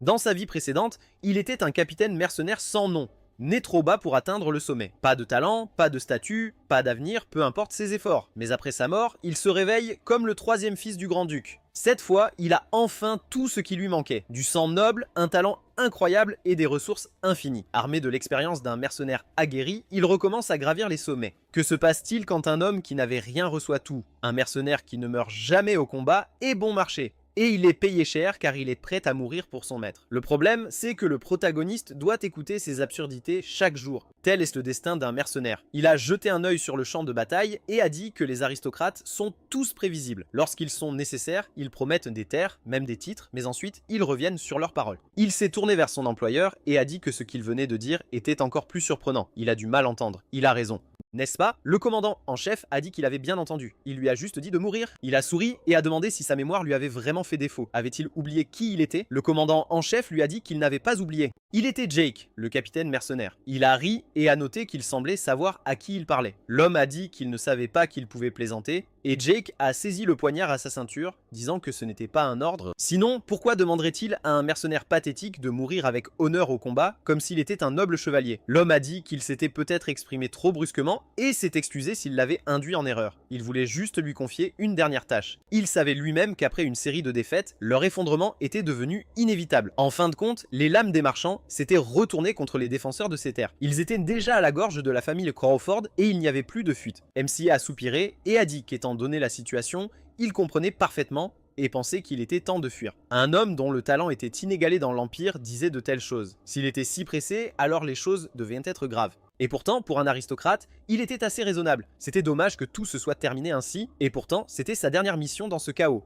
Dans sa vie précédente, il était un capitaine mercenaire sans nom, né trop bas pour atteindre le sommet. Pas de talent, pas de statut, pas d'avenir, peu importe ses efforts. Mais après sa mort, il se réveille comme le troisième fils du grand-duc. Cette fois, il a enfin tout ce qui lui manquait. Du sang noble, un talent incroyable et des ressources infinies. Armé de l'expérience d'un mercenaire aguerri, il recommence à gravir les sommets. Que se passe-t-il quand un homme qui n'avait rien reçoit tout? Un mercenaire qui ne meurt jamais au combat est bon marché. Et il est payé cher car il est prêt à mourir pour son maître. Le problème, c'est que le protagoniste doit écouter ces absurdités chaque jour. Tel est le destin d'un mercenaire. Il a jeté un œil sur le champ de bataille et a dit que les aristocrates sont tous prévisibles. Lorsqu'ils sont nécessaires, ils promettent des terres, même des titres, mais ensuite ils reviennent sur leurs paroles. Il s'est tourné vers son employeur et a dit que ce qu'il venait de dire était encore plus surprenant. Il a du mal entendre. Il a raison. N'est-ce pas? Le commandant en chef a dit qu'il avait bien entendu. Il lui a juste dit de mourir. Il a souri et a demandé si sa mémoire lui avait vraiment fait défaut. Avait-il oublié qui il était? Le commandant en chef lui a dit qu'il n'avait pas oublié. Il était Jake, le capitaine mercenaire. Il a ri et a noté qu'il semblait savoir à qui il parlait. L'homme a dit qu'il ne savait pas qu'il pouvait plaisanter, et Jake a saisi le poignard à sa ceinture, disant que ce n'était pas un ordre. Sinon, pourquoi demanderait-il à un mercenaire pathétique de mourir avec honneur au combat, comme s'il était un noble chevalier? L'homme a dit qu'il s'était peut-être exprimé trop brusquement, et s'est excusé s'il l'avait induit en erreur. Il voulait juste lui confier une dernière tâche. Il savait lui-même qu'après une série de défaites, leur effondrement était devenu inévitable. En fin de compte, les lames des marchands s'étaient retournées contre les défenseurs de ces terres. Ils étaient déjà à la gorge de la famille Crawford et il n'y avait plus de fuite. MC a soupiré et a dit qu'étant donné la situation, il comprenait parfaitement et pensait qu'il était temps de fuir. Un homme dont le talent était inégalé dans l'Empire disait de telles choses. S'il était si pressé, alors les choses devaient être graves. Et pourtant, pour un aristocrate, il était assez raisonnable. C'était dommage que tout se soit terminé ainsi, et pourtant, c'était sa dernière mission dans ce chaos.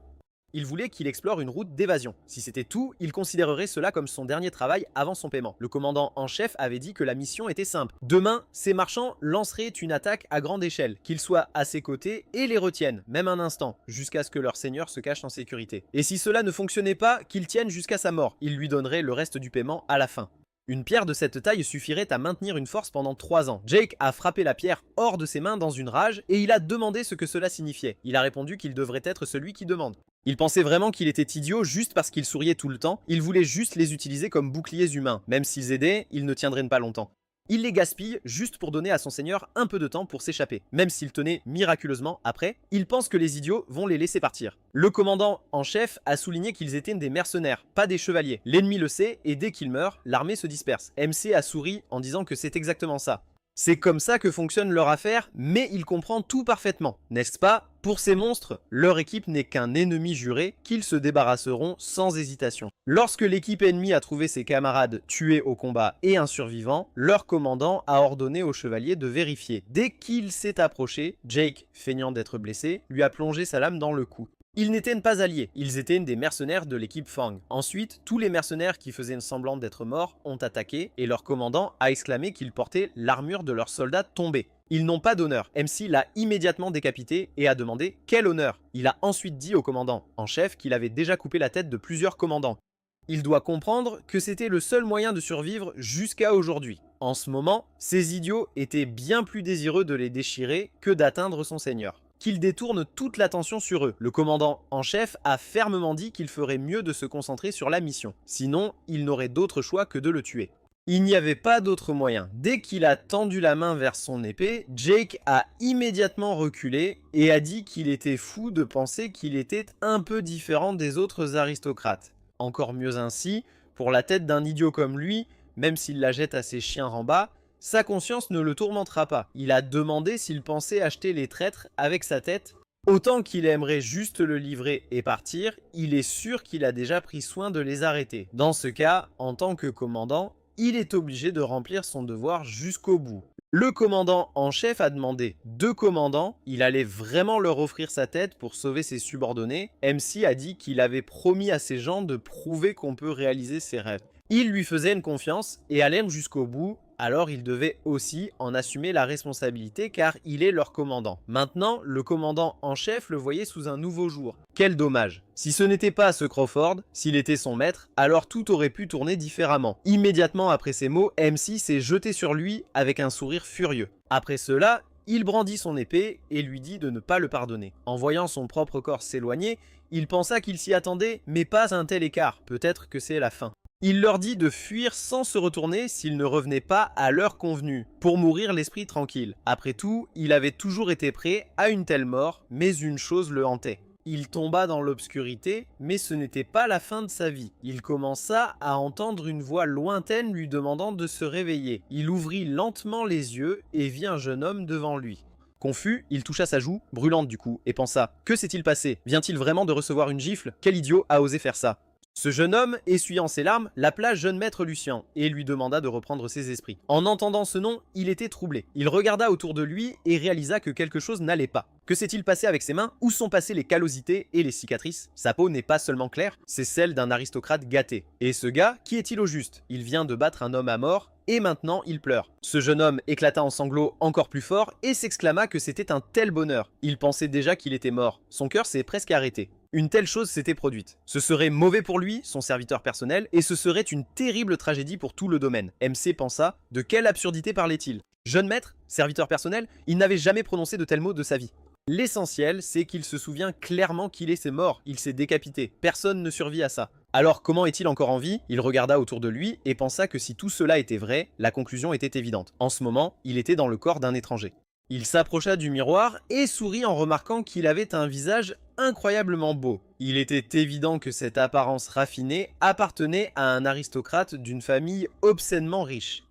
Il voulait qu'il explore une route d'évasion. Si c'était tout, il considérerait cela comme son dernier travail avant son paiement. Le commandant en chef avait dit que la mission était simple. Demain, ces marchands lanceraient une attaque à grande échelle, qu'ils soient à ses côtés et les retiennent, même un instant, jusqu'à ce que leur seigneur se cache en sécurité. Et si cela ne fonctionnait pas, qu'ils tiennent jusqu'à sa mort. Il lui donnerait le reste du paiement à la fin. Une pierre de cette taille suffirait à maintenir une force pendant 3 ans. Jake a frappé la pierre hors de ses mains dans une rage et il a demandé ce que cela signifiait. Il a répondu qu'il devrait être celui qui demande. Il pensait vraiment qu'il était idiot juste parce qu'il souriait tout le temps, il voulait juste les utiliser comme boucliers humains. Même s'ils aidaient, ils ne tiendraient pas longtemps. Il les gaspille juste pour donner à son seigneur un peu de temps pour s'échapper. Même s'il tenait miraculeusement après, il pense que les idiots vont les laisser partir. Le commandant en chef a souligné qu'ils étaient des mercenaires, pas des chevaliers. L'ennemi le sait et dès qu'il meurt, l'armée se disperse. MC a souri en disant que c'est exactement ça. C'est comme ça que fonctionne leur affaire, mais il comprend tout parfaitement, n'est-ce pas? Pour ces monstres, leur équipe n'est qu'un ennemi juré qu'ils se débarrasseront sans hésitation. Lorsque l'équipe ennemie a trouvé ses camarades tués au combat et un survivant, leur commandant a ordonné au chevalier de vérifier. Dès qu'il s'est approché, Jake, feignant d'être blessé, lui a plongé sa lame dans le cou. Ils n'étaient pas alliés, ils étaient des mercenaires de l'équipe Fang. Ensuite, tous les mercenaires qui faisaient semblant d'être morts ont attaqué et leur commandant a exclamé qu'ils portaient l'armure de leurs soldats tombés. Ils n'ont pas d'honneur. MC l'a immédiatement décapité et a demandé quel honneur. Il a ensuite dit au commandant en chef qu'il avait déjà coupé la tête de plusieurs commandants. Il doit comprendre que c'était le seul moyen de survivre jusqu'à aujourd'hui. En ce moment, ces idiots étaient bien plus désireux de les déchirer que d'atteindre son seigneur. Qu'il détourne toute l'attention sur eux. Le commandant en chef a fermement dit qu'il ferait mieux de se concentrer sur la mission. Sinon, il n'aurait d'autre choix que de le tuer. Il n'y avait pas d'autre moyen. Dès qu'il a tendu la main vers son épée, Jake a immédiatement reculé et a dit qu'il était fou de penser qu'il était un peu différent des autres aristocrates. Encore mieux ainsi, pour la tête d'un idiot comme lui, même s'il la jette à ses chiens en bas, sa conscience ne le tourmentera pas. Il a demandé s'il pensait acheter les traîtres avec sa tête. Autant qu'il aimerait juste le livrer et partir, il est sûr qu'il a déjà pris soin de les arrêter. Dans ce cas, en tant que commandant, il est obligé de remplir son devoir jusqu'au bout. Le commandant en chef a demandé 2 commandants, il allait vraiment leur offrir sa tête pour sauver ses subordonnés. MC a dit qu'il avait promis à ses gens de prouver qu'on peut réaliser ses rêves. Il lui faisait une confiance et allait jusqu'au bout, alors il devait aussi en assumer la responsabilité car il est leur commandant. Maintenant, le commandant en chef le voyait sous un nouveau jour. Quel dommage. Si ce n'était pas ce Crawford, s'il était son maître, alors tout aurait pu tourner différemment. Immédiatement après ces mots, MC s'est jeté sur lui avec un sourire furieux. Après cela, il brandit son épée et lui dit de ne pas le pardonner. En voyant son propre corps s'éloigner, il pensa qu'il s'y attendait, mais pas à un tel écart. Peut-être que c'est la fin. Il leur dit de fuir sans se retourner s'ils ne revenaient pas à l'heure convenue, pour mourir l'esprit tranquille. Après tout, il avait toujours été prêt à une telle mort, mais une chose le hantait. Il tomba dans l'obscurité, mais ce n'était pas la fin de sa vie. Il commença à entendre une voix lointaine lui demandant de se réveiller. Il ouvrit lentement les yeux et vit un jeune homme devant lui. Confus, il toucha sa joue, brûlante du coup, et pensa « Que s'est-il passé? Vient-il vraiment de recevoir une gifle? Quel idiot a osé faire ça ?» Ce jeune homme, essuyant ses larmes, l'appela jeune maître Lucien et lui demanda de reprendre ses esprits. En entendant ce nom, il était troublé. Il regarda autour de lui et réalisa que quelque chose n'allait pas. Que s'est-il passé avec ses mains? Où sont passées les callosités et les cicatrices? Sa peau n'est pas seulement claire, c'est celle d'un aristocrate gâté. Et ce gars, qui est-il au juste? Il vient de battre un homme à mort et maintenant il pleure. Ce jeune homme éclata en sanglots encore plus fort et s'exclama que c'était un tel bonheur. Il pensait déjà qu'il était mort. Son cœur s'est presque arrêté. Une telle chose s'était produite. Ce serait mauvais pour lui, son serviteur personnel, et ce serait une terrible tragédie pour tout le domaine. MC pensa, de quelle absurdité parlait-il? Jeune maître, serviteur personnel, il n'avait jamais prononcé de tels mots de sa vie. L'essentiel, c'est qu'il se souvient clairement qu'il est mort, il s'est décapité, personne ne survit à ça. Alors comment est-il encore en vie? Il regarda autour de lui et pensa que si tout cela était vrai, la conclusion était évidente. En ce moment, il était dans le corps d'un étranger. Il s'approcha du miroir et sourit en remarquant qu'il avait un visage incroyablement beau. Il était évident que cette apparence raffinée appartenait à un aristocrate d'une famille obscènement riche.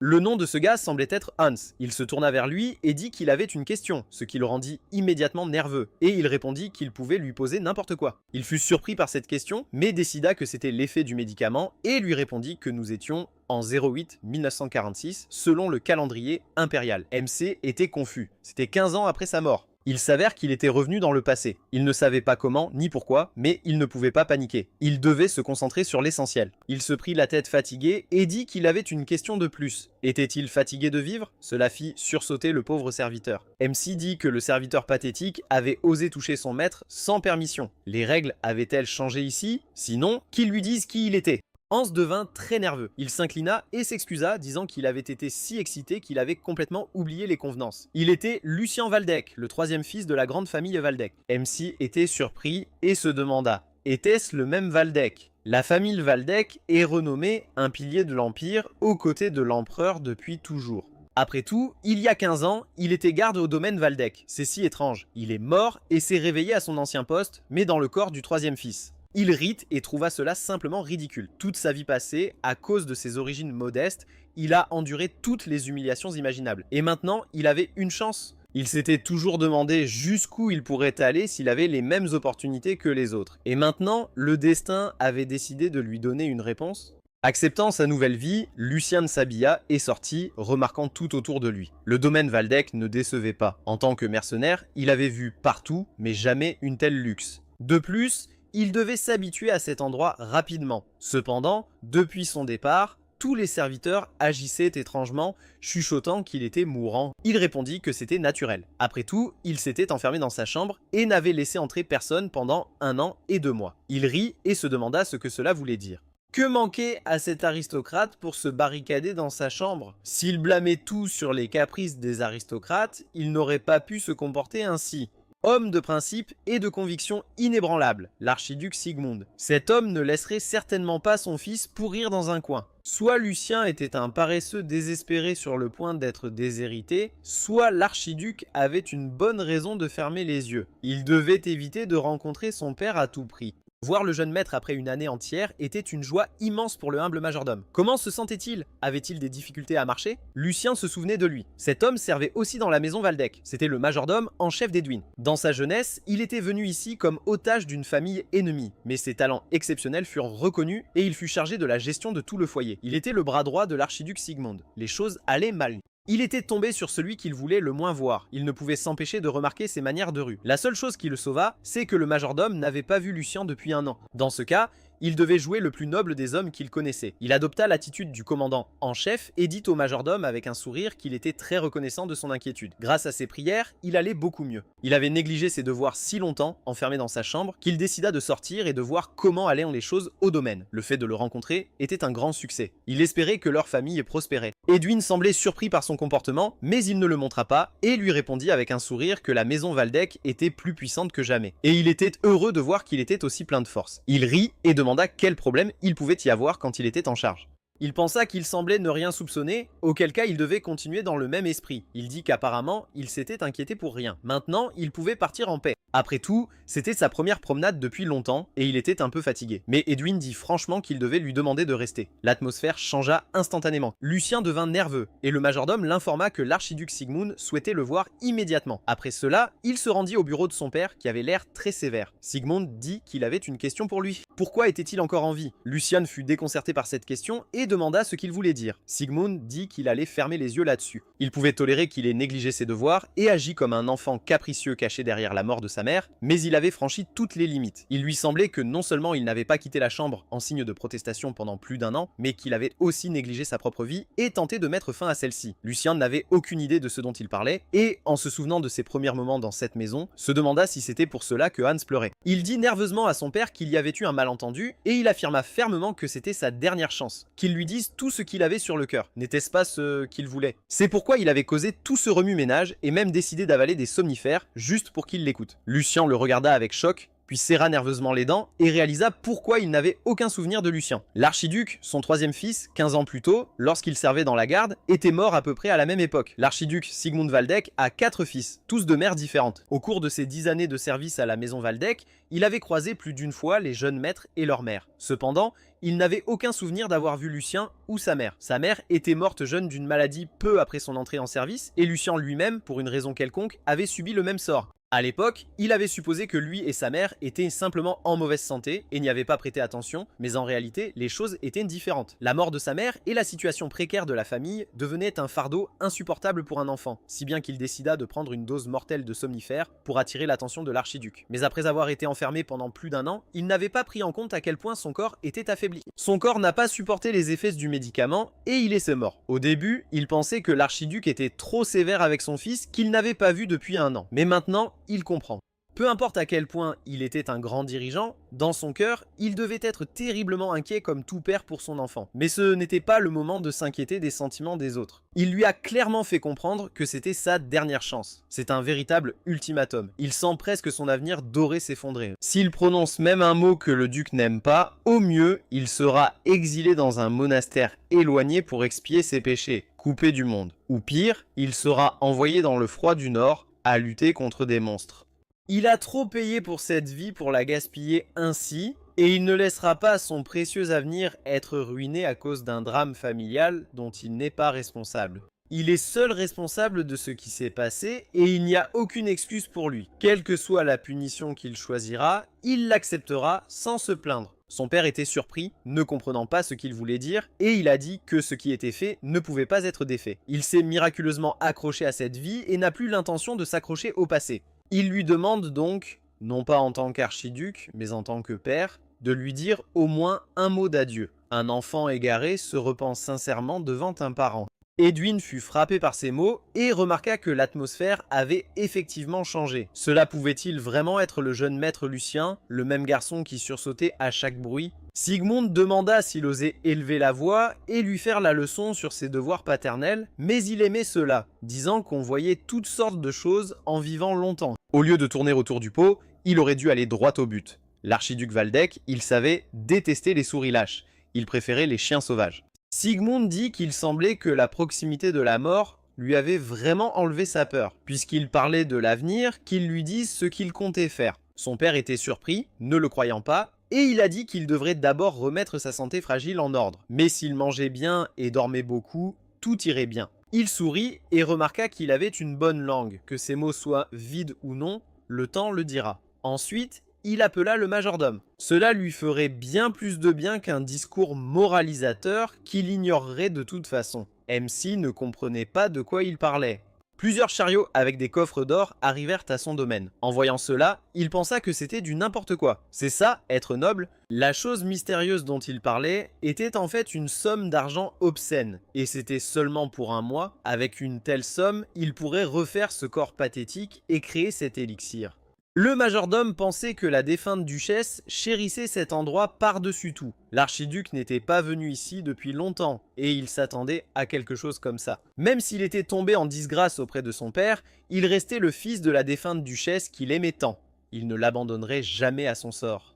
Le nom de ce gars semblait être Hans. Il se tourna vers lui et dit qu'il avait une question, ce qui le rendit immédiatement nerveux, et il répondit qu'il pouvait lui poser n'importe quoi. Il fut surpris par cette question, mais décida que c'était l'effet du médicament, et lui répondit que nous étions en 08-1946, selon le calendrier impérial. MC était confus. C'était 15 ans après sa mort. Il s'avère qu'il était revenu dans le passé. Il ne savait pas comment ni pourquoi, mais il ne pouvait pas paniquer. Il devait se concentrer sur l'essentiel. Il se prit la tête fatigué et dit qu'il avait une question de plus. Était-il fatigué de vivre? Cela fit sursauter le pauvre serviteur. MC dit que le serviteur pathétique avait osé toucher son maître sans permission. Les règles avaient-elles changé ici? Sinon, qu'ils lui disent qui il était. Hans devint très nerveux. Il s'inclina et s'excusa, disant qu'il avait été si excité qu'il avait complètement oublié les convenances. Il était Lucien Waldeck, le troisième fils de la grande famille Waldeck. MC était surpris et se demanda « Était-ce le même Waldeck ?» La famille Waldeck est renommée un pilier de l'Empire aux côtés de l'empereur depuis toujours. Après tout, il y a 15 ans, il était garde au domaine Waldeck. C'est si étrange. Il est mort et s'est réveillé à son ancien poste, mais dans le corps du troisième fils. Il rit et trouva cela simplement ridicule. Toute sa vie passée, à cause de ses origines modestes, il a enduré toutes les humiliations imaginables. Et maintenant, il avait une chance. Il s'était toujours demandé jusqu'où il pourrait aller s'il avait les mêmes opportunités que les autres. Et maintenant, le destin avait décidé de lui donner une réponse. Acceptant sa nouvelle vie, Lucien s'habilla et sortit, remarquant tout autour de lui. Le domaine Waldeck ne décevait pas. En tant que mercenaire, il avait vu partout, mais jamais une telle luxe. De plus, il devait s'habituer à cet endroit rapidement. Cependant, depuis son départ, tous les serviteurs agissaient étrangement, chuchotant qu'il était mourant. Il répondit que c'était naturel. Après tout, il s'était enfermé dans sa chambre et n'avait laissé entrer personne pendant 1 an et 2 mois. Il rit et se demanda ce que cela voulait dire. Que manquait à cet aristocrate pour se barricader dans sa chambre? S'il blâmait tout sur les caprices des aristocrates, il n'aurait pas pu se comporter ainsi. Homme de principe et de conviction inébranlable, l'archiduc Sigmund. Cet homme ne laisserait certainement pas son fils pourrir dans un coin. Soit Lucien était un paresseux désespéré sur le point d'être déshérité, soit l'archiduc avait une bonne raison de fermer les yeux. Il devait éviter de rencontrer son père à tout prix. Voir le jeune maître après une année entière était une joie immense pour le humble majordome. Comment se sentait-il? Avait-il des difficultés à marcher? Lucien se souvenait de lui. Cet homme servait aussi dans la maison Waldeck. C'était le majordome en chef d'Edwin. Dans sa jeunesse, il était venu ici comme otage d'une famille ennemie. Mais ses talents exceptionnels furent reconnus et il fut chargé de la gestion de tout le foyer. Il était le bras droit de l'archiduc Sigmund. Les choses allaient mal. Il était tombé sur celui qu'il voulait le moins voir. Il ne pouvait s'empêcher de remarquer ses manières de rue. La seule chose qui le sauva, c'est que le majordome n'avait pas vu Lucien depuis 1 an. Dans ce cas, il devait jouer le plus noble des hommes qu'il connaissait. Il adopta l'attitude du commandant en chef et dit au majordome avec un sourire qu'il était très reconnaissant de son inquiétude. Grâce à ses prières, il allait beaucoup mieux. Il avait négligé ses devoirs si longtemps, enfermé dans sa chambre, qu'il décida de sortir et de voir comment allaient les choses au domaine. Le fait de le rencontrer était un grand succès. Il espérait que leur famille prospérait. Edwin semblait surpris par son comportement, mais il ne le montra pas et lui répondit avec un sourire que la maison Waldeck était plus puissante que jamais. Et il était heureux de voir qu'il était aussi plein de force. Il rit et demanda demanda quel problème il pouvait y avoir quand il était en charge. Il pensa qu'il semblait ne rien soupçonner, auquel cas il devait continuer dans le même esprit. Il dit qu'apparemment, il s'était inquiété pour rien. Maintenant, il pouvait partir en paix. Après tout, c'était sa première promenade depuis longtemps, et il était un peu fatigué. Mais Edwin dit franchement qu'il devait lui demander de rester. L'atmosphère changea instantanément. Lucien devint nerveux, et le majordome l'informa que l'archiduc Sigmund souhaitait le voir immédiatement. Après cela, il se rendit au bureau de son père, qui avait l'air très sévère. Sigmund dit qu'il avait une question pour lui. Pourquoi était-il encore en vie? Lucien fut déconcerté par cette question, et demanda ce qu'il voulait dire. Sigmund dit qu'il allait fermer les yeux là-dessus. Il pouvait tolérer qu'il ait négligé ses devoirs et agi comme un enfant capricieux caché derrière la mort de sa mère, mais il avait franchi toutes les limites. Il lui semblait que non seulement il n'avait pas quitté la chambre en signe de protestation pendant plus d'1 an, mais qu'il avait aussi négligé sa propre vie et tenté de mettre fin à celle-ci. Lucien n'avait aucune idée de ce dont il parlait, et en se souvenant de ses premiers moments dans cette maison, se demanda si c'était pour cela que Hans pleurait. Il dit nerveusement à son père qu'il y avait eu un malentendu, et il affirma fermement que c'était sa dernière chance, qu'il lui dise tout ce qu'il avait sur le cœur. N'était-ce pas ce qu'il voulait? C'est pourquoi il avait causé tout ce remue-ménage et même décidé d'avaler des somnifères juste pour qu'il l'écoute. Lucien le regarda avec choc, puis serra nerveusement les dents et réalisa pourquoi il n'avait aucun souvenir de Lucien. L'archiduc, son troisième fils, 15 ans plus tôt, lorsqu'il servait dans la garde, était mort à peu près à la même époque. L'archiduc Sigmund Waldeck a 4 fils, tous de mères différentes. Au cours de ses 10 années de service à la maison Waldeck, il avait croisé plus d'une fois les jeunes maîtres et leur mère. Cependant, il n'avait aucun souvenir d'avoir vu Lucien ou sa mère. Sa mère était morte jeune d'une maladie peu après son entrée en service, et Lucien lui-même, pour une raison quelconque, avait subi le même sort. À l'époque, il avait supposé que lui et sa mère étaient simplement en mauvaise santé et n'y avaient pas prêté attention, mais en réalité, les choses étaient différentes. La mort de sa mère et la situation précaire de la famille devenaient un fardeau insupportable pour un enfant, si bien qu'il décida de prendre une dose mortelle de somnifères pour attirer l'attention de l'archiduc. Mais après avoir été enfermé pendant plus d'1 an, il n'avait pas pris en compte à quel point son corps était affaibli. Son corps n'a pas supporté les effets du médicament et il est mort. Au début, il pensait que l'archiduc était trop sévère avec son fils qu'il n'avait pas vu depuis 1 an. Mais maintenant, il comprend. Peu importe à quel point il était un grand dirigeant, dans son cœur, il devait être terriblement inquiet comme tout père pour son enfant. Mais ce n'était pas le moment de s'inquiéter des sentiments des autres. Il lui a clairement fait comprendre que c'était sa dernière chance. C'est un véritable ultimatum. Il sent presque son avenir doré s'effondrer. S'il prononce même un mot que le duc n'aime pas, au mieux, il sera exilé dans un monastère éloigné pour expier ses péchés, coupé du monde. Ou pire, il sera envoyé dans le froid du Nord à lutter contre des monstres. Il a trop payé pour cette vie pour la gaspiller ainsi, et il ne laissera pas son précieux avenir être ruiné à cause d'un drame familial dont il n'est pas responsable. Il est seul responsable de ce qui s'est passé et il n'y a aucune excuse pour lui. Quelle que soit la punition qu'il choisira, il l'acceptera sans se plaindre. Son père était surpris, ne comprenant pas ce qu'il voulait dire, et il a dit que ce qui était fait ne pouvait pas être défait. Il s'est miraculeusement accroché à cette vie et n'a plus l'intention de s'accrocher au passé. Il lui demande donc, non pas en tant qu'archiduc, mais en tant que père, de lui dire au moins un mot d'adieu. Un enfant égaré se repent sincèrement devant un parent. Edwin fut frappé par ces mots et remarqua que l'atmosphère avait effectivement changé. Cela pouvait-il vraiment être le jeune maître Lucien, le même garçon qui sursautait à chaque bruit? Sigmund demanda s'il osait élever la voix et lui faire la leçon sur ses devoirs paternels, mais il aimait cela, disant qu'on voyait toutes sortes de choses en vivant longtemps. Au lieu de tourner autour du pot, il aurait dû aller droit au but. L'archiduc Waldeck, il savait détester les souris lâches. Il préférait les chiens sauvages. Sigmund dit qu'il semblait que la proximité de la mort lui avait vraiment enlevé sa peur, puisqu'il parlait de l'avenir, qu'il lui dise ce qu'il comptait faire. Son père était surpris, ne le croyant pas, et il a dit qu'il devrait d'abord remettre sa santé fragile en ordre. Mais s'il mangeait bien et dormait beaucoup, tout irait bien. Il sourit et remarqua qu'il avait une bonne langue, que ses mots soient vides ou non, le temps le dira. Ensuite, il appela le majordome. Cela lui ferait bien plus de bien qu'un discours moralisateur qu'il ignorerait de toute façon. MC ne comprenait pas de quoi il parlait. Plusieurs chariots avec des coffres d'or arrivèrent à son domaine. En voyant cela, il pensa que c'était du n'importe quoi. C'est ça, être noble? La chose mystérieuse dont il parlait était en fait une somme d'argent obscène. Et c'était seulement pour 1 mois. Avec une telle somme, il pourrait refaire ce corps pathétique et créer cet élixir. Le majordome pensait que la défunte duchesse chérissait cet endroit par-dessus tout. L'archiduc n'était pas venu ici depuis longtemps, et il s'attendait à quelque chose comme ça. Même s'il était tombé en disgrâce auprès de son père, il restait le fils de la défunte duchesse qu'il aimait tant. Il ne l'abandonnerait jamais à son sort.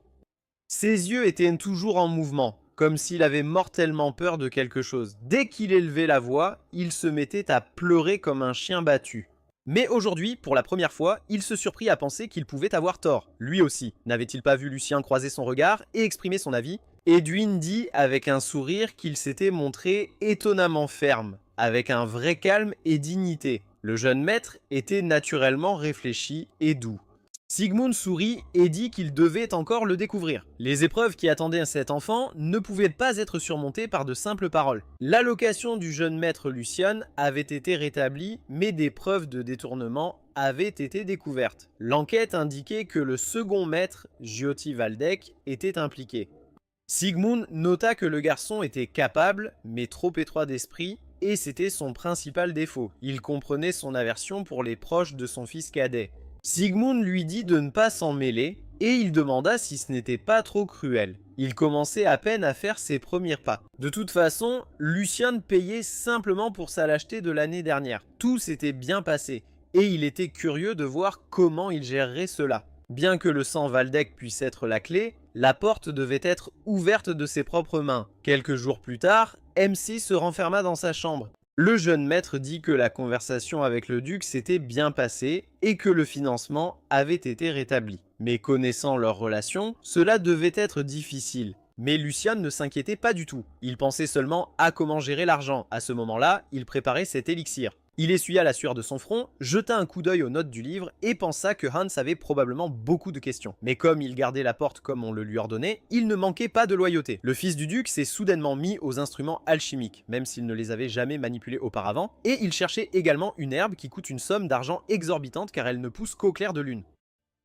Ses yeux étaient toujours en mouvement, comme s'il avait mortellement peur de quelque chose. Dès qu'il élevait la voix, il se mettait à pleurer comme un chien battu. Mais aujourd'hui, pour la première fois, il se surprit à penser qu'il pouvait avoir tort. Lui aussi. N'avait-il pas vu Lucien croiser son regard et exprimer son avis? Edwin dit avec un sourire qu'il s'était montré étonnamment ferme, avec un vrai calme et dignité. Le jeune maître était naturellement réfléchi et doux. Sigmund sourit et dit qu'il devait encore le découvrir. Les épreuves qui attendaient cet enfant ne pouvaient pas être surmontées par de simples paroles. L'allocation du jeune maître Lucien avait été rétablie, mais des preuves de détournement avaient été découvertes. L'enquête indiquait que le second maître, Giotti Valdec, était impliqué. Sigmund nota que le garçon était capable, mais trop étroit d'esprit, et c'était son principal défaut. Il comprenait son aversion pour les proches de son fils cadet. Sigmund lui dit de ne pas s'en mêler, et il demanda si ce n'était pas trop cruel. Il commençait à peine à faire ses premiers pas. De toute façon, Lucien payait simplement pour sa lâcheté de l'année dernière. Tout s'était bien passé, et il était curieux de voir comment il gérerait cela. Bien que le sang Valdec puisse être la clé, la porte devait être ouverte de ses propres mains. Quelques jours plus tard, MC se renferma dans sa chambre. Le jeune maître dit que la conversation avec le duc s'était bien passée et que le financement avait été rétabli. Mais connaissant leur relation, cela devait être difficile. Mais Lucien ne s'inquiétait pas du tout. Il pensait seulement à comment gérer l'argent. À ce moment-là, il préparait cet élixir. Il essuya la sueur de son front, jeta un coup d'œil aux notes du livre et pensa que Hans avait probablement beaucoup de questions. Mais comme il gardait la porte comme on le lui ordonnait, il ne manquait pas de loyauté. Le fils du duc s'est soudainement mis aux instruments alchimiques, même s'il ne les avait jamais manipulés auparavant, et il cherchait également une herbe qui coûte une somme d'argent exorbitante car elle ne pousse qu'au clair de lune.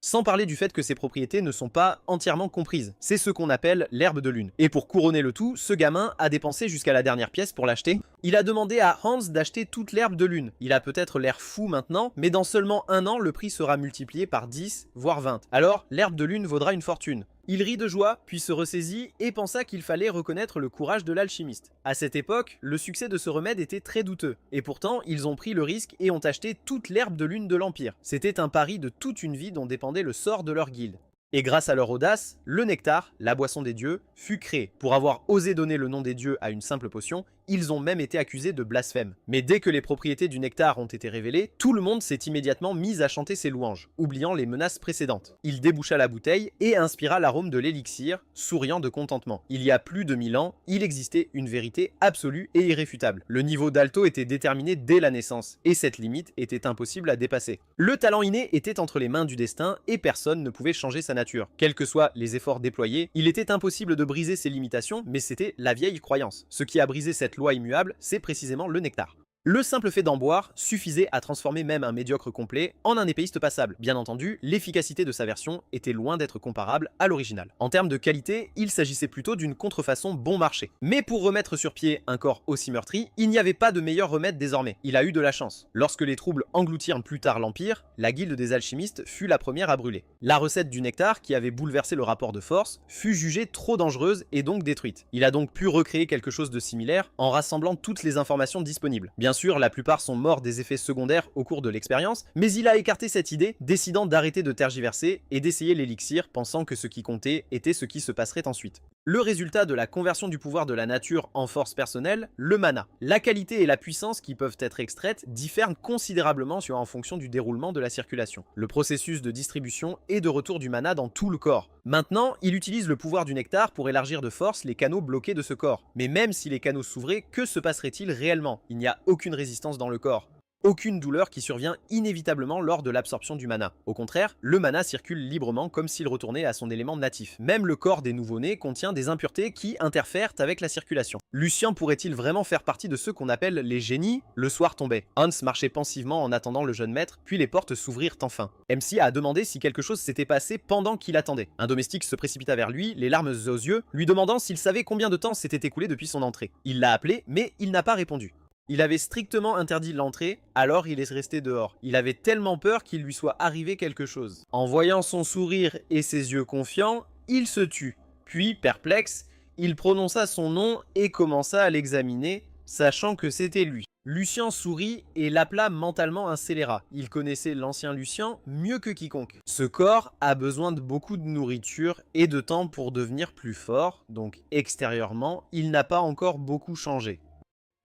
Sans parler du fait que ses propriétés ne sont pas entièrement comprises. C'est ce qu'on appelle l'herbe de lune. Et pour couronner le tout, ce gamin a dépensé jusqu'à la dernière pièce pour l'acheter. Il a demandé à Hans d'acheter toute l'herbe de lune. Il a peut-être l'air fou maintenant, mais dans seulement un an, le prix sera multiplié par 10, voire 20. Alors, l'herbe de lune vaudra une fortune. Il rit de joie, puis se ressaisit et pensa qu'il fallait reconnaître le courage de l'alchimiste. À cette époque, le succès de ce remède était très douteux, et pourtant ils ont pris le risque et ont acheté toute l'herbe de lune de l'Empire. C'était un pari de toute une vie dont dépendait le sort de leur guilde. Et grâce à leur audace, le nectar, la boisson des dieux, fut créé. Pour avoir osé donner le nom des dieux à une simple potion, ils ont même été accusés de blasphème. Mais dès que les propriétés du nectar ont été révélées, tout le monde s'est immédiatement mis à chanter ses louanges, oubliant les menaces précédentes. Il déboucha la bouteille et inspira l'arôme de l'élixir, souriant de contentement. Il y a plus de 1000 ans, il existait une vérité absolue et irréfutable. Le niveau d'alto était déterminé dès la naissance, et cette limite était impossible à dépasser. Le talent inné était entre les mains du destin et personne ne pouvait changer sa nature. Quels que soient les efforts déployés, il était impossible de briser ses limitations, mais c'était la vieille croyance. Ce qui a brisé cette loi immuable, c'est précisément le nectar. Le simple fait d'en boire suffisait à transformer même un médiocre complet en un épéiste passable. Bien entendu, l'efficacité de sa version était loin d'être comparable à l'original. En termes de qualité, il s'agissait plutôt d'une contrefaçon bon marché. Mais pour remettre sur pied un corps aussi meurtri, il n'y avait pas de meilleur remède désormais. Il a eu de la chance. Lorsque les troubles engloutirent plus tard l'Empire, la guilde des alchimistes fut la première à brûler. La recette du nectar, qui avait bouleversé le rapport de force, fut jugée trop dangereuse et donc détruite. Il a donc pu recréer quelque chose de similaire en rassemblant toutes les informations disponibles. Bien sûr, la plupart sont morts des effets secondaires au cours de l'expérience, mais il a écarté cette idée, décidant d'arrêter de tergiverser et d'essayer l'élixir, pensant que ce qui comptait était ce qui se passerait ensuite. Le résultat de la conversion du pouvoir de la nature en force personnelle, le mana. La qualité et la puissance qui peuvent être extraites diffèrent considérablement en fonction du déroulement de la circulation. Le processus de distribution et de retour du mana dans tout le corps. Maintenant, il utilise le pouvoir du nectar pour élargir de force les canaux bloqués de ce corps. Mais même si les canaux s'ouvraient, que se passerait-il réellement? Il n'y a aucune résistance dans le corps. Aucune douleur qui survient inévitablement lors de l'absorption du mana. Au contraire, le mana circule librement comme s'il retournait à son élément natif. Même le corps des nouveau-nés contient des impuretés qui interfèrent avec la circulation. Lucien pourrait-il vraiment faire partie de ceux qu'on appelle les génies? Le soir tombait. Hans marchait pensivement en attendant le jeune maître, puis les portes s'ouvrirent enfin. MC a demandé si quelque chose s'était passé pendant qu'il attendait. Un domestique se précipita vers lui, les larmes aux yeux, lui demandant s'il savait combien de temps s'était écoulé depuis son entrée. Il l'a appelé, mais il n'a pas répondu. Il avait strictement interdit l'entrée, alors il est resté dehors. Il avait tellement peur qu'il lui soit arrivé quelque chose. En voyant son sourire et ses yeux confiants, il se tut. Puis, perplexe, il prononça son nom et commença à l'examiner, sachant que c'était lui. Lucien sourit et l'appela mentalement un scélérat. Il connaissait l'ancien Lucien mieux que quiconque. Ce corps a besoin de beaucoup de nourriture et de temps pour devenir plus fort, donc extérieurement, il n'a pas encore beaucoup changé.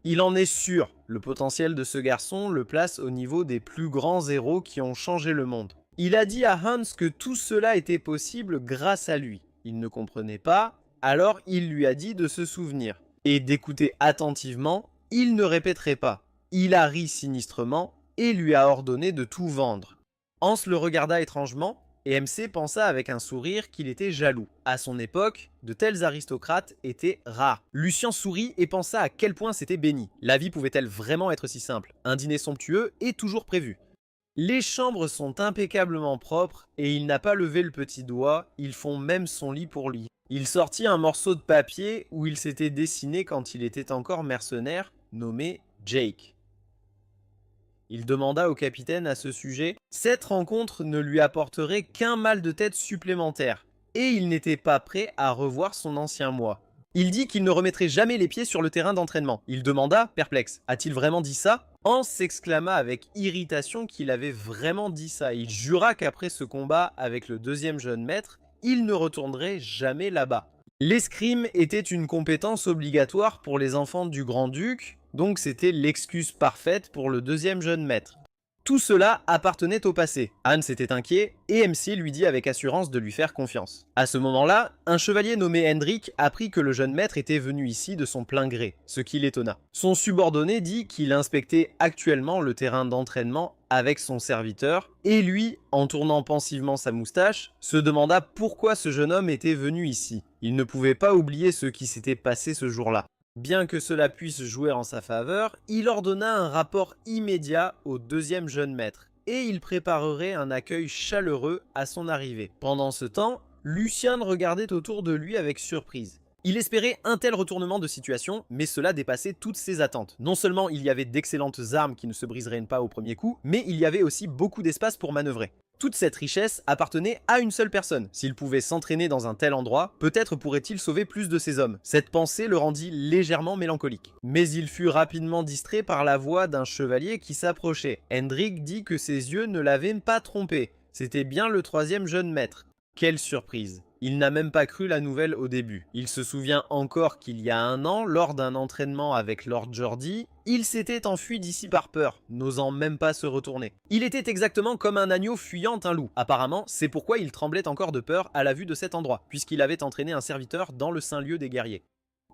Il en est sûr, le potentiel de ce garçon le place au niveau des plus grands héros qui ont changé le monde. Il a dit à Hans que tout cela était possible grâce à lui. Il ne comprenait pas, alors il lui a dit de se souvenir et d'écouter attentivement. Il ne répéterait pas. Il a ri sinistrement et lui a ordonné de tout vendre. Hans le regarda étrangement et MC pensa avec un sourire qu'il était jaloux. À son époque, de tels aristocrates étaient rares. Lucien sourit et pensa à quel point c'était béni. La vie pouvait-elle vraiment être si simple? Un dîner somptueux est toujours prévu. Les chambres sont impeccablement propres et il n'a pas levé le petit doigt, ils font même son lit pour lui. Il sortit un morceau de papier où il s'était dessiné quand il était encore mercenaire, nommé Jake. Il demanda au capitaine à ce sujet. Cette rencontre ne lui apporterait qu'un mal de tête supplémentaire, et il n'était pas prêt à revoir son ancien moi. Il dit qu'il ne remettrait jamais les pieds sur le terrain d'entraînement. Il demanda, perplexe, a-t-il vraiment dit ça? Hans s'exclama avec irritation qu'il avait vraiment dit ça. Il jura qu'après ce combat avec le deuxième jeune maître, il ne retournerait jamais là-bas. L'escrime était une compétence obligatoire pour les enfants du grand-duc, donc c'était l'excuse parfaite pour le deuxième jeune maître. Tout cela appartenait au passé. Hans était inquiet et MC lui dit avec assurance de lui faire confiance. À ce moment-là, un chevalier nommé Hendrik apprit que le jeune maître était venu ici de son plein gré, ce qui l'étonna. Son subordonné dit qu'il inspectait actuellement le terrain d'entraînement avec son serviteur, et lui, en tournant pensivement sa moustache, se demanda pourquoi ce jeune homme était venu ici. Il ne pouvait pas oublier ce qui s'était passé ce jour-là. Bien que cela puisse jouer en sa faveur, il ordonna un rapport immédiat au deuxième jeune maître, et il préparerait un accueil chaleureux à son arrivée. Pendant ce temps, Lucien regardait autour de lui avec surprise. Il espérait un tel retournement de situation, mais cela dépassait toutes ses attentes. Non seulement il y avait d'excellentes armes qui ne se briseraient pas au premier coup, mais il y avait aussi beaucoup d'espace pour manœuvrer. Toute cette richesse appartenait à une seule personne. S'il pouvait s'entraîner dans un tel endroit, peut-être pourrait-il sauver plus de ses hommes. Cette pensée le rendit légèrement mélancolique. Mais il fut rapidement distrait par la voix d'un chevalier qui s'approchait. Hendrik dit que ses yeux ne l'avaient pas trompé. C'était bien le troisième jeune maître. Quelle surprise! Il n'a même pas cru la nouvelle au début. Il se souvient encore qu'il y a un an, lors d'un entraînement avec Lord Jordi, il s'était enfui d'ici par peur, n'osant même pas se retourner. Il était exactement comme un agneau fuyant un loup. Apparemment, c'est pourquoi il tremblait encore de peur à la vue de cet endroit, puisqu'il avait entraîné un serviteur dans le saint lieu des guerriers.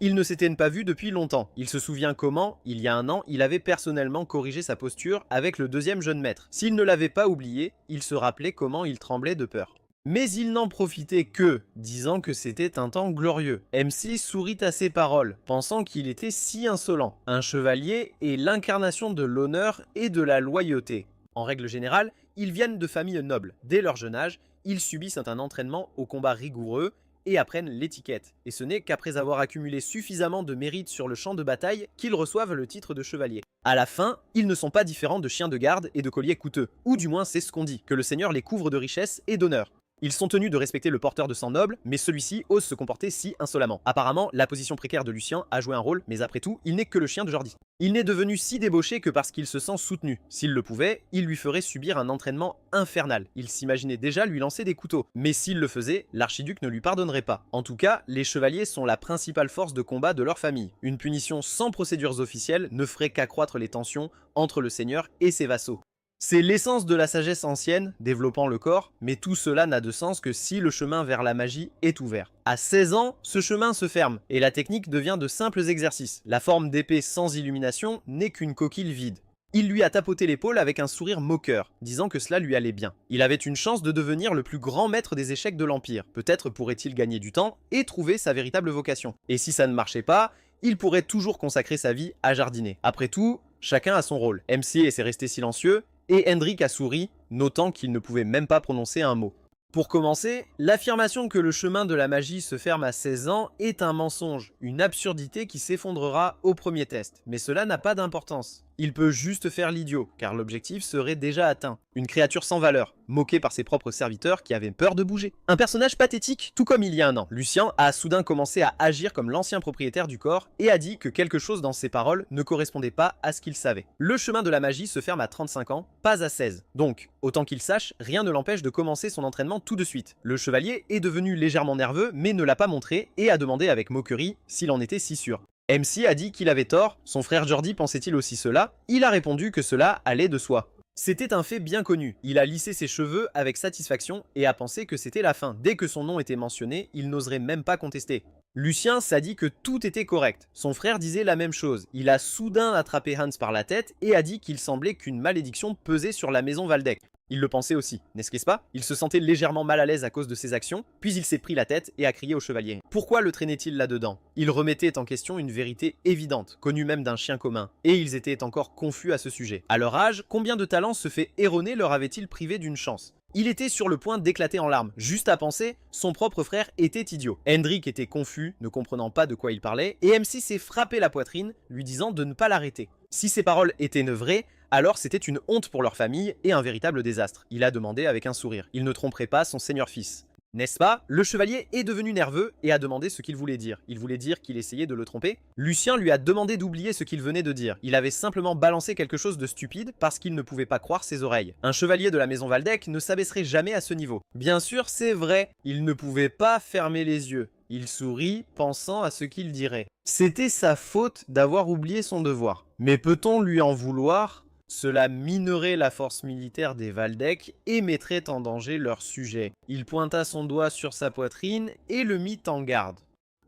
Il ne s'était pas vu depuis longtemps. Il se souvient comment, il y a un an, il avait personnellement corrigé sa posture avec le deuxième jeune maître. S'il ne l'avait pas oublié, il se rappelait comment il tremblait de peur. Mais il n'en profitait que, disant que c'était un temps glorieux. MC sourit à ses paroles, pensant qu'il était si insolent. Un chevalier est l'incarnation de l'honneur et de la loyauté. En règle générale, ils viennent de familles nobles. Dès leur jeune âge, ils subissent un entraînement au combat rigoureux et apprennent l'étiquette. Et ce n'est qu'après avoir accumulé suffisamment de mérite sur le champ de bataille qu'ils reçoivent le titre de chevalier. À la fin, ils ne sont pas différents de chiens de garde et de colliers coûteux. Ou du moins c'est ce qu'on dit, que le seigneur les couvre de richesses et d'honneur. Ils sont tenus de respecter le porteur de sang noble, mais celui-ci ose se comporter si insolemment. Apparemment, la position précaire de Lucien a joué un rôle, mais après tout, il n'est que le chien de Jordi. Il n'est devenu si débauché que parce qu'il se sent soutenu. S'il le pouvait, il lui ferait subir un entraînement infernal. Il s'imaginait déjà lui lancer des couteaux. Mais s'il le faisait, l'archiduc ne lui pardonnerait pas. En tout cas, les chevaliers sont la principale force de combat de leur famille. Une punition sans procédures officielles ne ferait qu'accroître les tensions entre le seigneur et ses vassaux. C'est l'essence de la sagesse ancienne, développant le corps, mais tout cela n'a de sens que si le chemin vers la magie est ouvert. À 16 ans, ce chemin se ferme, et la technique devient de simples exercices. La forme d'épée sans illumination n'est qu'une coquille vide. Il lui a tapoté l'épaule avec un sourire moqueur, disant que cela lui allait bien. Il avait une chance de devenir le plus grand maître des échecs de l'Empire. Peut-être pourrait-il gagner du temps et trouver sa véritable vocation. Et si ça ne marchait pas, il pourrait toujours consacrer sa vie à jardiner. Après tout, chacun a son rôle. MC s'est resté silencieux, et Hendrik a souri, notant qu'il ne pouvait même pas prononcer un mot. Pour commencer, l'affirmation que le chemin de la magie se ferme à 16 ans est un mensonge, une absurdité qui s'effondrera au premier test. Mais cela n'a pas d'importance. Il peut juste faire l'idiot, car l'objectif serait déjà atteint. Une créature sans valeur, moquée par ses propres serviteurs qui avaient peur de bouger. Un personnage pathétique, tout comme il y a un an. Lucien a soudain commencé à agir comme l'ancien propriétaire du corps et a dit que quelque chose dans ses paroles ne correspondait pas à ce qu'il savait. Le chemin de la magie se ferme à 35 ans, pas à 16. Donc, autant qu'il sache, rien ne l'empêche de commencer son entraînement tout de suite. Le chevalier est devenu légèrement nerveux, mais ne l'a pas montré et a demandé avec moquerie s'il en était si sûr. MC a dit qu'il avait tort, son frère Jordi pensait-il aussi cela? Il a répondu que cela allait de soi. C'était un fait bien connu, il a lissé ses cheveux avec satisfaction et a pensé que c'était la fin. Dès que son nom était mentionné, il n'oserait même pas contester. Lucien s'a dit que tout était correct. Son frère disait la même chose. Il a soudain attrapé Hans par la tête et a dit qu'il semblait qu'une malédiction pesait sur la maison Waldeck. Il le pensait aussi, n'est-ce pas? Il se sentait légèrement mal à l'aise à cause de ses actions, puis il s'est pris la tête et a crié au chevalier. Pourquoi le traînait-il là-dedans? Il remettait en question une vérité évidente, connue même d'un chien commun, et ils étaient encore confus à ce sujet. À leur âge, combien de talents ce fait erroné leur avait-il privé d'une chance? Il était sur le point d'éclater en larmes. Juste à penser, son propre frère était idiot. Hendrik était confus, ne comprenant pas de quoi il parlait, et MC s'est frappé la poitrine, lui disant de ne pas l'arrêter. Si ces paroles étaient vraies, alors c'était une honte pour leur famille et un véritable désastre. Il a demandé avec un sourire. Il ne tromperait pas son seigneur fils. N'est-ce pas? Le chevalier est devenu nerveux et a demandé ce qu'il voulait dire. Il voulait dire qu'il essayait de le tromper. Lucien lui a demandé d'oublier ce qu'il venait de dire. Il avait simplement balancé quelque chose de stupide parce qu'il ne pouvait pas croire ses oreilles. Un chevalier de la maison Waldeck ne s'abaisserait jamais à ce niveau. Bien sûr, c'est vrai, il ne pouvait pas fermer les yeux. Il sourit, pensant à ce qu'il dirait. C'était sa faute d'avoir oublié son devoir. Mais peut-on lui en vouloir? Cela minerait la force militaire des Waldeck et mettrait en danger leur sujet. Il pointa son doigt sur sa poitrine et le mit en garde.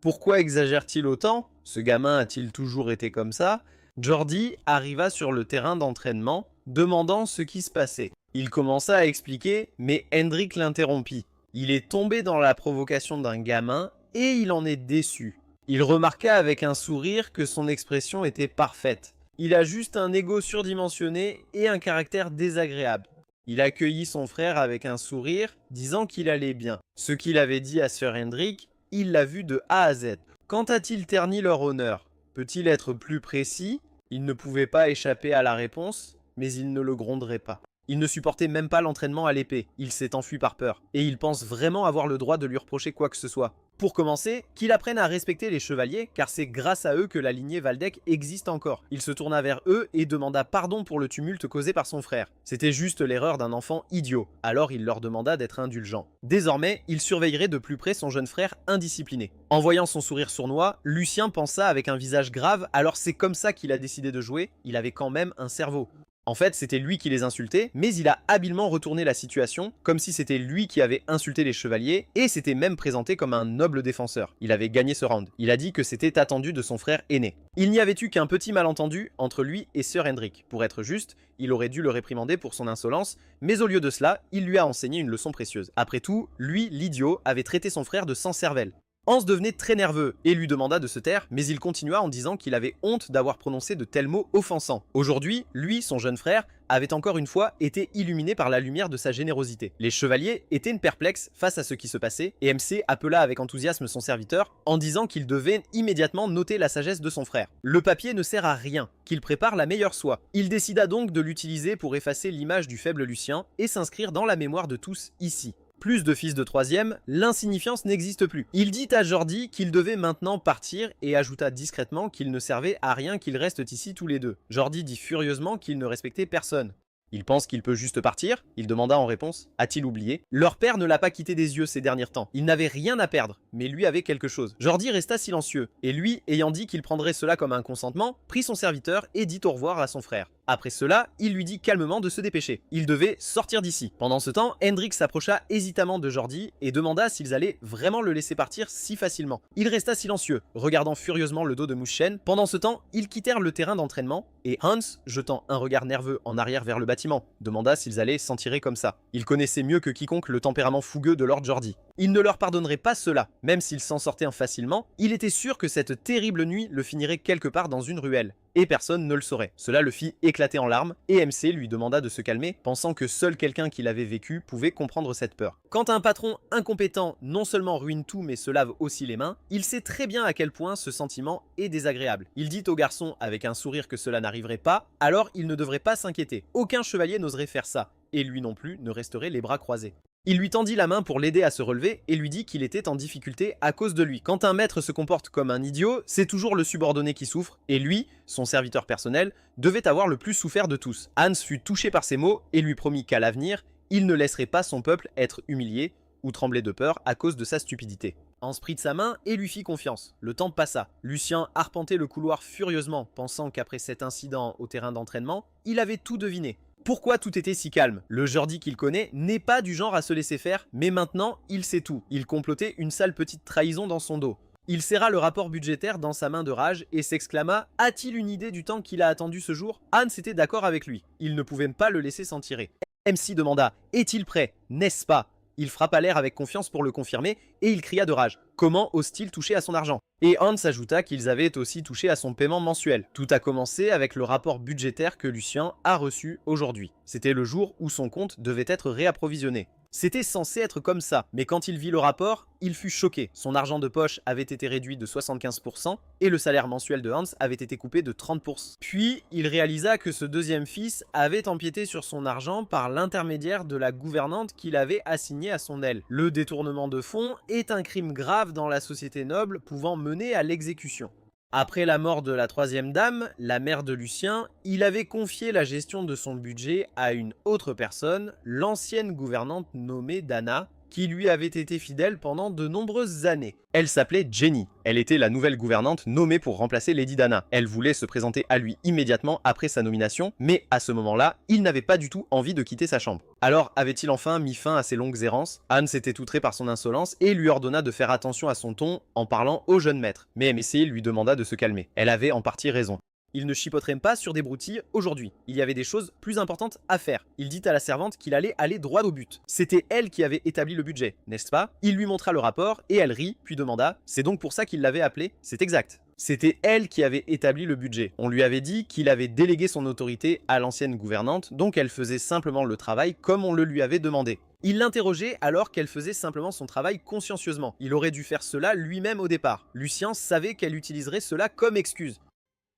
Pourquoi exagère-t-il autant? Ce gamin a-t-il toujours été comme ça? Jordi arriva sur le terrain d'entraînement, demandant ce qui se passait. Il commença à expliquer, mais Hendrik l'interrompit. Il est tombé dans la provocation d'un gamin et il en est déçu. Il remarqua avec un sourire que son expression était parfaite. Il a juste un ego surdimensionné et un caractère désagréable. Il accueillit son frère avec un sourire, disant qu'il allait bien. Ce qu'il avait dit à Sir Hendrik, il l'a vu de A à Z. Quand a-t-il terni leur honneur? Peut-il être plus précis? Il ne pouvait pas échapper à la réponse, mais il ne le gronderait pas. Il ne supportait même pas l'entraînement à l'épée, il s'est enfui par peur, et il pense vraiment avoir le droit de lui reprocher quoi que ce soit. Pour commencer, qu'il apprenne à respecter les chevaliers, car c'est grâce à eux que la lignée Waldeck existe encore. Il se tourna vers eux et demanda pardon pour le tumulte causé par son frère. C'était juste l'erreur d'un enfant idiot, alors il leur demanda d'être indulgents. Désormais, il surveillerait de plus près son jeune frère indiscipliné. En voyant son sourire sournois, Lucien pensa avec un visage grave, alors c'est comme ça qu'il a décidé de jouer, il avait quand même un cerveau. En fait, c'était lui qui les insultait, mais il a habilement retourné la situation, comme si c'était lui qui avait insulté les chevaliers, et s'était même présenté comme un noble défenseur. Il avait gagné ce round. Il a dit que c'était attendu de son frère aîné. Il n'y avait eu qu'un petit malentendu entre lui et Sir Hendrik. Pour être juste, il aurait dû le réprimander pour son insolence, mais au lieu de cela, il lui a enseigné une leçon précieuse. Après tout, lui, l'idiot, avait traité son frère de sans-cervelle. Hans devenait très nerveux et lui demanda de se taire, mais il continua en disant qu'il avait honte d'avoir prononcé de tels mots offensants. Aujourd'hui, lui, son jeune frère, avait encore une fois été illuminé par la lumière de sa générosité. Les chevaliers étaient perplexes face à ce qui se passait, et MC appela avec enthousiasme son serviteur en disant qu'il devait immédiatement noter la sagesse de son frère. Le papier ne sert à rien, qu'il prépare la meilleure soie. Il décida donc de l'utiliser pour effacer l'image du faible Lucien et s'inscrire dans la mémoire de tous ici. Plus de fils de troisième, l'insignifiance n'existe plus. Il dit à Jordi qu'il devait maintenant partir et ajouta discrètement qu'il ne servait à rien qu'ils restent ici tous les deux. Jordi dit furieusement qu'il ne respectait personne. Il pense qu'il peut juste partir? Il demanda en réponse. A-t-il oublié? Leur père ne l'a pas quitté des yeux ces derniers temps. Il n'avait rien à perdre, mais lui avait quelque chose. Jordi resta silencieux, et lui, ayant dit qu'il prendrait cela comme un consentement, prit son serviteur et dit au revoir à son frère. Après cela, il lui dit calmement de se dépêcher. Il devait sortir d'ici. Pendant ce temps, Hendrik s'approcha hésitamment de Jordi et demanda s'ils allaient vraiment le laisser partir si facilement. Il resta silencieux, regardant furieusement le dos de Mouchen. Pendant ce temps, ils quittèrent le terrain d'entraînement et Hans, jetant un regard nerveux en arrière vers le bâtiment, demanda s'ils allaient s'en tirer comme ça. Il connaissait mieux que quiconque le tempérament fougueux de Lord Jordi. Il ne leur pardonnerait pas cela, même s'ils s'en sortaient facilement, il était sûr que cette terrible nuit le finirait quelque part dans une ruelle. et personne ne le saurait. Cela le fit éclater en larmes, et MC lui demanda de se calmer, pensant que seul quelqu'un qui l'avait vécu pouvait comprendre cette peur. Quand un patron incompétent non seulement ruine tout mais se lave aussi les mains, il sait très bien à quel point ce sentiment est désagréable. Il dit au garçon avec un sourire que cela n'arriverait pas, alors il ne devrait pas s'inquiéter. Aucun chevalier n'oserait faire ça, et lui non plus ne resterait les bras croisés. Il lui tendit la main pour l'aider à se relever et lui dit qu'il était en difficulté à cause de lui. Quand un maître se comporte comme un idiot, c'est toujours le subordonné qui souffre, et lui, son serviteur personnel, devait avoir le plus souffert de tous. Hans fut touché par ces mots et lui promit qu'à l'avenir, il ne laisserait pas son peuple être humilié ou trembler de peur à cause de sa stupidité. Hans prit de sa main et lui fit confiance. Le temps passa. Lucien arpentait le couloir furieusement, pensant qu'après cet incident au terrain d'entraînement, il avait tout deviné. Pourquoi tout était si calme? Le Jordi qu'il connaît n'est pas du genre à se laisser faire, mais maintenant, il sait tout. Il complotait une sale petite trahison dans son dos. Il serra le rapport budgétaire dans sa main de rage et s'exclama « A-t-il une idée du temps qu'il a attendu ce jour ?» Hans était d'accord avec lui. Il ne pouvait pas le laisser s'en tirer. MC demanda « Est-il prêt? N'est-ce pas ?» Il frappa l'air avec confiance pour le confirmer et il cria de rage. Comment ose-t-il toucher à son argent? Et Hans ajouta qu'ils avaient aussi touché à son paiement mensuel. Tout a commencé avec le rapport budgétaire que Lucien a reçu aujourd'hui. C'était le jour où son compte devait être réapprovisionné. C'était censé être comme ça, mais quand il vit le rapport, il fut choqué. Son argent de poche avait été réduit de 75% et le salaire mensuel de Hans avait été coupé de 30%. Puis, il réalisa que ce deuxième fils avait empiété sur son argent par l'intermédiaire de la gouvernante qu'il avait assignée à son aile. Le détournement de fonds est un crime grave dans la société noble pouvant mener à l'exécution. Après la mort de la troisième dame, la mère de Lucien, il avait confié la gestion de son budget à une autre personne, l'ancienne gouvernante nommée Dana, qui lui avait été fidèle pendant de nombreuses années. Elle s'appelait Jenny. Elle était la nouvelle gouvernante nommée pour remplacer Lady Dana. Elle voulait se présenter à lui immédiatement après sa nomination, mais à ce moment-là, il n'avait pas du tout envie de quitter sa chambre. Alors avait-il enfin mis fin à ses longues errances? Hans était outré par son insolence et lui ordonna de faire attention à son ton en parlant au jeune maître. Mais MSC lui demanda de se calmer. Elle avait en partie raison. Il ne chipoterait pas sur des broutilles aujourd'hui. Il y avait des choses plus importantes à faire. Il dit à la servante qu'il allait aller droit au but. C'était elle qui avait établi le budget, n'est-ce pas? Il lui montra le rapport et elle rit, puis demanda « C'est donc pour ça qu'il l'avait appelé ?» C'est exact. C'était elle qui avait établi le budget. On lui avait dit qu'il avait délégué son autorité à l'ancienne gouvernante, donc elle faisait simplement le travail comme on le lui avait demandé. Il l'interrogeait alors qu'elle faisait simplement son travail consciencieusement. Il aurait dû faire cela lui-même au départ. Lucien savait qu'elle utiliserait cela comme excuse.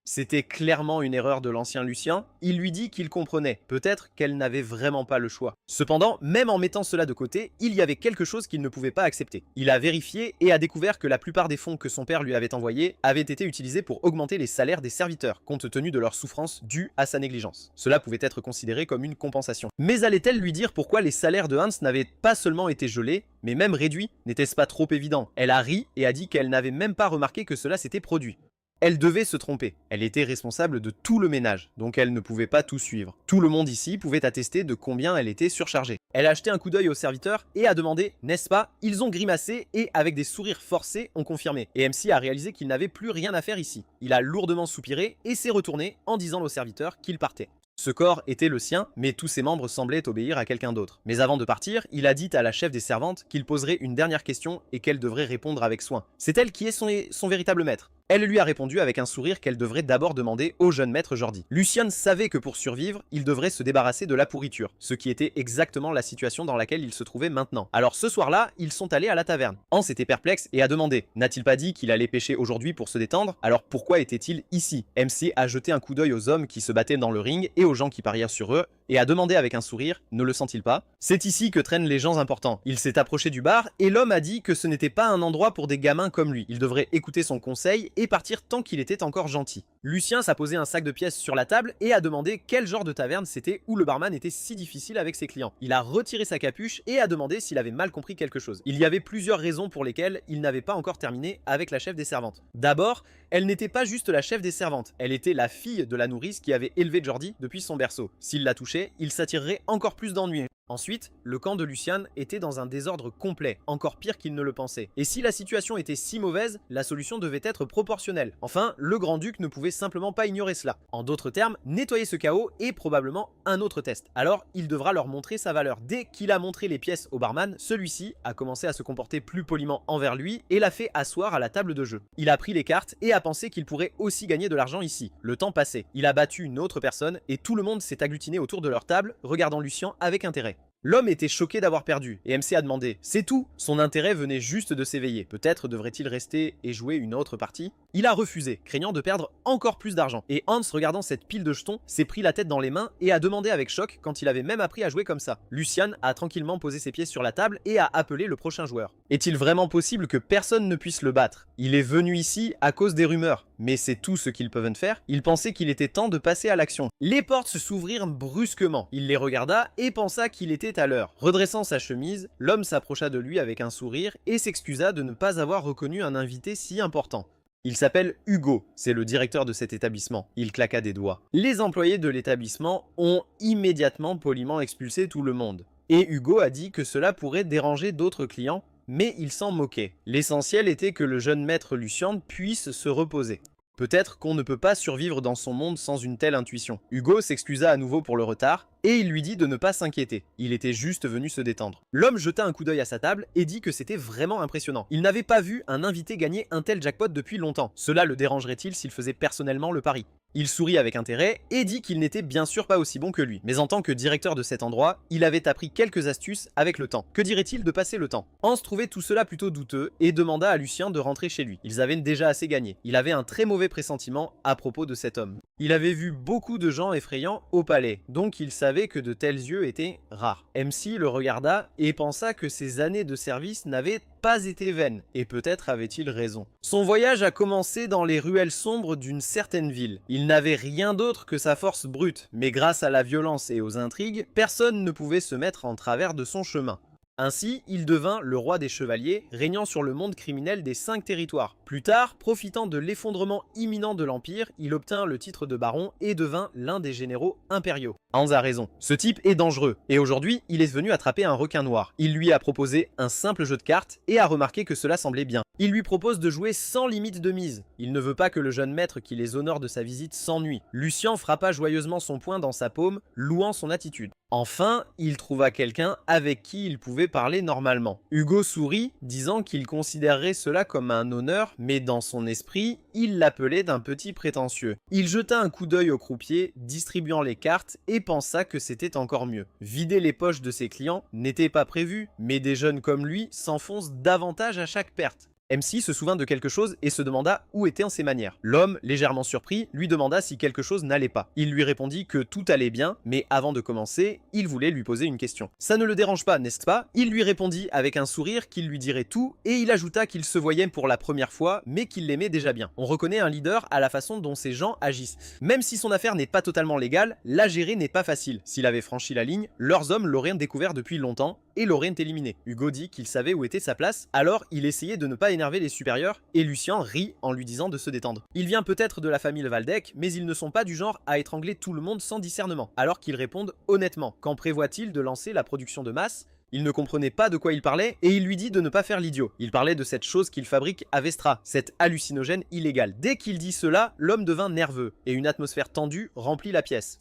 C'était clairement une erreur de l'ancien Lucien, il lui dit qu'il comprenait, peut-être qu'elle n'avait vraiment pas le choix. Cependant, même en mettant cela de côté, il y avait quelque chose qu'il ne pouvait pas accepter. Il a vérifié et a découvert que la plupart des fonds que son père lui avait envoyés avaient été utilisés pour augmenter les salaires des serviteurs, compte tenu de leur souffrance due à sa négligence. Cela pouvait être considéré comme une compensation. Mais allait-elle lui dire pourquoi les salaires de Hans n'avaient pas seulement été gelés, mais même réduits? N'était-ce pas trop évident? Elle a ri et a dit qu'elle n'avait même pas remarqué que cela s'était produit. Elle devait se tromper. Elle était responsable de tout le ménage, donc elle ne pouvait pas tout suivre. Tout le monde ici pouvait attester de combien elle était surchargée. Elle a jeté un coup d'œil aux serviteurs et a demandé « N'est-ce pas ?» Ils ont grimacé et, avec des sourires forcés, ont confirmé. Et MC a réalisé qu'il n'avait plus rien à faire ici. Il a lourdement soupiré et s'est retourné en disant aux serviteurs qu'il partait. Ce corps était le sien, mais tous ses membres semblaient obéir à quelqu'un d'autre. Mais avant de partir, il a dit à la chef des servantes qu'il poserait une dernière question et qu'elle devrait répondre avec soin. C'est elle qui est son véritable maître. Elle lui a répondu avec un sourire qu'elle devrait d'abord demander au jeune maître Jordi. Lucien savait que pour survivre, il devrait se débarrasser de la pourriture, ce qui était exactement la situation dans laquelle il se trouvait maintenant. Alors ce soir-là, ils sont allés à la taverne. Hans était perplexe et a demandé « N'a-t-il pas dit qu'il allait pêcher aujourd'hui pour se détendre? Alors pourquoi était-il ici ?» MC a jeté un coup d'œil aux hommes qui se battaient dans le ring et aux gens qui parièrent sur eux, et a demandé avec un sourire « Ne le sent-il pas ?» C'est ici que traînent les gens importants. Il s'est approché du bar et l'homme a dit que ce n'était pas un endroit pour des gamins comme lui. Il devrait écouter son conseil et partir tant qu'il était encore gentil. Lucien s'est posé un sac de pièces sur la table et a demandé quel genre de taverne c'était où le barman était si difficile avec ses clients. Il a retiré sa capuche et a demandé s'il avait mal compris quelque chose. Il y avait plusieurs raisons pour lesquelles il n'avait pas encore terminé avec la chef des servantes. D'abord, elle n'était pas juste la chef des servantes, elle était la fille de la nourrice qui avait élevé Jordi depuis son berceau. S'il la touchait, il s'attirerait encore plus d'ennuis. Ensuite, le camp de Lucien était dans un désordre complet, encore pire qu'il ne le pensait. Et si la situation était si mauvaise, la solution devait être proportionnelle. Enfin, le grand-duc ne pouvait simplement pas ignorer cela. En d'autres termes, nettoyer ce chaos est probablement un autre test. Alors, il devra leur montrer sa valeur. Dès qu'il a montré les pièces au barman, celui-ci a commencé à se comporter plus poliment envers lui et l'a fait asseoir à la table de jeu. Il a pris les cartes et a pensé qu'il pourrait aussi gagner de l'argent ici. Le temps passait, il a battu une autre personne et tout le monde s'est agglutiné autour de leur table, regardant Lucien avec intérêt. L'homme était choqué d'avoir perdu, et MC a demandé « C'est tout ?» Son intérêt venait juste de s'éveiller. Peut-être devrait-il rester et jouer une autre partie? Il a refusé, craignant de perdre encore plus d'argent. Et Hans, regardant cette pile de jetons, s'est pris la tête dans les mains et a demandé avec choc quand il avait même appris à jouer comme ça. Lucian a tranquillement posé ses pieds sur la table et a appelé le prochain joueur. Est-il vraiment possible que personne ne puisse le battre? Il est venu ici à cause des rumeurs. Mais c'est tout ce qu'ils peuvent faire. Il pensait qu'il était temps de passer à l'action. Les portes se s'ouvrirent brusquement. Il les regarda et pensa qu'il était à l'heure. Redressant sa chemise, l'homme s'approcha de lui avec un sourire et s'excusa de ne pas avoir reconnu un invité si important. Il s'appelle Hugo, c'est le directeur de cet établissement. Il claqua des doigts. Les employés de l'établissement ont immédiatement poliment expulsé tout le monde. Et Hugo a dit que cela pourrait déranger d'autres clients, mais il s'en moquait. L'essentiel était que le jeune maître Lucien puisse se reposer. Peut-être qu'on ne peut pas survivre dans son monde sans une telle intuition. Hugo s'excusa à nouveau pour le retard, et il lui dit de ne pas s'inquiéter. Il était juste venu se détendre. L'homme jeta un coup d'œil à sa table et dit que c'était vraiment impressionnant. Il n'avait pas vu un invité gagner un tel jackpot depuis longtemps. Cela le dérangerait-il s'il faisait personnellement le pari? Il sourit avec intérêt et dit qu'il n'était bien sûr pas aussi bon que lui. Mais en tant que directeur de cet endroit, il avait appris quelques astuces avec le temps. Que dirait-il de passer le temps? Hans trouvait tout cela plutôt douteux et demanda à Lucien de rentrer chez lui. Ils avaient déjà assez gagné. Il avait un très mauvais pressentiment à propos de cet homme. Il avait vu beaucoup de gens effrayants au palais, donc il savait que de tels yeux étaient rares. MC le regarda et pensa que ses années de service n'avaient pas été vaines, et peut-être avait-il raison. Son voyage a commencé dans les ruelles sombres d'une certaine ville. Il n'avait rien d'autre que sa force brute, mais grâce à la violence et aux intrigues, personne ne pouvait se mettre en travers de son chemin. Ainsi, il devint le roi des chevaliers, régnant sur le monde criminel des 5 territoires. Plus tard, profitant de l'effondrement imminent de l'Empire, il obtint le titre de baron et devint l'un des généraux impériaux. Hans a raison, ce type est dangereux, et aujourd'hui, il est venu attraper un requin noir. Il lui a proposé un simple jeu de cartes et a remarqué que cela semblait bien. Il lui propose de jouer sans limite de mise. Il ne veut pas que le jeune maître qui les honore de sa visite s'ennuie. Lucien frappa joyeusement son poing dans sa paume, louant son attitude. Enfin, il trouva quelqu'un avec qui il pouvait parler normalement. Hugo sourit, disant qu'il considérerait cela comme un honneur, mais dans son esprit, il l'appelait d'un petit prétentieux. Il jeta un coup d'œil au croupier, distribuant les cartes, et pensa que c'était encore mieux. Vider les poches de ses clients n'était pas prévu, mais des jeunes comme lui s'enfoncent davantage à chaque perte. MC se souvint de quelque chose et se demanda où étaient ses manières. L'homme, légèrement surpris, lui demanda si quelque chose n'allait pas. Il lui répondit que tout allait bien, mais avant de commencer, il voulait lui poser une question. Ça ne le dérange pas, n'est-ce pas? Il lui répondit avec un sourire qu'il lui dirait tout, et il ajouta qu'il se voyait pour la première fois, mais qu'il l'aimait déjà bien. On reconnaît un leader à la façon dont ces gens agissent. Même si son affaire n'est pas totalement légale, la gérer n'est pas facile. S'il avait franchi la ligne, leurs hommes l'auraient découvert depuis longtemps, et l'auraient éliminé. Hugo dit qu'il savait où était sa place, alors il essayait de ne pas énerver les supérieurs, et Lucien rit en lui disant de se détendre. Il vient peut-être de la famille Waldeck, mais ils ne sont pas du genre à étrangler tout le monde sans discernement, alors qu'ils répondent honnêtement. Quand prévoit-il de lancer la production de masse? Il ne comprenait pas de quoi il parlait, et il lui dit de ne pas faire l'idiot. Il parlait de cette chose qu'il fabrique à Vestra, cette hallucinogène illégale. Dès qu'il dit cela, l'homme devint nerveux, et une atmosphère tendue remplit la pièce.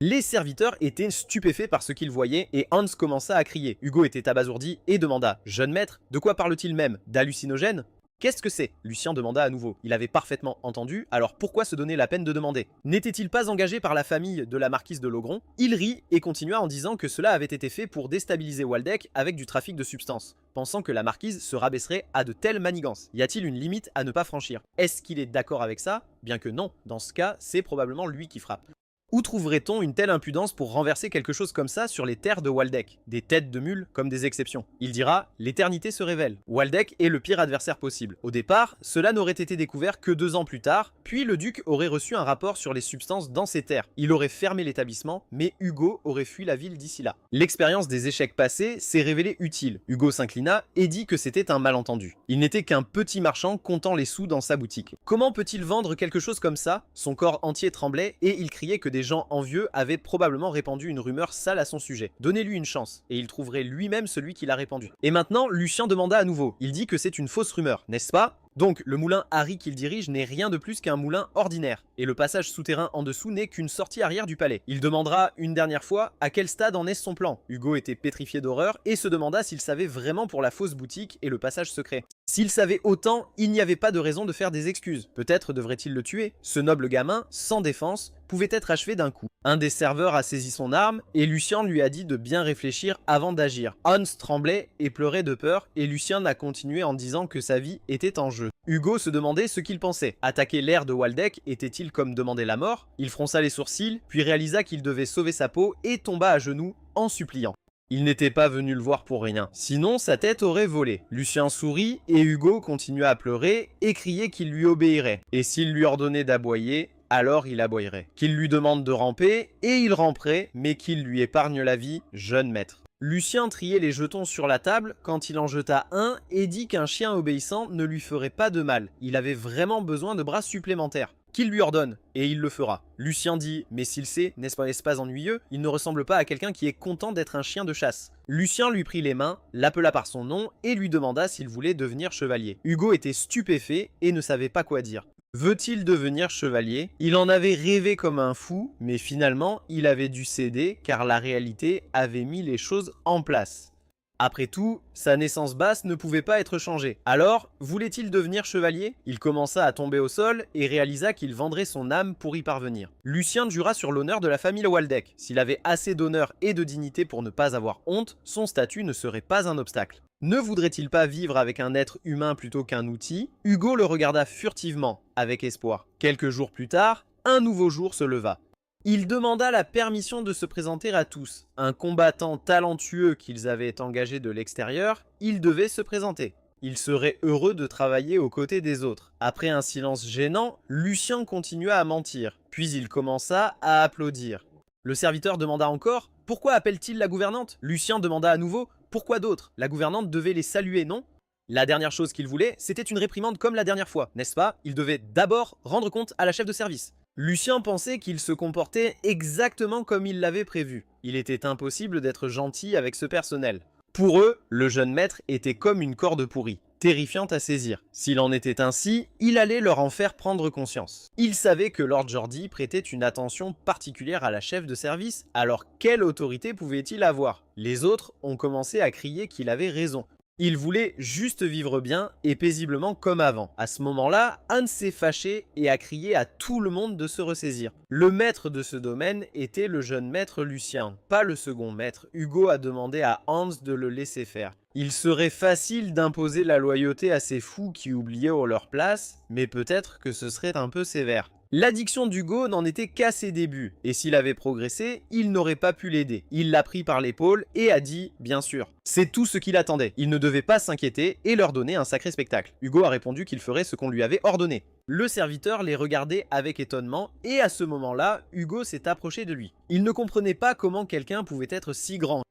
Les serviteurs étaient stupéfaits par ce qu'ils voyaient et Hans commença à crier. Hugo était abasourdi et demanda « Jeune maître, de quoi parle-t-il même? D'hallucinogène ?» Qu'est-ce que c'est? Lucien demanda à nouveau. Il avait parfaitement entendu, alors pourquoi se donner la peine de demander? N'était-il pas engagé par la famille de la marquise de Logron? Il rit et continua en disant que cela avait été fait pour déstabiliser Waldeck avec du trafic de substances, pensant que la marquise se rabaisserait à de telles manigances. Y a-t-il une limite à ne pas franchir? Est-ce qu'il est d'accord avec ça? Bien que non, dans ce cas, c'est probablement lui qui frappe. Où trouverait-on une telle impudence pour renverser quelque chose comme ça sur les terres de Waldeck? Des têtes de mules comme des exceptions. Il dira « L'éternité se révèle. Waldeck est le pire adversaire possible. » Au départ, cela n'aurait été découvert que 2 ans plus tard, puis le duc aurait reçu un rapport sur les substances dans ses terres. Il aurait fermé l'établissement, mais Hugo aurait fui la ville d'ici là. L'expérience des échecs passés s'est révélée utile. Hugo s'inclina et dit que c'était un malentendu. Il n'était qu'un petit marchand comptant les sous dans sa boutique. Comment peut-il vendre quelque chose comme ça? Son corps entier tremblait et il criait que des gens envieux avaient probablement répandu une rumeur sale à son sujet. Donnez-lui une chance, et il trouverait lui-même celui qui l'a répandue. Et maintenant, Lucien demanda à nouveau. Il dit que c'est une fausse rumeur, n'est-ce pas? Donc le moulin Harry qu'il dirige n'est rien de plus qu'un moulin ordinaire, et le passage souterrain en dessous n'est qu'une sortie arrière du palais. Il demandera une dernière fois à quel stade en est son plan. Hugo était pétrifié d'horreur et se demanda s'il savait vraiment pour la fausse boutique et le passage secret. S'il savait autant, il n'y avait pas de raison de faire des excuses. Peut-être devrait-il le tuer. Ce noble gamin, sans défense, pouvait être achevé d'un coup. Un des serveurs a saisi son arme et Lucien lui a dit de bien réfléchir avant d'agir. Hans tremblait et pleurait de peur et Lucien a continué en disant que sa vie était en jeu. Hugo se demandait ce qu'il pensait. Attaquer l'air de Waldeck était-il comme demander la mort? Il fronça les sourcils, puis réalisa qu'il devait sauver sa peau et tomba à genoux en suppliant. Il n'était pas venu le voir pour rien, sinon sa tête aurait volé. Lucien sourit et Hugo continua à pleurer et criait qu'il lui obéirait. Et s'il lui ordonnait d'aboyer, alors il aboyerait. Qu'il lui demande de ramper, et il ramperait, mais qu'il lui épargne la vie, jeune maître. Lucien triait les jetons sur la table quand il en jeta un et dit qu'un chien obéissant ne lui ferait pas de mal. Il avait vraiment besoin de bras supplémentaires. Qu'il lui ordonne, et il le fera. Lucien dit, mais s'il sait, n'est-ce pas ennuyeux? Il ne ressemble pas à quelqu'un qui est content d'être un chien de chasse. Lucien lui prit les mains, l'appela par son nom et lui demanda s'il voulait devenir chevalier. Hugo était stupéfait et ne savait pas quoi dire. Veut-il devenir chevalier? Il en avait rêvé comme un fou, mais finalement, il avait dû céder car la réalité avait mis les choses en place. Après tout, sa naissance basse ne pouvait pas être changée. Alors, voulait-il devenir chevalier? Il commença à tomber au sol et réalisa qu'il vendrait son âme pour y parvenir. Lucien jura sur l'honneur de la famille Waldeck. S'il avait assez d'honneur et de dignité pour ne pas avoir honte, son statut ne serait pas un obstacle. Ne voudrait-il pas vivre avec un être humain plutôt qu'un outil? Hugo le regarda furtivement, avec espoir. Quelques jours plus tard, un nouveau jour se leva. Il demanda la permission de se présenter à tous. Un combattant talentueux qu'ils avaient engagé de l'extérieur, il devait se présenter. Il serait heureux de travailler aux côtés des autres. Après un silence gênant, Lucien continua à mentir, puis il commença à applaudir. Le serviteur demanda encore « Pourquoi appelle-t-il la gouvernante ?» Lucien demanda à nouveau « Pourquoi d'autres? La gouvernante devait les saluer, non ?» La dernière chose qu'il voulait, c'était une réprimande comme la dernière fois, n'est-ce pas? Il devait d'abord rendre compte à la chef de service. Lucien pensait qu'il se comportait exactement comme il l'avait prévu. Il était impossible d'être gentil avec ce personnel. Pour eux, le jeune maître était comme une corde pourrie, terrifiante à saisir. S'il en était ainsi, il allait leur en faire prendre conscience. Il savait que Lord Jordi prêtait une attention particulière à la chef de service, alors quelle autorité pouvait-il avoir? Les autres ont commencé à crier qu'il avait raison. Il voulait juste vivre bien et paisiblement comme avant. À ce moment-là, Hans s'est fâché et a crié à tout le monde de se ressaisir. Le maître de ce domaine était le jeune maître Lucien, pas le second maître. Hugo a demandé à Hans de le laisser faire. Il serait facile d'imposer la loyauté à ces fous qui oubliaient leur place, mais peut-être que ce serait un peu sévère. L'addiction d'Hugo n'en était qu'à ses débuts, et s'il avait progressé, il n'aurait pas pu l'aider. Il l'a pris par l'épaule et a dit « bien sûr ». C'est tout ce qu'il attendait. Il ne devait pas s'inquiéter et leur donner un sacré spectacle. Hugo a répondu qu'il ferait ce qu'on lui avait ordonné. Le serviteur les regardait avec étonnement, et à ce moment-là, Hugo s'est approché de lui. Il ne comprenait pas comment quelqu'un pouvait être si grand.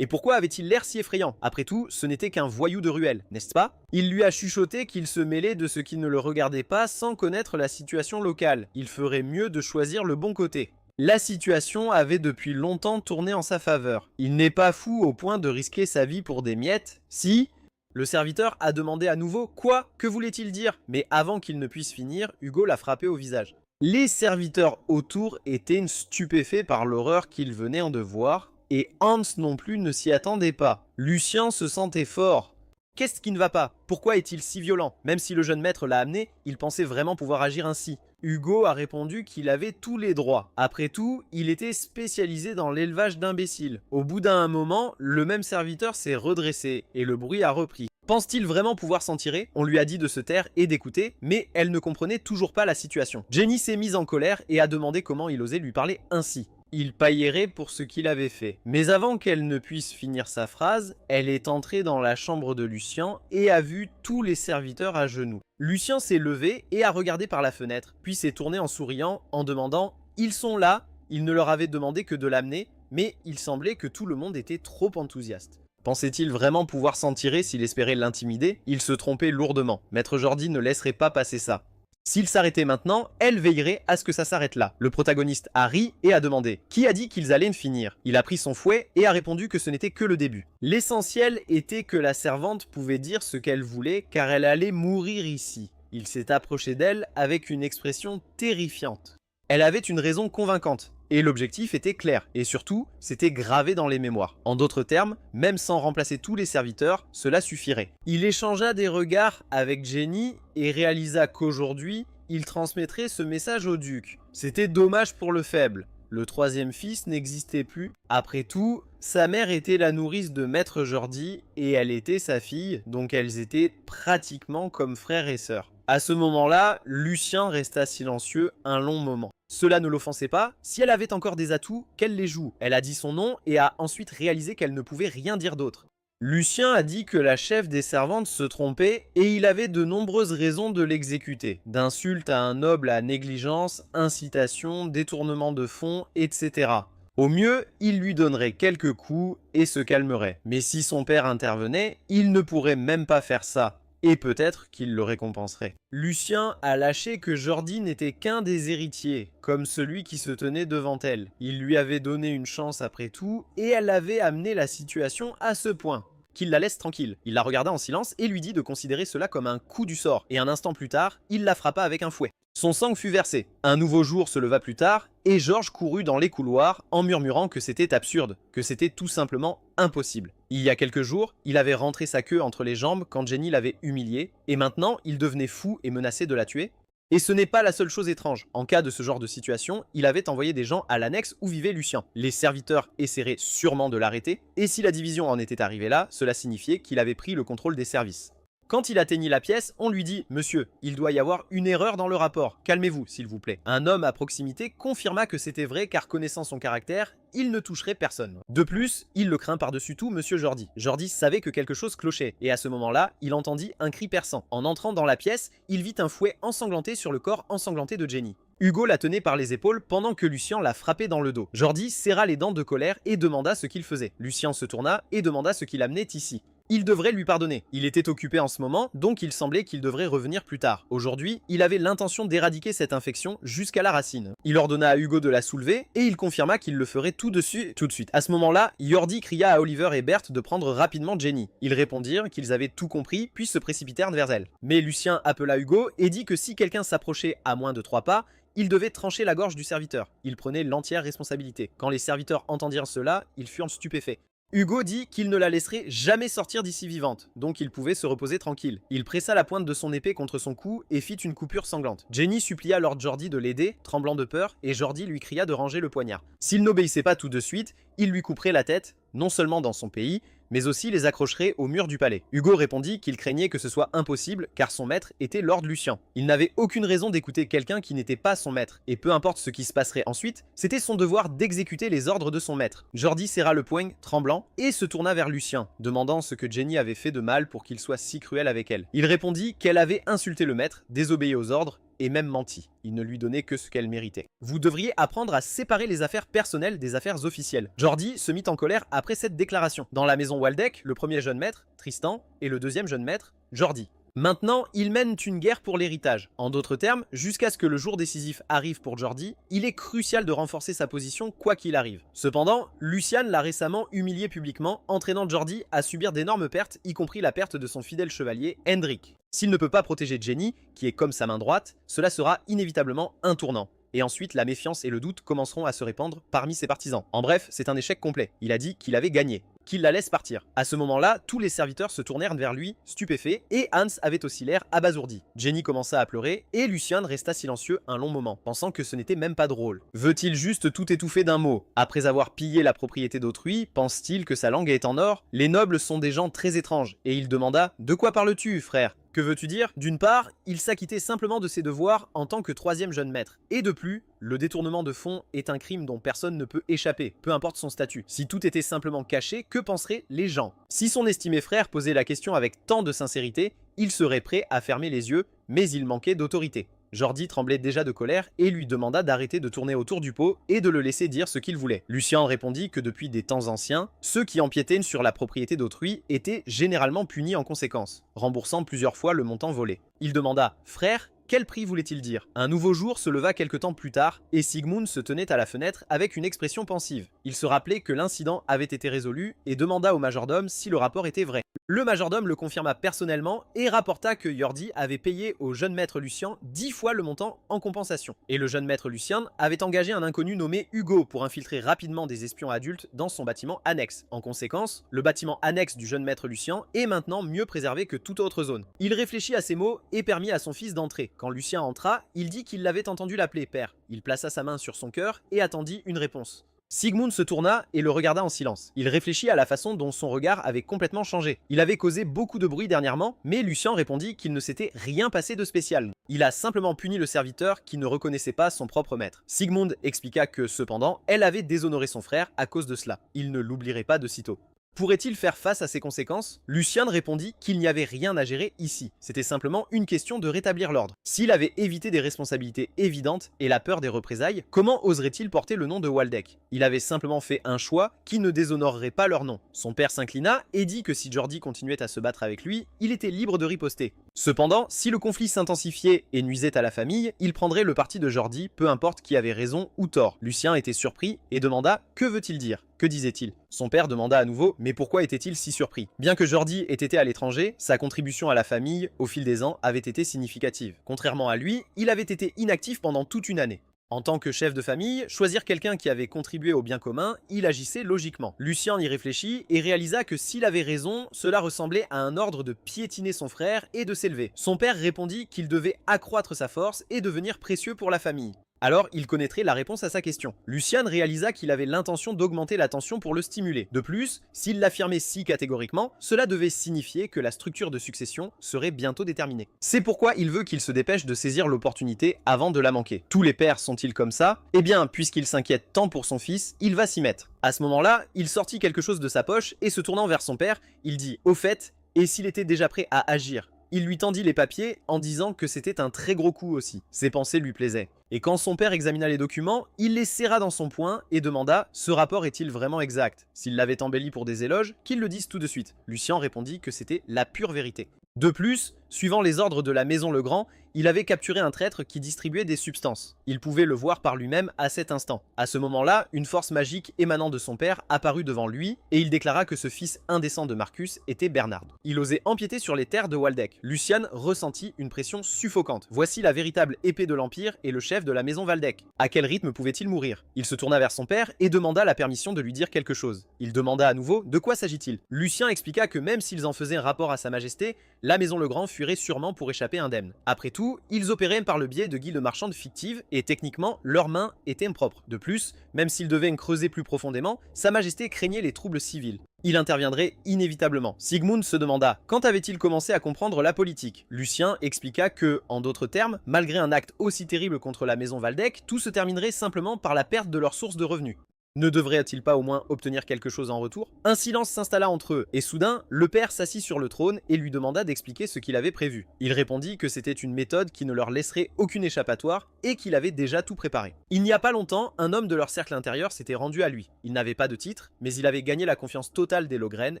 Et pourquoi avait-il l'air si effrayant? Après tout, ce n'était qu'un voyou de ruelle, n'est-ce pas? Il lui a chuchoté qu'il se mêlait de ce qui ne le regardait pas sans connaître la situation locale. Il ferait mieux de choisir le bon côté. La situation avait depuis longtemps tourné en sa faveur. Il n'est pas fou au point de risquer sa vie pour des miettes, si... Le serviteur a demandé à nouveau « Quoi? Que voulait-il dire ?» Mais avant qu'il ne puisse finir, Hugo l'a frappé au visage. Les serviteurs autour étaient stupéfaits par l'horreur qu'ils venaient de voir, et Hans non plus ne s'y attendait pas. Lucien se sentait fort. Qu'est-ce qui ne va pas? Pourquoi est-il si violent? Même si le jeune maître l'a amené, il pensait vraiment pouvoir agir ainsi. Hugo a répondu qu'il avait tous les droits. Après tout, il était spécialisé dans l'élevage d'imbéciles. Au bout d'un moment, le même serviteur s'est redressé et le bruit a repris. Pense-t-il vraiment pouvoir s'en tirer? On lui a dit de se taire et d'écouter, mais elle ne comprenait toujours pas la situation. Jenny s'est mise en colère et a demandé comment il osait lui parler ainsi. Il paillerait pour ce qu'il avait fait. Mais avant qu'elle ne puisse finir sa phrase, elle est entrée dans la chambre de Lucien et a vu tous les serviteurs à genoux. Lucien s'est levé et a regardé par la fenêtre, puis s'est tourné en souriant en demandant « Ils sont là ?» Il ne leur avait demandé que de l'amener, mais il semblait que tout le monde était trop enthousiaste. Pensait-il vraiment pouvoir s'en tirer s'il espérait l'intimider? Il se trompait lourdement. Maître Jordi ne laisserait pas passer ça. S'il s'arrêtait maintenant, elle veillerait à ce que ça s'arrête là. Le protagoniste a ri et a demandé « Qui a dit qu'ils allaient finir ?» Il a pris son fouet et a répondu que ce n'était que le début. L'essentiel était que la servante pouvait dire ce qu'elle voulait car elle allait mourir ici. Il s'est approché d'elle avec une expression terrifiante. Elle avait une raison convaincante. Et l'objectif était clair, et surtout, c'était gravé dans les mémoires. En d'autres termes, même sans remplacer tous les serviteurs, cela suffirait. Il échangea des regards avec Jenny et réalisa qu'aujourd'hui, il transmettrait ce message au duc. C'était dommage pour le faible. Le troisième fils n'existait plus. Après tout, sa mère était la nourrice de Maître Jordi et elle était sa fille, donc elles étaient pratiquement comme frère et sœur. À ce moment-là, Lucien resta silencieux un long moment. Cela ne l'offensait pas, si elle avait encore des atouts, qu'elle les joue. Elle a dit son nom et a ensuite réalisé qu'elle ne pouvait rien dire d'autre. Lucien a dit que la chef des servantes se trompait et il avait de nombreuses raisons de l'exécuter. D'insultes à un noble à négligence, incitation, détournement de fonds, etc. Au mieux, il lui donnerait quelques coups et se calmerait. Mais si son père intervenait, il ne pourrait même pas faire ça. Et peut-être qu'il le récompenserait. Lucien a lâché que Jordi n'était qu'un des héritiers, comme celui qui se tenait devant elle. Il lui avait donné une chance après tout, et elle avait amené la situation à ce point. Qu'il la laisse tranquille. Il la regarda en silence et lui dit de considérer cela comme un coup du sort, et un instant plus tard, il la frappa avec un fouet. Son sang fut versé. Un nouveau jour se leva plus tard, et Georges courut dans les couloirs en murmurant que c'était absurde, que c'était tout simplement impossible. Il y a quelques jours, il avait rentré sa queue entre les jambes quand Jenny l'avait humilié, et maintenant il devenait fou et menaçait de la tuer. Et ce n'est pas la seule chose étrange. En cas de ce genre de situation, il avait envoyé des gens à l'annexe où vivait Lucien. Les serviteurs essaieraient sûrement de l'arrêter, et si la division en était arrivée là, cela signifiait qu'il avait pris le contrôle des services. Quand il atteignit la pièce, on lui dit « Monsieur, il doit y avoir une erreur dans le rapport. Calmez-vous, s'il vous plaît. » Un homme à proximité confirma que c'était vrai car connaissant son caractère, il ne toucherait personne. De plus, il le craint par-dessus tout Monsieur Jordi. Jordi savait que quelque chose clochait, et à ce moment-là, il entendit un cri perçant. En entrant dans la pièce, il vit un fouet ensanglanté sur le corps ensanglanté de Jenny. Hugo la tenait par les épaules pendant que Lucien la frappait dans le dos. Jordi serra les dents de colère et demanda ce qu'il faisait. Lucien se tourna et demanda ce qu'il amenait ici. Il devrait lui pardonner. Il était occupé en ce moment, donc il semblait qu'il devrait revenir plus tard. Aujourd'hui, il avait l'intention d'éradiquer cette infection jusqu'à la racine. Il ordonna à Hugo de la soulever, et il confirma qu'il le ferait tout de suite. À ce moment-là, Jordi cria à Oliver et Berthe de prendre rapidement Jenny. Ils répondirent qu'ils avaient tout compris, puis se précipitèrent vers elle. Mais Lucien appela Hugo et dit que si quelqu'un s'approchait à moins de 3 pas, il devait trancher la gorge du serviteur. Il prenait l'entière responsabilité. Quand les serviteurs entendirent cela, ils furent stupéfaits. Hugo dit qu'il ne la laisserait jamais sortir d'ici vivante, donc il pouvait se reposer tranquille. Il pressa la pointe de son épée contre son cou et fit une coupure sanglante. Jenny supplia Lord Jordi de l'aider, tremblant de peur, et Jordi lui cria de ranger le poignard. S'il n'obéissait pas tout de suite, il lui couperait la tête, non seulement dans son pays, mais aussi les accrocherait au mur du palais. Hugo répondit qu'il craignait que ce soit impossible car son maître était Lord Lucien. Il n'avait aucune raison d'écouter quelqu'un qui n'était pas son maître, et peu importe ce qui se passerait ensuite, c'était son devoir d'exécuter les ordres de son maître. Jordi serra le poing, tremblant, et se tourna vers Lucien, demandant ce que Jenny avait fait de mal pour qu'il soit si cruel avec elle. Il répondit qu'elle avait insulté le maître, désobéi aux ordres, et même menti. Il ne lui donnait que ce qu'elle méritait. Vous devriez apprendre à séparer les affaires personnelles des affaires officielles. Jordi se mit en colère après cette déclaration. Dans la maison Waldeck, le premier jeune maître, Tristan, et le deuxième jeune maître, Jordi. Maintenant, ils mènent une guerre pour l'héritage. En d'autres termes, jusqu'à ce que le jour décisif arrive pour Jordi, il est crucial de renforcer sa position quoi qu'il arrive. Cependant, Lucian l'a récemment humilié publiquement, entraînant Jordi à subir d'énormes pertes, y compris la perte de son fidèle chevalier, Hendrik. S'il ne peut pas protéger Jenny, qui est comme sa main droite, cela sera inévitablement un tournant. Et ensuite, la méfiance et le doute commenceront à se répandre parmi ses partisans. En bref, c'est un échec complet. Il a dit qu'il avait gagné, qu'il la laisse partir. À ce moment-là, tous les serviteurs se tournèrent vers lui, stupéfaits, et Hans avait aussi l'air abasourdi. Jenny commença à pleurer, et Lucien resta silencieux un long moment, pensant que ce n'était même pas drôle. Veut-il juste tout étouffer d'un mot? Après avoir pillé la propriété d'autrui, pense-t-il que sa langue est en or? Les nobles sont des gens très étranges, et il demanda « De quoi parles-tu, frère ?» Que veux-tu dire? D'une part, il s'acquittait simplement de ses devoirs en tant que troisième jeune maître. Et de plus, le détournement de fonds est un crime dont personne ne peut échapper, peu importe son statut. Si tout était simplement caché, que penseraient les gens? Si son estimé frère posait la question avec tant de sincérité, il serait prêt à fermer les yeux, mais il manquait d'autorité. Jordi tremblait déjà de colère et lui demanda d'arrêter de tourner autour du pot et de le laisser dire ce qu'il voulait. Lucien répondit que depuis des temps anciens, ceux qui empiétaient sur la propriété d'autrui étaient généralement punis en conséquence, remboursant plusieurs fois le montant volé. Il demanda « Frère, Quel prix voulait-il dire? Un nouveau jour se leva quelque temps plus tard, et Sigmund se tenait à la fenêtre avec une expression pensive. Il se rappelait que l'incident avait été résolu et demanda au majordome si le rapport était vrai. Le majordome le confirma personnellement et rapporta que Jordi avait payé au jeune maître Lucien 10 fois le montant en compensation. Et le jeune maître Lucien avait engagé un inconnu nommé Hugo pour infiltrer rapidement des espions adultes dans son bâtiment annexe. En conséquence, le bâtiment annexe du jeune maître Lucien est maintenant mieux préservé que toute autre zone. Il réfléchit à ces mots et permit à son fils d'entrer. Quand Lucien entra, il dit qu'il l'avait entendu l'appeler père. Il plaça sa main sur son cœur et attendit une réponse. Sigmund se tourna et le regarda en silence. Il réfléchit à la façon dont son regard avait complètement changé. Il avait causé beaucoup de bruit dernièrement, mais Lucien répondit qu'il ne s'était rien passé de spécial. Il a simplement puni le serviteur qui ne reconnaissait pas son propre maître. Sigmund expliqua que, cependant, elle avait déshonoré son frère à cause de cela. Il ne l'oublierait pas de sitôt. Pourrait-il faire face à ces conséquences? Lucien répondit qu'il n'y avait rien à gérer ici. C'était simplement une question de rétablir l'ordre. S'il avait évité des responsabilités évidentes et la peur des représailles, comment oserait-il porter le nom de Waldeck? Il avait simplement fait un choix qui ne déshonorerait pas leur nom. Son père s'inclina et dit que si Jordi continuait à se battre avec lui, il était libre de riposter. Cependant, si le conflit s'intensifiait et nuisait à la famille, il prendrait le parti de Jordi, peu importe qui avait raison ou tort. Lucien était surpris et demanda « Que veut-il dire ?» Que disait-il? Son père demanda à nouveau « Mais pourquoi était-il si surpris ?» Bien que Jordi ait été à l'étranger, sa contribution à la famille, au fil des ans, avait été significative. Contrairement à lui, il avait été inactif pendant toute une année. En tant que chef de famille, choisir quelqu'un qui avait contribué au bien commun, il agissait logiquement. Lucien y réfléchit et réalisa que s'il avait raison, cela ressemblait à un ordre de piétiner son frère et de s'élever. Son père répondit qu'il devait accroître sa force et devenir précieux pour la famille. Alors, il connaîtrait la réponse à sa question. Lucien réalisa qu'il avait l'intention d'augmenter la tension pour le stimuler. De plus, s'il l'affirmait si catégoriquement, cela devait signifier que la structure de succession serait bientôt déterminée. C'est pourquoi il veut qu'il se dépêche de saisir l'opportunité avant de la manquer. Tous les pères sont-ils comme ça? Eh bien, puisqu'il s'inquiète tant pour son fils, il va s'y mettre. À ce moment-là, il sortit quelque chose de sa poche et se tournant vers son père, il dit « Au fait, et s'il était déjà prêt à agir ?» Il lui tendit les papiers en disant que c'était un très gros coup aussi. Ses pensées lui plaisaient. Et quand son père examina les documents, il les serra dans son poing et demanda « Ce rapport est-il vraiment exact ?» S'il l'avait embelli pour des éloges, qu'il le dise tout de suite. Lucien répondit que c'était la pure vérité. De plus, suivant les ordres de la maison Legrand, il avait capturé un traître qui distribuait des substances. Il pouvait le voir par lui-même à cet instant. À ce moment-là, une force magique émanant de son père apparut devant lui et il déclara que ce fils indécent de Marcus était Bernard. Il osait empiéter sur les terres de Waldeck. Lucian ressentit une pression suffocante. Voici la véritable épée de l'Empire et le chef de la maison Waldeck. À quel rythme pouvait-il mourir? Il se tourna vers son père et demanda la permission de lui dire quelque chose. Il demanda à nouveau de quoi s'agit-il. Lucien expliqua que même s'ils en faisaient un rapport à sa majesté, la maison Legrand fuirait sûrement pour échapper indemne. Après tout, ils opéraient par le biais de guildes marchandes fictives et techniquement, leurs mains étaient propres. De plus, même s'ils devaient creuser plus profondément, sa majesté craignait les troubles civils. Il interviendrait inévitablement. Sigmund se demanda quand avait-il commencé à comprendre la politique. Lucien expliqua que, en d'autres termes, malgré un acte aussi terrible contre la maison Waldeck, tout se terminerait simplement par la perte de leur source de revenus. Ne devrait-il pas au moins obtenir quelque chose en retour? Un silence s'installa entre eux, et soudain, le père s'assit sur le trône et lui demanda d'expliquer ce qu'il avait prévu. Il répondit que c'était une méthode qui ne leur laisserait aucune échappatoire et qu'il avait déjà tout préparé. Il n'y a pas longtemps, un homme de leur cercle intérieur s'était rendu à lui. Il n'avait pas de titre, mais il avait gagné la confiance totale des Logren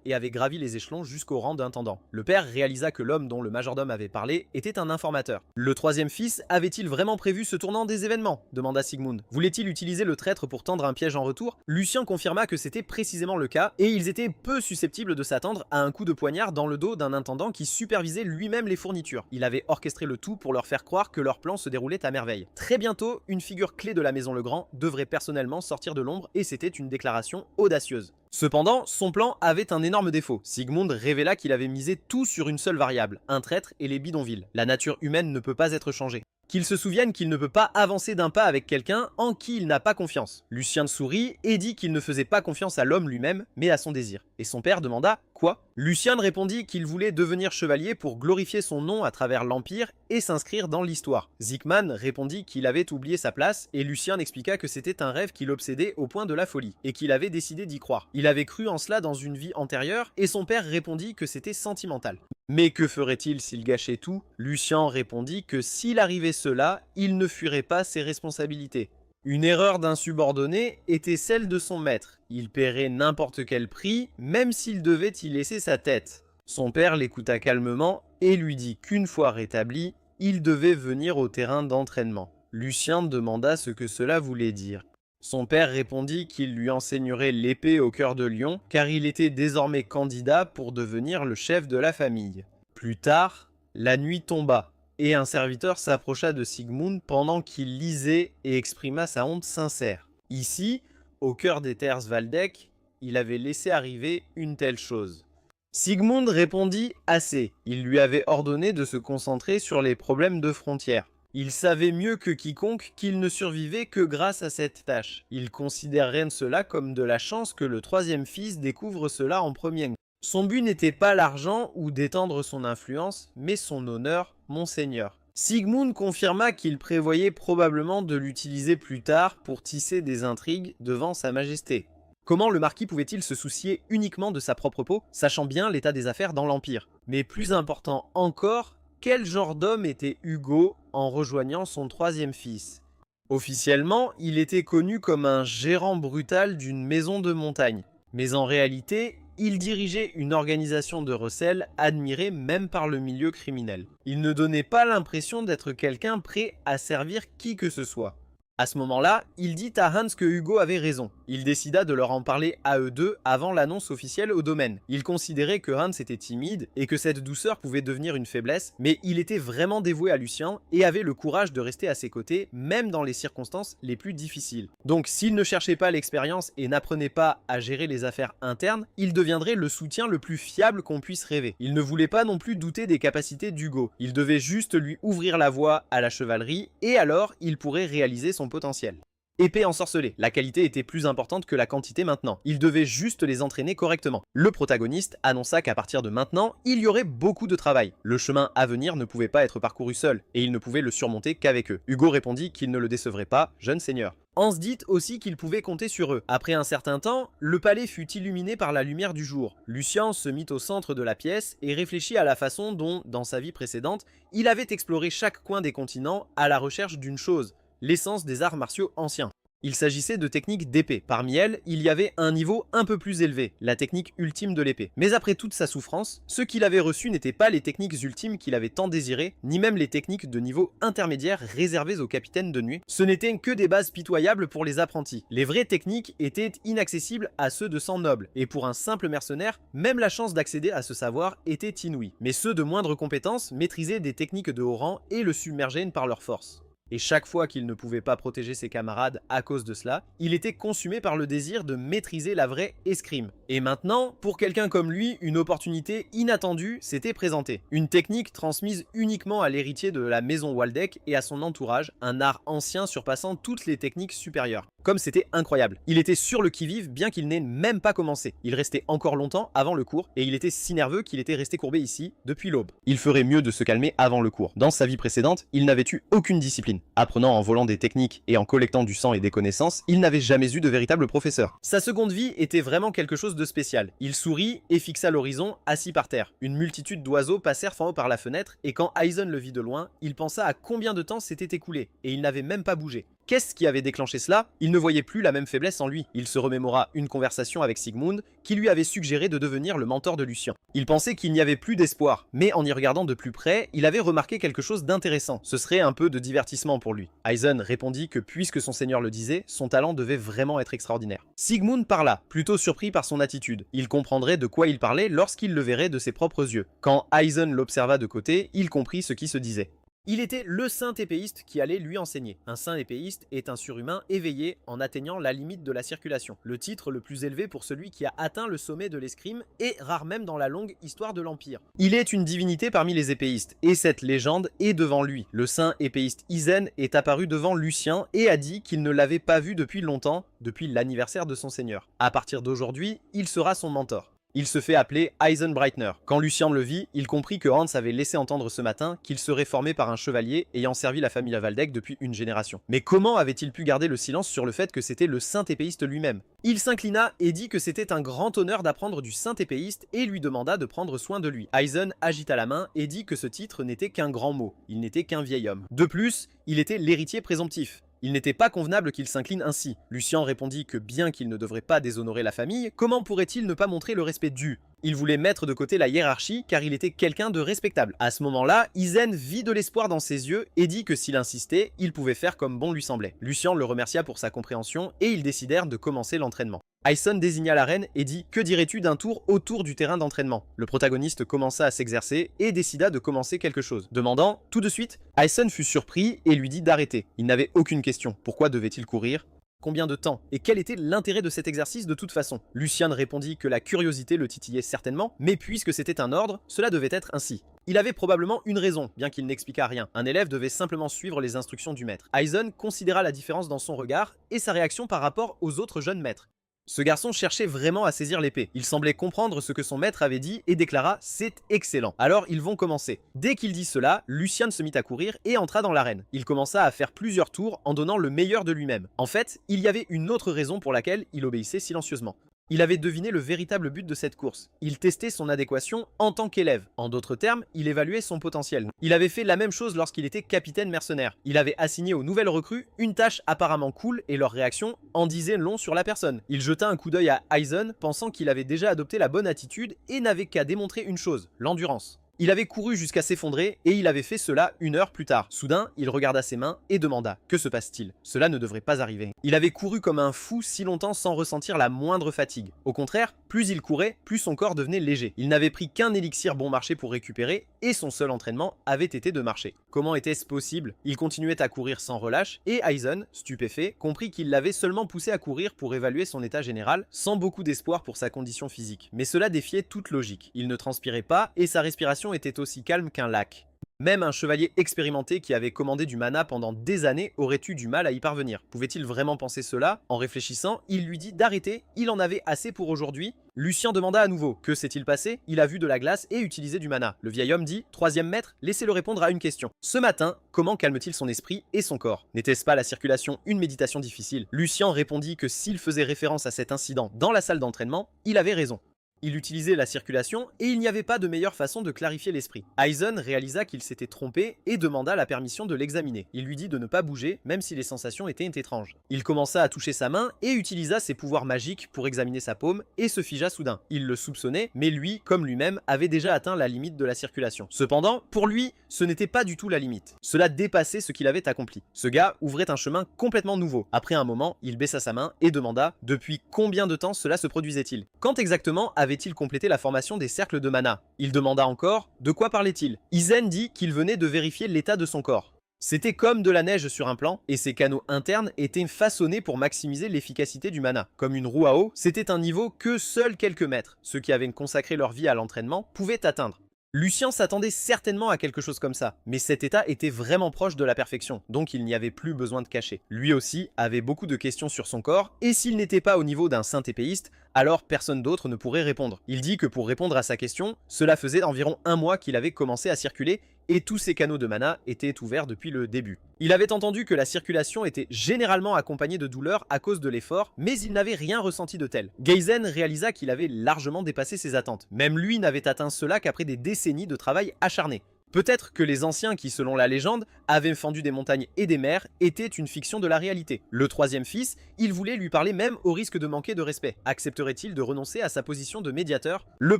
et avait gravi les échelons jusqu'au rang d'intendant. Le père réalisa que l'homme dont le majordome avait parlé était un informateur. Le troisième fils avait-il vraiment prévu ce tournant des événements? Demanda Sigmund. Voulait-il utiliser le traître pour tendre un piège en retour? Lucien confirma que c'était précisément le cas et ils étaient peu susceptibles de s'attendre à un coup de poignard dans le dos d'un intendant qui supervisait lui-même les fournitures. Il avait orchestré le tout pour leur faire croire que leur plan se déroulait à merveille. Très bientôt, une figure clé de la maison Legrand devrait personnellement sortir de l'ombre et c'était une déclaration audacieuse. Cependant, son plan avait un énorme défaut. Sigmund révéla qu'il avait misé tout sur une seule variable, un traître et les bidonvilles. La nature humaine ne peut pas être changée. Qu'il se souvienne qu'il ne peut pas avancer d'un pas avec quelqu'un en qui il n'a pas confiance. Lucien sourit et dit qu'il ne faisait pas confiance à l'homme lui-même, mais à son désir. Et son père demanda « Quoi ?» Lucien répondit qu'il voulait devenir chevalier pour glorifier son nom à travers l'Empire et s'inscrire dans l'histoire. Zickman répondit qu'il avait oublié sa place et Lucien expliqua que c'était un rêve qui l'obsédait au point de la folie et qu'il avait décidé d'y croire. Il avait cru en cela dans une vie antérieure et son père répondit que c'était sentimental. Mais que ferait-il s'il gâchait tout? Lucien répondit que s'il arrivait cela, il ne fuirait pas ses responsabilités. Une erreur d'un subordonné était celle de son maître. Il paierait n'importe quel prix, même s'il devait y laisser sa tête. Son père l'écouta calmement et lui dit qu'une fois rétabli, il devait venir au terrain d'entraînement. Lucien demanda ce que cela voulait dire. Son père répondit qu'il lui enseignerait l'épée au cœur de lion, car il était désormais candidat pour devenir le chef de la famille. Plus tard, la nuit tomba, et un serviteur s'approcha de Sigmund pendant qu'il lisait et exprima sa honte sincère. Ici, au cœur des terres Valdec, il avait laissé arriver une telle chose. Sigmund répondit assez. Il lui avait ordonné de se concentrer sur les problèmes de frontières. Il savait mieux que quiconque qu'il ne survivait que grâce à cette tâche. Il considérait cela comme de la chance que le troisième fils découvre cela en premier. Son but n'était pas l'argent ou d'étendre son influence, mais son honneur, monseigneur. Sigmund confirma qu'il prévoyait probablement de l'utiliser plus tard pour tisser des intrigues devant sa majesté. Comment le marquis pouvait-il se soucier uniquement de sa propre peau, sachant bien l'état des affaires dans l'Empire? Mais plus important encore, quel genre d'homme était Hugo en rejoignant son troisième fils? Officiellement, il était connu comme un gérant brutal d'une maison de montagne. Mais en réalité, il dirigeait une organisation de recel admirée même par le milieu criminel. Il ne donnait pas l'impression d'être quelqu'un prêt à servir qui que ce soit. À ce moment-là, il dit à Hans que Hugo avait raison. Il décida de leur en parler à eux deux avant l'annonce officielle au domaine. Il considérait que Hans était timide et que cette douceur pouvait devenir une faiblesse, mais il était vraiment dévoué à Lucien et avait le courage de rester à ses côtés, même dans les circonstances les plus difficiles. Donc s'il ne cherchait pas l'expérience et n'apprenait pas à gérer les affaires internes, il deviendrait le soutien le plus fiable qu'on puisse rêver. Il ne voulait pas non plus douter des capacités d'Hugo. Il devait juste lui ouvrir la voie à la chevalerie et alors il pourrait réaliser son potentiel. Épée ensorcelée, la qualité était plus importante que la quantité maintenant. Il devait juste les entraîner correctement. Le protagoniste annonça qu'à partir de maintenant, il y aurait beaucoup de travail. Le chemin à venir ne pouvait pas être parcouru seul, et il ne pouvait le surmonter qu'avec eux. Hugo répondit qu'il ne le décevrait pas, jeune seigneur. Hans dit aussi qu'il pouvait compter sur eux. Après un certain temps, le palais fut illuminé par la lumière du jour. Lucien se mit au centre de la pièce et réfléchit à la façon dont, dans sa vie précédente, il avait exploré chaque coin des continents à la recherche d'une chose: l'essence des arts martiaux anciens. Il s'agissait de techniques d'épée. Parmi elles, il y avait un niveau un peu plus élevé, la technique ultime de l'épée. Mais après toute sa souffrance, ce qu'il avait reçu n'étaient pas les techniques ultimes qu'il avait tant désirées, ni même les techniques de niveau intermédiaire réservées aux capitaines de nuit. Ce n'étaient que des bases pitoyables pour les apprentis. Les vraies techniques étaient inaccessibles à ceux de sang noble, et pour un simple mercenaire, même la chance d'accéder à ce savoir était inouïe. Mais ceux de moindre compétence maîtrisaient des techniques de haut rang et le submergeaient par leur force. Et chaque fois qu'il ne pouvait pas protéger ses camarades à cause de cela, il était consumé par le désir de maîtriser la vraie escrime. Et maintenant, pour quelqu'un comme lui, une opportunité inattendue s'était présentée. Une technique transmise uniquement à l'héritier de la maison Waldeck et à son entourage, un art ancien surpassant toutes les techniques supérieures. Comme c'était incroyable. Il était sur le qui-vive bien qu'il n'ait même pas commencé. Il restait encore longtemps avant le cours et il était si nerveux qu'il était resté courbé ici depuis l'aube. Il ferait mieux de se calmer avant le cours. Dans sa vie précédente, il n'avait eu aucune discipline. Apprenant en volant des techniques et en collectant du sang et des connaissances, il n'avait jamais eu de véritable professeur. Sa seconde vie était vraiment quelque chose de spécial. Il sourit et fixa l'horizon, assis par terre. Une multitude d'oiseaux passèrent en haut par la fenêtre et quand Aizen le vit de loin, il pensa à combien de temps s'était écoulé et il n'avait même pas bougé. Qu'est-ce qui avait déclenché cela? Il ne voyait plus la même faiblesse en lui. Il se remémora une conversation avec Sigmund qui lui avait suggéré de devenir le mentor de Lucien. Il pensait qu'il n'y avait plus d'espoir, mais en y regardant de plus près, il avait remarqué quelque chose d'intéressant. Ce serait un peu de divertissement pour lui. Aizen répondit que puisque son seigneur le disait, son talent devait vraiment être extraordinaire. Sigmund parla, plutôt surpris par son attitude. Il comprendrait de quoi il parlait lorsqu'il le verrait de ses propres yeux. Quand Aizen l'observa de côté, il comprit ce qui se disait. Il était le saint épéiste qui allait lui enseigner. Un saint épéiste est un surhumain éveillé en atteignant la limite de la circulation. Le titre le plus élevé pour celui qui a atteint le sommet de l'escrime et rare même dans la longue histoire de l'Empire. Il est une divinité parmi les épéistes et cette légende est devant lui. Le saint épéiste Aizen est apparu devant Lucien et a dit qu'il ne l'avait pas vu depuis longtemps, depuis l'anniversaire de son seigneur. À partir d'aujourd'hui, il sera son mentor. Il se fait appeler Aizen Breitner. Quand Lucien le vit, il comprit que Hans avait laissé entendre ce matin qu'il serait formé par un chevalier ayant servi la famille Waldeck depuis une génération. Mais comment avait-il pu garder le silence sur le fait que c'était le saint épéiste lui-même? Il s'inclina et dit que c'était un grand honneur d'apprendre du saint épéiste et lui demanda de prendre soin de lui. Aizen agita la main et dit que ce titre n'était qu'un grand mot, il n'était qu'un vieil homme. De plus, il était l'héritier présomptif. Il n'était pas convenable qu'il s'incline ainsi. Lucian répondit que bien qu'il ne devrait pas déshonorer la famille, comment pourrait-il ne pas montrer le respect dû? Il voulait mettre de côté la hiérarchie car il était quelqu'un de respectable. À ce moment-là, Izen vit de l'espoir dans ses yeux et dit que s'il insistait, il pouvait faire comme bon lui semblait. Lucian le remercia pour sa compréhension et ils décidèrent de commencer l'entraînement. Aison désigna l'arène et dit « Que dirais-tu d'un tour autour du terrain d'entraînement ?» Le protagoniste commença à s'exercer et décida de commencer quelque chose. Demandant tout de suite, Aison fut surpris et lui dit d'arrêter. Il n'avait aucune question. Pourquoi devait-il courir? Combien de temps? Et quel était l'intérêt de cet exercice de toute façon? Lucian répondit que la curiosité le titillait certainement, mais puisque c'était un ordre, cela devait être ainsi. Il avait probablement une raison, bien qu'il n'expliquât rien. Un élève devait simplement suivre les instructions du maître. Aison considéra la différence dans son regard et sa réaction par rapport aux autres jeunes maîtres. Ce garçon cherchait vraiment à saisir l'épée. Il semblait comprendre ce que son maître avait dit et déclara « C'est excellent ». Alors ils vont commencer. Dès qu'il dit cela, Lucian se mit à courir et entra dans l'arène. Il commença à faire plusieurs tours en donnant le meilleur de lui-même. En fait, il y avait une autre raison pour laquelle il obéissait silencieusement. Il avait deviné le véritable but de cette course. Il testait son adéquation en tant qu'élève. En d'autres termes, il évaluait son potentiel. Il avait fait la même chose lorsqu'il était capitaine mercenaire. Il avait assigné aux nouvelles recrues une tâche apparemment cool et leur réaction en disait long sur la personne. Il jeta un coup d'œil à Aison, pensant qu'il avait déjà adopté la bonne attitude et n'avait qu'à démontrer une chose, l'endurance. Il avait couru jusqu'à s'effondrer et il avait fait cela 1 heure plus tard. Soudain, il regarda ses mains et demanda « Que se passe-t-il » Cela ne devrait pas arriver. Il avait couru comme un fou si longtemps sans ressentir la moindre fatigue. Au contraire, plus il courait, plus son corps devenait léger. Il n'avait pris qu'un élixir bon marché pour récupérer et son seul entraînement avait été de marcher. Comment était-ce possible? Il continuait à courir sans relâche et Aison, stupéfait, comprit qu'il l'avait seulement poussé à courir pour évaluer son état général, sans beaucoup d'espoir pour sa condition physique. Mais cela défiait toute logique. Il ne transpirait pas et sa respiration était aussi calme qu'un lac. Même un chevalier expérimenté qui avait commandé du mana pendant des années aurait eu du mal à y parvenir. Pouvait-il vraiment penser cela? En réfléchissant, il lui dit d'arrêter, il en avait assez pour aujourd'hui. Lucian demanda à nouveau, que s'est-il passé? Il a vu de la glace et utilisé du mana. Le vieil homme dit, troisième maître, laissez-le répondre à une question. Ce matin, comment calme-t-il son esprit et son corps? N'était-ce pas la circulation une méditation difficile? Lucian répondit que s'il faisait référence à cet incident dans la salle d'entraînement, il avait raison. Il utilisait la circulation et il n'y avait pas de meilleure façon de clarifier l'esprit. Aison réalisa qu'il s'était trompé et demanda la permission de l'examiner. Il lui dit de ne pas bouger, même si les sensations étaient étranges. Il commença à toucher sa main et utilisa ses pouvoirs magiques pour examiner sa paume et se figea soudain. Il le soupçonnait, mais lui, comme lui-même, avait déjà atteint la limite de la circulation. Cependant, pour lui, ce n'était pas du tout la limite. Cela dépassait ce qu'il avait accompli. Ce gars ouvrait un chemin complètement nouveau. Après un moment, il baissa sa main et demanda « Depuis combien de temps cela se produisait-il » Quand exactement avait-il complété la formation des cercles de mana? Il demanda encore « De quoi parlait-il » Izen dit qu'il venait de vérifier l'état de son corps. C'était comme de la neige sur un plan, et ses canaux internes étaient façonnés pour maximiser l'efficacité du mana. Comme une roue à eau, c'était un niveau que seuls quelques maîtres, ceux qui avaient consacré leur vie à l'entraînement, pouvaient atteindre. Lucian s'attendait certainement à quelque chose comme ça, mais cet état était vraiment proche de la perfection, donc il n'y avait plus besoin de cacher. Lui aussi avait beaucoup de questions sur son corps, et s'il n'était pas au niveau d'un saint épéiste, alors personne d'autre ne pourrait répondre. Il dit que pour répondre à sa question, cela faisait environ 1 mois qu'il avait commencé à circuler, et tous ses canaux de mana étaient ouverts depuis le début. Il avait entendu que la circulation était généralement accompagnée de douleur à cause de l'effort, mais il n'avait rien ressenti de tel. Geizen réalisa qu'il avait largement dépassé ses attentes. Même lui n'avait atteint cela qu'après des décennies de travail acharné. Peut-être que les anciens qui, selon la légende, avaient fendu des montagnes et des mers étaient une fiction de la réalité. Le troisième fils, il voulait lui parler même au risque de manquer de respect. Accepterait-il de renoncer à sa position de médiateur? Le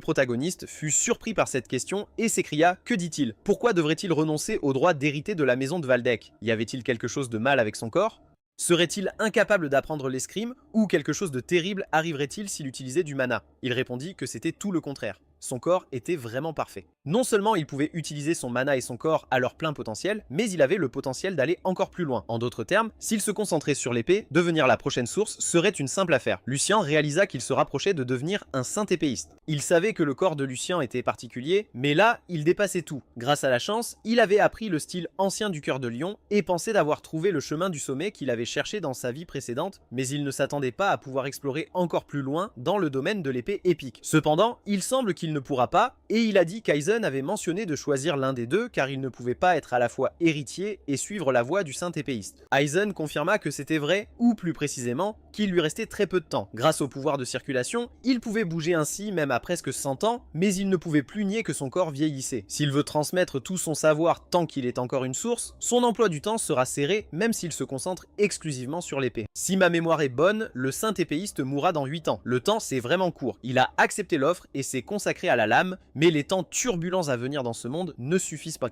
protagoniste fut surpris par cette question et s'écria « Que dit-il? Pourquoi devrait-il renoncer au droit d'hériter de la maison de Valdec? Y avait-il quelque chose de mal avec son corps? Serait-il incapable d'apprendre l'escrime ou quelque chose de terrible arriverait-il s'il utilisait du mana? Il répondit que c'était tout le contraire. Son corps était vraiment parfait. Non seulement il pouvait utiliser son mana et son corps à leur plein potentiel, mais il avait le potentiel d'aller encore plus loin. En d'autres termes, s'il se concentrait sur l'épée, devenir la prochaine source serait une simple affaire. Lucian réalisa qu'il se rapprochait de devenir un saint épéiste. Il savait que le corps de Lucian était particulier, mais là, il dépassait tout. Grâce à la chance, il avait appris le style ancien du cœur de lion et pensait d'avoir trouvé le chemin du sommet qu'il avait cherché dans sa vie précédente, mais il ne s'attendait pas à pouvoir explorer encore plus loin dans le domaine de l'épée épique. Cependant, il semble qu'il qu'il ne pourra pas, et il a dit qu'Aizen avait mentionné de choisir l'un des deux car il ne pouvait pas être à la fois héritier et suivre la voie du saint épéiste. Aizen confirma que c'était vrai, ou plus précisément, qu'il lui restait très peu de temps. Grâce au pouvoir de circulation, il pouvait bouger ainsi même à presque 100 ans, mais il ne pouvait plus nier que son corps vieillissait. S'il veut transmettre tout son savoir tant qu'il est encore une source, son emploi du temps sera serré même s'il se concentre exclusivement sur l'épée. Si ma mémoire est bonne, le saint épéiste mourra dans 8 ans. Le temps c'est vraiment court. Il a accepté l'offre et s'est consacré à la lame, mais les temps turbulents à venir dans ce monde ne suffisent pas.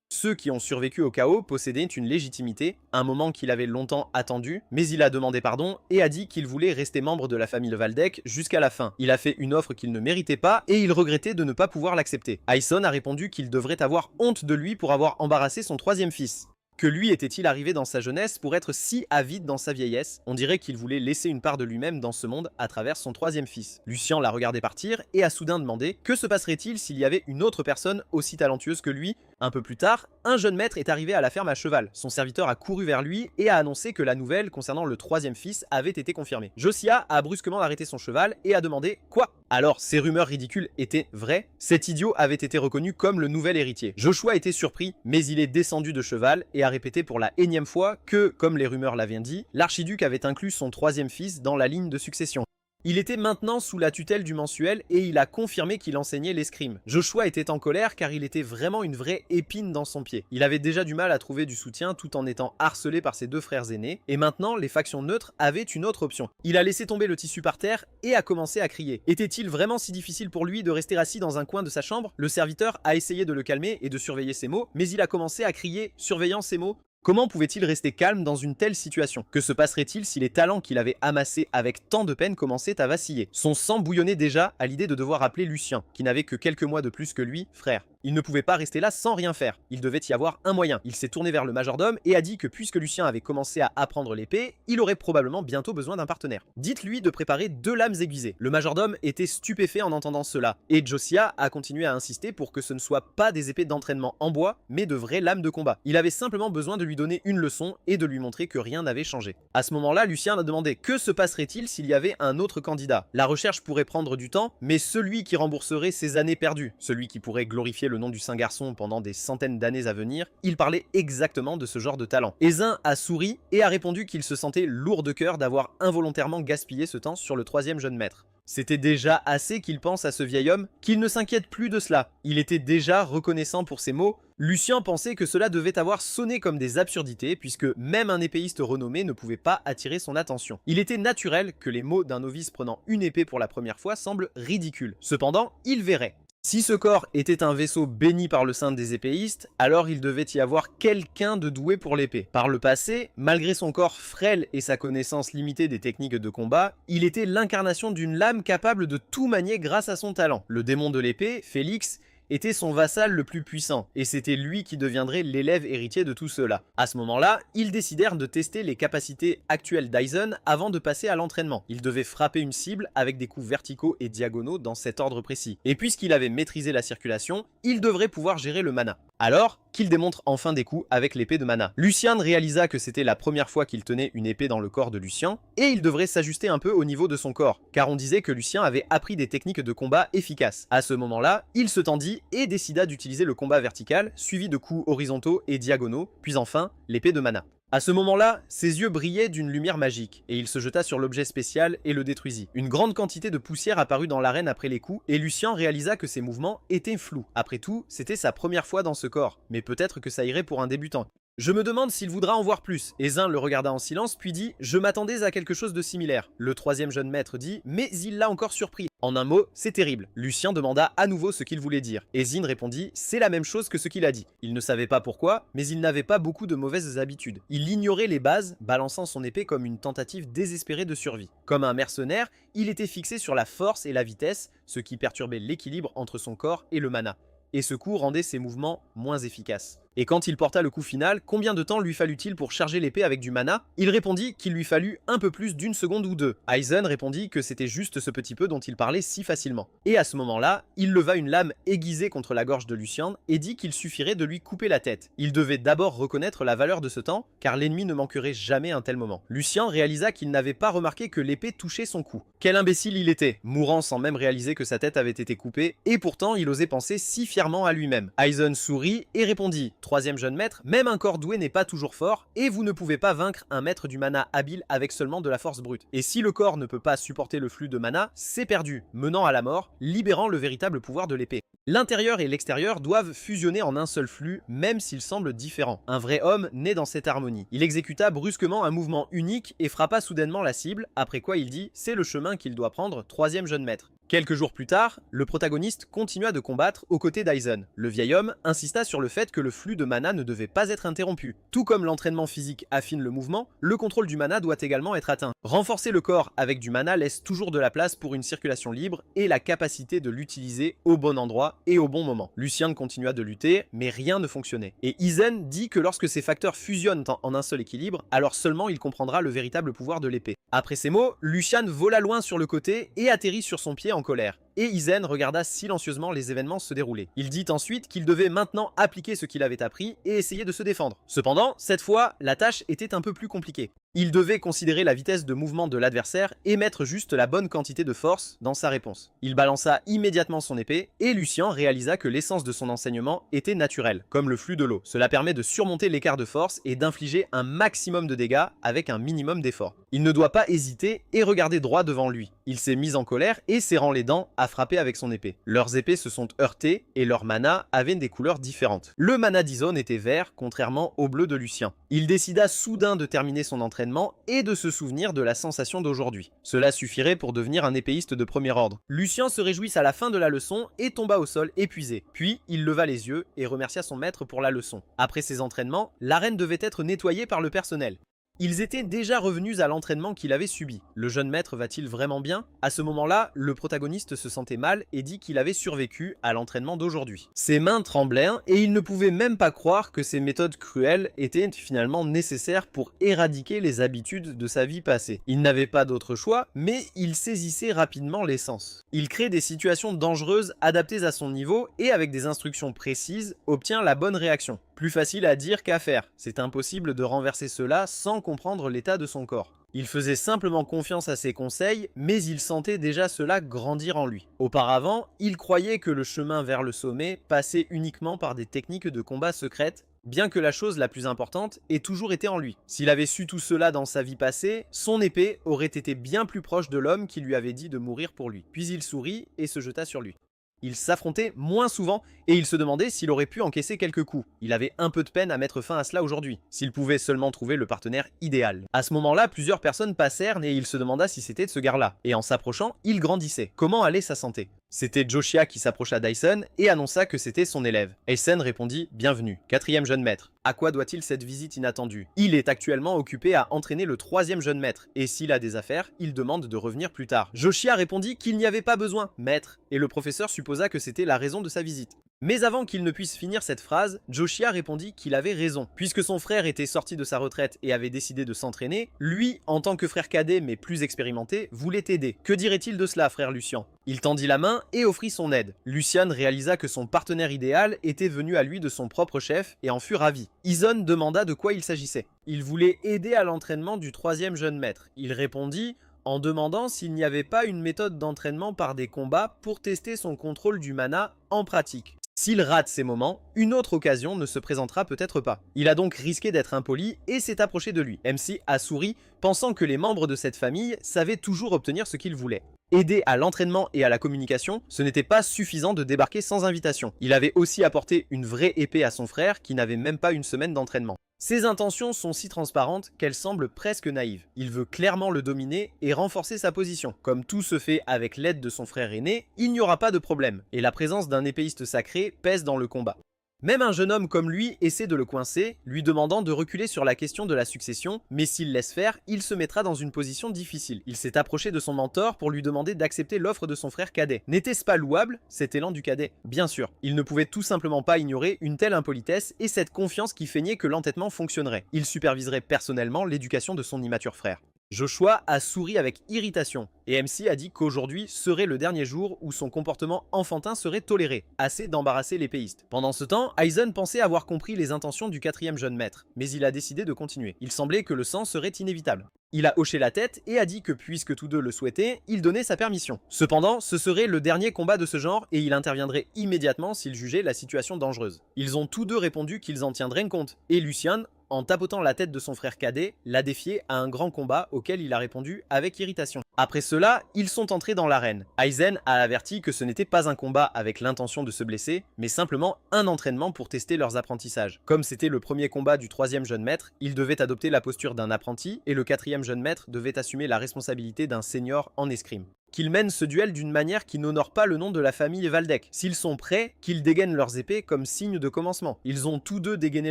Ceux qui ont survécu au chaos possédaient une légitimité, un moment qu'il avait longtemps attendu, mais il a demandé pardon et a dit qu'il voulait rester membre de la famille Valdec jusqu'à la fin. Il a fait une offre qu'il ne méritait pas et il regrettait de ne pas pouvoir l'accepter. Aison a répondu qu'il devrait avoir honte de lui pour avoir embarrassé son troisième fils. Que lui était-il arrivé dans sa jeunesse pour être si avide dans sa vieillesse? On dirait qu'il voulait laisser une part de lui-même dans ce monde à travers son troisième fils. Lucien l'a regardé partir et a soudain demandé que se passerait-il s'il y avait une autre personne aussi talentueuse que lui. Un peu plus tard, un jeune maître est arrivé à la ferme à cheval. Son serviteur a couru vers lui et a annoncé que la nouvelle concernant le troisième fils avait été confirmée. Josiah a brusquement arrêté son cheval et a demandé « Quoi ?» Alors, ces rumeurs ridicules étaient vraies. Cet idiot avait été reconnu comme le nouvel héritier. Joshua était surpris, mais il est descendu de cheval et a répété pour la énième fois que, comme les rumeurs l'avaient dit, l'archiduc avait inclus son troisième fils dans la ligne de succession. Il était maintenant sous la tutelle du mensuel et il a confirmé qu'il enseignait l'escrime. Joshua était en colère car il était vraiment une vraie épine dans son pied. Il avait déjà du mal à trouver du soutien tout en étant harcelé par ses deux frères aînés, et maintenant les factions neutres avaient une autre option. Il a laissé tomber le tissu par terre et a commencé à crier. Était-il vraiment si difficile pour lui de rester assis dans un coin de sa chambre? Le serviteur a essayé de le calmer et de surveiller ses mots, mais il a commencé à crier, surveillant ses mots. Comment pouvait-il rester calme dans une telle situation? Que se passerait-il si les talents qu'il avait amassés avec tant de peine commençaient à vaciller? Son sang bouillonnait déjà à l'idée de devoir appeler Lucien, qui n'avait que quelques mois de plus que lui, frère. Il ne pouvait pas rester là sans rien faire. Il devait y avoir un moyen. Il s'est tourné vers le majordome et a dit que puisque Lucien avait commencé à apprendre l'épée, il aurait probablement bientôt besoin d'un partenaire. Dites-lui de préparer 2 lames aiguisées. Le majordome était stupéfait en entendant cela, et Josiah a continué à insister pour que ce ne soit pas des épées d'entraînement en bois, mais de vraies lames de combat. Il avait simplement besoin de lui donner une leçon et de lui montrer que rien n'avait changé. À ce moment-là, Lucien a demandé que se passerait-il s'il y avait un autre candidat. La recherche pourrait prendre du temps, mais celui qui rembourserait ses années perdues, celui qui pourrait glorifier le nom du saint garçon pendant des centaines d'années à venir, il parlait exactement de ce genre de talent. Aizen a souri et a répondu qu'il se sentait lourd de cœur d'avoir involontairement gaspillé ce temps sur le troisième jeune maître. C'était déjà assez qu'il pense à ce vieil homme, qu'il ne s'inquiète plus de cela. Il était déjà reconnaissant pour ses mots. Lucien pensait que cela devait avoir sonné comme des absurdités, puisque même un épéiste renommé ne pouvait pas attirer son attention. Il était naturel que les mots d'un novice prenant une épée pour la première fois semblent ridicules. Cependant, il verrait. Si ce corps était un vaisseau béni par le saint des épéistes, alors il devait y avoir quelqu'un de doué pour l'épée. Par le passé, malgré son corps frêle et sa connaissance limitée des techniques de combat, il était l'incarnation d'une lame capable de tout manier grâce à son talent. Le démon de l'épée, Félix, était son vassal le plus puissant, et c'était lui qui deviendrait l'élève héritier de tout cela. À ce moment-là, ils décidèrent de tester les capacités actuelles d'Aizen avant de passer à l'entraînement. Il devait frapper une cible avec des coups verticaux et diagonaux dans cet ordre précis. Et puisqu'il avait maîtrisé la circulation, il devrait pouvoir gérer le mana. Alors qu'il démontre enfin des coups avec l'épée de mana. Lucien réalisa que c'était la première fois qu'il tenait une épée dans le corps de Lucien, et il devrait s'ajuster un peu au niveau de son corps, car on disait que Lucien avait appris des techniques de combat efficaces. À ce moment-là, il se tendit et décida d'utiliser le combat vertical, suivi de coups horizontaux et diagonaux, puis enfin l'épée de mana. À ce moment-là, ses yeux brillaient d'une lumière magique, et il se jeta sur l'objet spécial et le détruisit. Une grande quantité de poussière apparut dans l'arène après les coups, et Lucien réalisa que ses mouvements étaient flous. Après tout, c'était sa première fois dans ce corps, mais peut-être que ça irait pour un débutant. Je me demande s'il voudra en voir plus. Aizen le regarda en silence, puis dit « Je m'attendais à quelque chose de similaire ». Le troisième jeune maître dit « Mais il l'a encore surpris ». En un mot, c'est terrible. Lucien demanda à nouveau ce qu'il voulait dire. Aizen répondit « C'est la même chose que ce qu'il a dit ». Il ne savait pas pourquoi, mais il n'avait pas beaucoup de mauvaises habitudes. Il ignorait les bases, balançant son épée comme une tentative désespérée de survie. Comme un mercenaire, il était fixé sur la force et la vitesse, ce qui perturbait l'équilibre entre son corps et le mana. Et ce coup rendait ses mouvements moins efficaces. Et quand il porta le coup final, combien de temps lui fallut-il pour charger l'épée avec du mana? Il répondit qu'il lui fallut un peu plus d'une seconde ou deux. Aizen répondit que c'était juste ce petit peu dont il parlait si facilement. Et à ce moment-là, il leva une lame aiguisée contre la gorge de Lucian et dit qu'il suffirait de lui couper la tête. Il devait d'abord reconnaître la valeur de ce temps, car l'ennemi ne manquerait jamais un tel moment. Lucian réalisa qu'il n'avait pas remarqué que l'épée touchait son cou. Quel imbécile il était, mourant sans même réaliser que sa tête avait été coupée, et pourtant il osait penser si fièrement à lui-même. Aizen sourit et répondit: troisième jeune maître, même un corps doué n'est pas toujours fort, et vous ne pouvez pas vaincre un maître du mana habile avec seulement de la force brute. Et si le corps ne peut pas supporter le flux de mana, c'est perdu, menant à la mort, libérant le véritable pouvoir de l'épée. L'intérieur et l'extérieur doivent fusionner en un seul flux, même s'ils semblent différents. Un vrai homme naît dans cette harmonie. Il exécuta brusquement un mouvement unique et frappa soudainement la cible, après quoi il dit: c'est le chemin qu'il doit prendre, troisième jeune maître. Quelques jours plus tard, le protagoniste continua de combattre aux côtés d'Aizen. Le vieil homme insista sur le fait que le flux de mana ne devait pas être interrompu. Tout comme l'entraînement physique affine le mouvement, le contrôle du mana doit également être atteint. Renforcer le corps avec du mana laisse toujours de la place pour une circulation libre et la capacité de l'utiliser au bon endroit et au bon moment. Lucian continua de lutter, mais rien ne fonctionnait. Et Aizen dit que lorsque ces facteurs fusionnent en un seul équilibre, alors seulement il comprendra le véritable pouvoir de l'épée. Après ces mots, Lucian vola loin sur le côté et atterrit sur son pied en colère. Et Aizen regarda silencieusement les événements se dérouler. Il dit ensuite qu'il devait maintenant appliquer ce qu'il avait appris et essayer de se défendre. Cependant, cette fois, la tâche était un peu plus compliquée. Il devait considérer la vitesse de mouvement de l'adversaire et mettre juste la bonne quantité de force dans sa réponse. Il balança immédiatement son épée et Lucian réalisa que l'essence de son enseignement était naturelle, comme le flux de l'eau. Cela permet de surmonter l'écart de force et d'infliger un maximum de dégâts avec un minimum d'effort. Il ne doit pas hésiter et regarder droit devant lui. Il s'est mis en colère et serrant les dents à frapper avec son épée. Leurs épées se sont heurtées et leur mana avait des couleurs différentes. Le mana d'Izone était vert, contrairement au bleu de Lucian. Il décida soudain de terminer son entraînement et de se souvenir de la sensation d'aujourd'hui. Cela suffirait pour devenir un épéiste de premier ordre. Lucian se réjouit à la fin de la leçon et tomba au sol épuisé. Puis il leva les yeux et remercia son maître pour la leçon. Après ses entraînements, l'arène devait être nettoyée par le personnel. Ils étaient déjà revenus à l'entraînement qu'il avait subi. Le jeune maître va-t-il vraiment bien? À ce moment-là, le protagoniste se sentait mal et dit qu'il avait survécu à l'entraînement d'aujourd'hui. Ses mains tremblaient et il ne pouvait même pas croire que ces méthodes cruelles étaient finalement nécessaires pour éradiquer les habitudes de sa vie passée. Il n'avait pas d'autre choix, mais il saisissait rapidement l'essence. Il crée des situations dangereuses adaptées à son niveau et avec des instructions précises, obtient la bonne réaction. Plus facile à dire qu'à faire. C'est impossible de renverser cela sans comprendre l'état de son corps. Il faisait simplement confiance à ses conseils, mais il sentait déjà cela grandir en lui. Auparavant, il croyait que le chemin vers le sommet passait uniquement par des techniques de combat secrètes, bien que la chose la plus importante ait toujours été en lui. S'il avait su tout cela dans sa vie passée, son épée aurait été bien plus proche de l'homme qui lui avait dit de mourir pour lui. Puis il sourit et se jeta sur lui. Ils s'affrontaient moins souvent et il se demandait s'il aurait pu encaisser quelques coups. Il avait un peu de peine à mettre fin à cela aujourd'hui, s'il pouvait seulement trouver le partenaire idéal. À ce moment-là, plusieurs personnes passèrent et il se demanda si c'était de ce gars-là. Et en s'approchant, il grandissait. Comment allait sa santé? C'était Joshia qui s'approcha d'Aizen et annonça que c'était son élève. Aizen répondit: bienvenue, quatrième jeune maître. À quoi doit-il cette visite inattendue? Il est actuellement occupé à entraîner le troisième jeune maître, et s'il a des affaires, il demande de revenir plus tard. Joshia répondit qu'il n'y avait pas besoin, maître, et le professeur supposa que c'était la raison de sa visite. Mais avant qu'il ne puisse finir cette phrase, Joshia répondit qu'il avait raison. Puisque son frère était sorti de sa retraite et avait décidé de s'entraîner, lui, en tant que frère cadet mais plus expérimenté, voulait aider. Que dirait-il de cela, frère Lucian? Il tendit la main et offrit son aide. Lucian réalisa que son partenaire idéal était venu à lui de son propre chef et en fut ravi. Izone demanda de quoi il s'agissait. Il voulait aider à l'entraînement du troisième jeune maître. Il répondit en demandant s'il n'y avait pas une méthode d'entraînement par des combats pour tester son contrôle du mana en pratique. S'il rate ces moments, une autre occasion ne se présentera peut-être pas. Il a donc risqué d'être impoli et s'est approché de lui. MC a souri, pensant que les membres de cette famille savaient toujours obtenir ce qu'ils voulaient. Aider à l'entraînement et à la communication, ce n'était pas suffisant de débarquer sans invitation. Il avait aussi apporté une vraie épée à son frère qui n'avait même pas une semaine d'entraînement. Ses intentions sont si transparentes qu'elles semblent presque naïves. Il veut clairement le dominer et renforcer sa position. Comme tout se fait avec l'aide de son frère aîné, il n'y aura pas de problème, et la présence d'un épéiste sacré pèse dans le combat. Même un jeune homme comme lui essaie de le coincer, lui demandant de reculer sur la question de la succession, mais s'il laisse faire, il se mettra dans une position difficile. Il s'est approché de son mentor pour lui demander d'accepter l'offre de son frère cadet. N'était-ce pas louable, cet élan du cadet? Bien sûr, il ne pouvait tout simplement pas ignorer une telle impolitesse et cette confiance qui feignait que l'entêtement fonctionnerait. Il superviserait personnellement l'éducation de son immature frère. Joshua a souri avec irritation, et MC a dit qu'aujourd'hui serait le dernier jour où son comportement enfantin serait toléré, assez d'embarrasser l'épéiste. Pendant ce temps, Aizen pensait avoir compris les intentions du quatrième jeune maître, mais il a décidé de continuer. Il semblait que le sang serait inévitable. Il a hoché la tête et a dit que puisque tous deux le souhaitaient, il donnait sa permission. Cependant, ce serait le dernier combat de ce genre et il interviendrait immédiatement s'il jugeait la situation dangereuse. Ils ont tous deux répondu qu'ils en tiendraient compte, et Lucien, en tapotant la tête de son frère cadet, l'a défié à un grand combat auquel il a répondu avec irritation. Après cela, ils sont entrés dans l'arène. Aizen a averti que ce n'était pas un combat avec l'intention de se blesser, mais simplement un entraînement pour tester leurs apprentissages. Comme c'était le premier combat du troisième jeune maître, il devait adopter la posture d'un apprenti et le quatrième jeune maître devait assumer la responsabilité d'un senior en escrime. Qu'ils mènent ce duel d'une manière qui n'honore pas le nom de la famille Valdec. S'ils sont prêts, qu'ils dégainent leurs épées comme signe de commencement. Ils ont tous deux dégainé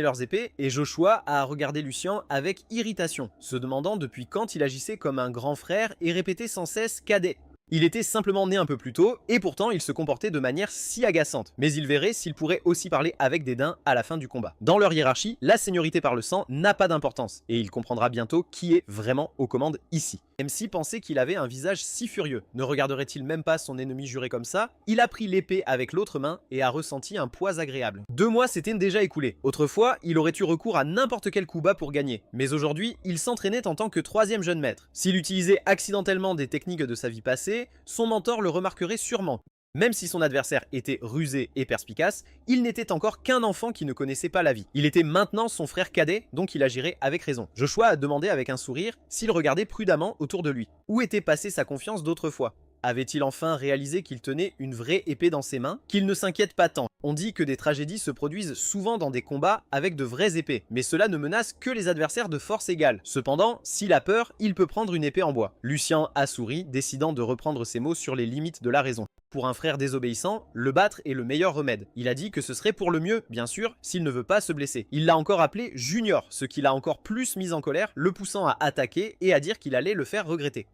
leurs épées et Joshua a regardé Lucien avec irritation, se demandant depuis quand il agissait comme un grand frère et répétait sans cesse cadet. Il était simplement né un peu plus tôt, et pourtant il se comportait de manière si agaçante. Mais il verrait s'il pourrait aussi parler avec dédain à la fin du combat. Dans leur hiérarchie, la seniorité par le sang n'a pas d'importance, et il comprendra bientôt qui est vraiment aux commandes ici. MC pensait qu'il avait un visage si furieux. Ne regarderait-il même pas son ennemi juré comme ça? Il a pris l'épée avec l'autre main et a ressenti un poids agréable. 2 mois s'étaient déjà écoulés. Autrefois, il aurait eu recours à n'importe quel coup bas pour gagner. Mais aujourd'hui, il s'entraînait en tant que troisième jeune maître. S'il utilisait accidentellement des techniques de sa vie passée, son mentor le remarquerait sûrement. Même si son adversaire était rusé et perspicace, il n'était encore qu'un enfant qui ne connaissait pas la vie. Il était maintenant son frère cadet, donc il agirait avec raison. Joshua a demandé avec un sourire s'il regardait prudemment autour de lui. Où était passée sa confiance d'autrefois? Avait-il enfin réalisé qu'il tenait une vraie épée dans ses mains? Qu'il ne s'inquiète pas tant. On dit que des tragédies se produisent souvent dans des combats avec de vraies épées, mais cela ne menace que les adversaires de force égale. Cependant, s'il a peur, il peut prendre une épée en bois. Lucien a souri, décidant de reprendre ses mots sur les limites de la raison. Pour un frère désobéissant, le battre est le meilleur remède. Il a dit que ce serait pour le mieux, bien sûr, s'il ne veut pas se blesser. Il l'a encore appelé Junior, ce qui l'a encore plus mis en colère, le poussant à attaquer et à dire qu'il allait le faire regretter.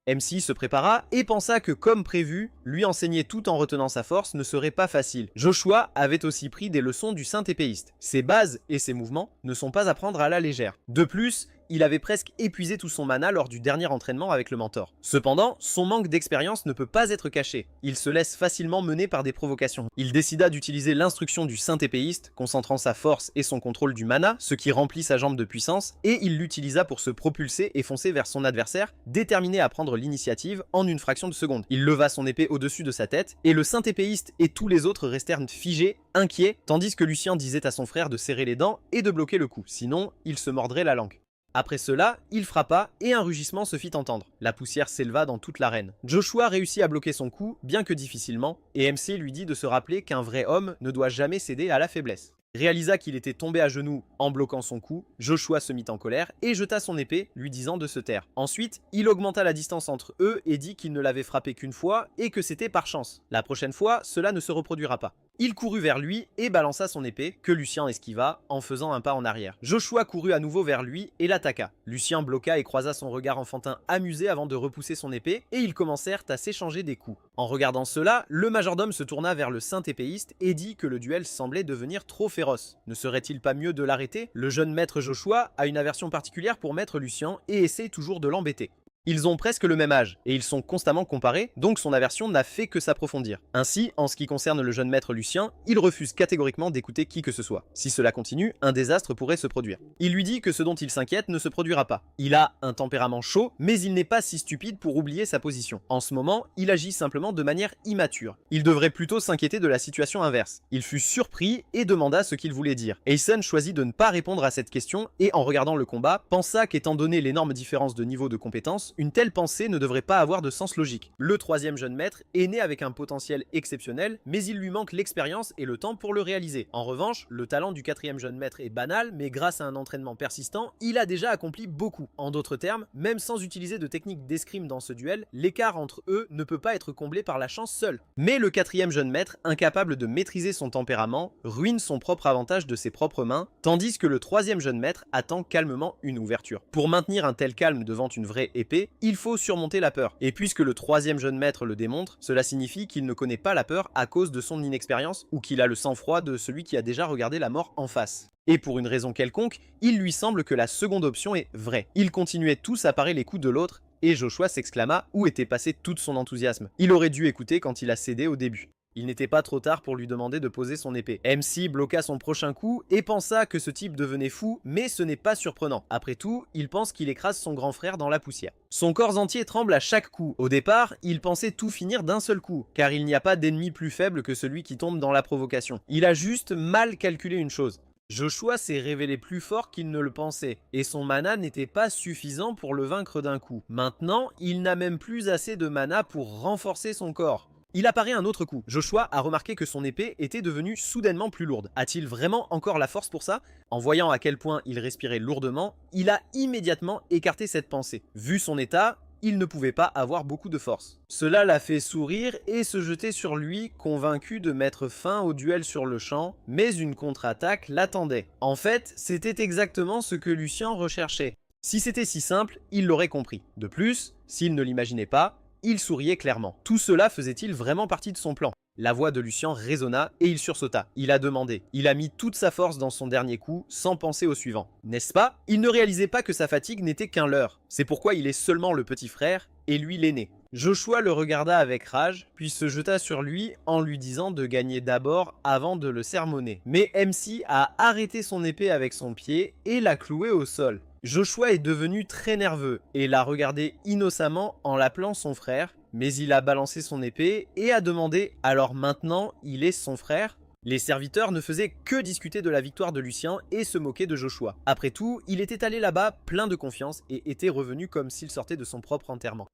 MC se prépara et pensa que, comme prévu, lui enseigner tout en retenant sa force ne serait pas facile. Joshua avait aussi pris des leçons du saint épéiste. Ses bases et ses mouvements ne sont pas à prendre à la légère. De plus, il avait presque épuisé tout son mana lors du dernier entraînement avec le mentor. Cependant, son manque d'expérience ne peut pas être caché. Il se laisse facilement mener par des provocations. Il décida d'utiliser l'instruction du saint épéiste, concentrant sa force et son contrôle du mana, ce qui remplit sa jambe de puissance, et il l'utilisa pour se propulser et foncer vers son adversaire, déterminé à prendre l'initiative en une fraction de seconde. Il leva son épée au-dessus de sa tête, et le saint épéiste et tous les autres restèrent figés, inquiets, tandis que Lucien disait à son frère de serrer les dents et de bloquer le coup, sinon il se mordrait la langue. Après cela, il frappa et un rugissement se fit entendre. La poussière s'éleva dans toute l'arène. Joshua réussit à bloquer son coup, bien que difficilement, et MC lui dit de se rappeler qu'un vrai homme ne doit jamais céder à la faiblesse. Réalisa qu'il était tombé à genoux en bloquant son coup, Joshua se mit en colère et jeta son épée, lui disant de se taire. Ensuite, il augmenta la distance entre eux et dit qu'il ne l'avait frappé qu'une fois et que c'était par chance. La prochaine fois, cela ne se reproduira pas. Il courut vers lui et balança son épée, que Lucien esquiva en faisant un pas en arrière. Joshua courut à nouveau vers lui et l'attaqua. Lucien bloqua et croisa son regard enfantin amusé avant de repousser son épée, et ils commencèrent à s'échanger des coups. En regardant cela, le majordome se tourna vers le saint épéiste et dit que le duel semblait devenir trop féroce. Ne serait-il pas mieux de l'arrêter? Le jeune maître Joshua a une aversion particulière pour maître Lucien et essaie toujours de l'embêter. Ils ont presque le même âge, et ils sont constamment comparés, donc son aversion n'a fait que s'approfondir. Ainsi, en ce qui concerne le jeune maître Lucien, il refuse catégoriquement d'écouter qui que ce soit. Si cela continue, un désastre pourrait se produire. Il lui dit que ce dont il s'inquiète ne se produira pas. Il a un tempérament chaud, mais il n'est pas si stupide pour oublier sa position. En ce moment, il agit simplement de manière immature. Il devrait plutôt s'inquiéter de la situation inverse. Il fut surpris et demanda ce qu'il voulait dire. Aizen choisit de ne pas répondre à cette question, et en regardant le combat, pensa qu'étant donné l'énorme différence de niveau de compétence, sens. Une telle pensée ne devrait pas avoir de sens logique. Le troisième jeune maître est né avec un potentiel exceptionnel, mais il lui manque l'expérience et le temps pour le réaliser. En revanche, le talent du quatrième jeune maître est banal, mais grâce à un entraînement persistant, il a déjà accompli beaucoup. En d'autres termes, même sans utiliser de technique d'escrime dans ce duel, l'écart entre eux ne peut pas être comblé par la chance seule. Mais le quatrième jeune maître, incapable de maîtriser son tempérament, ruine son propre avantage de ses propres mains, tandis que le troisième jeune maître attend calmement une ouverture. Pour maintenir un tel calme devant une vraie épée, il faut surmonter la peur. Et puisque le troisième jeune maître le démontre, cela signifie qu'il ne connaît pas la peur à cause de son inexpérience ou qu'il a le sang-froid de celui qui a déjà regardé la mort en face. Et pour une raison quelconque, il lui semble que la seconde option est vraie. Ils continuaient tous à parer les coups de l'autre, et Joshua s'exclama où était passé tout son enthousiasme. Il aurait dû écouter quand il a cédé au début. Il n'était pas trop tard pour lui demander de poser son épée. MC bloqua son prochain coup et pensa que ce type devenait fou, mais ce n'est pas surprenant. Après tout, il pense qu'il écrase son grand frère dans la poussière. Son corps entier tremble à chaque coup. Au départ, il pensait tout finir d'un seul coup, car il n'y a pas d'ennemi plus faible que celui qui tombe dans la provocation. Il a juste mal calculé une chose. Joshua s'est révélé plus fort qu'il ne le pensait, et son mana n'était pas suffisant pour le vaincre d'un coup. Maintenant, il n'a même plus assez de mana pour renforcer son corps. Il apparaît un autre coup. Joshua a remarqué que son épée était devenue soudainement plus lourde. A-t-il vraiment encore la force pour ça? En voyant à quel point il respirait lourdement, il a immédiatement écarté cette pensée. Vu son état, il ne pouvait pas avoir beaucoup de force. Cela l'a fait sourire et se jeter sur lui, convaincu de mettre fin au duel sur le champ, mais une contre-attaque l'attendait. En fait, c'était exactement ce que Lucien recherchait. Si c'était si simple, il l'aurait compris. De plus, s'il ne l'imaginait pas, il souriait clairement. Tout cela faisait-il vraiment partie de son plan? La voix de Lucien résonna et il sursauta. Il a demandé. Il a mis toute sa force dans son dernier coup sans penser au suivant. N'est-ce pas? Il ne réalisait pas que sa fatigue n'était qu'un leurre. C'est pourquoi il est seulement le petit frère et lui l'aîné. Joshua le regarda avec rage, puis se jeta sur lui en lui disant de gagner d'abord avant de le sermonner. Mais MC a arrêté son épée avec son pied et l'a cloué au sol. Joshua est devenu très nerveux et l'a regardé innocemment en l'appelant son frère, mais il a balancé son épée et a demandé « Alors maintenant, il est son frère ?» Les serviteurs ne faisaient que discuter de la victoire de Lucien et se moquer de Joshua. Après tout, il était allé là-bas plein de confiance et était revenu comme s'il sortait de son propre enterrement.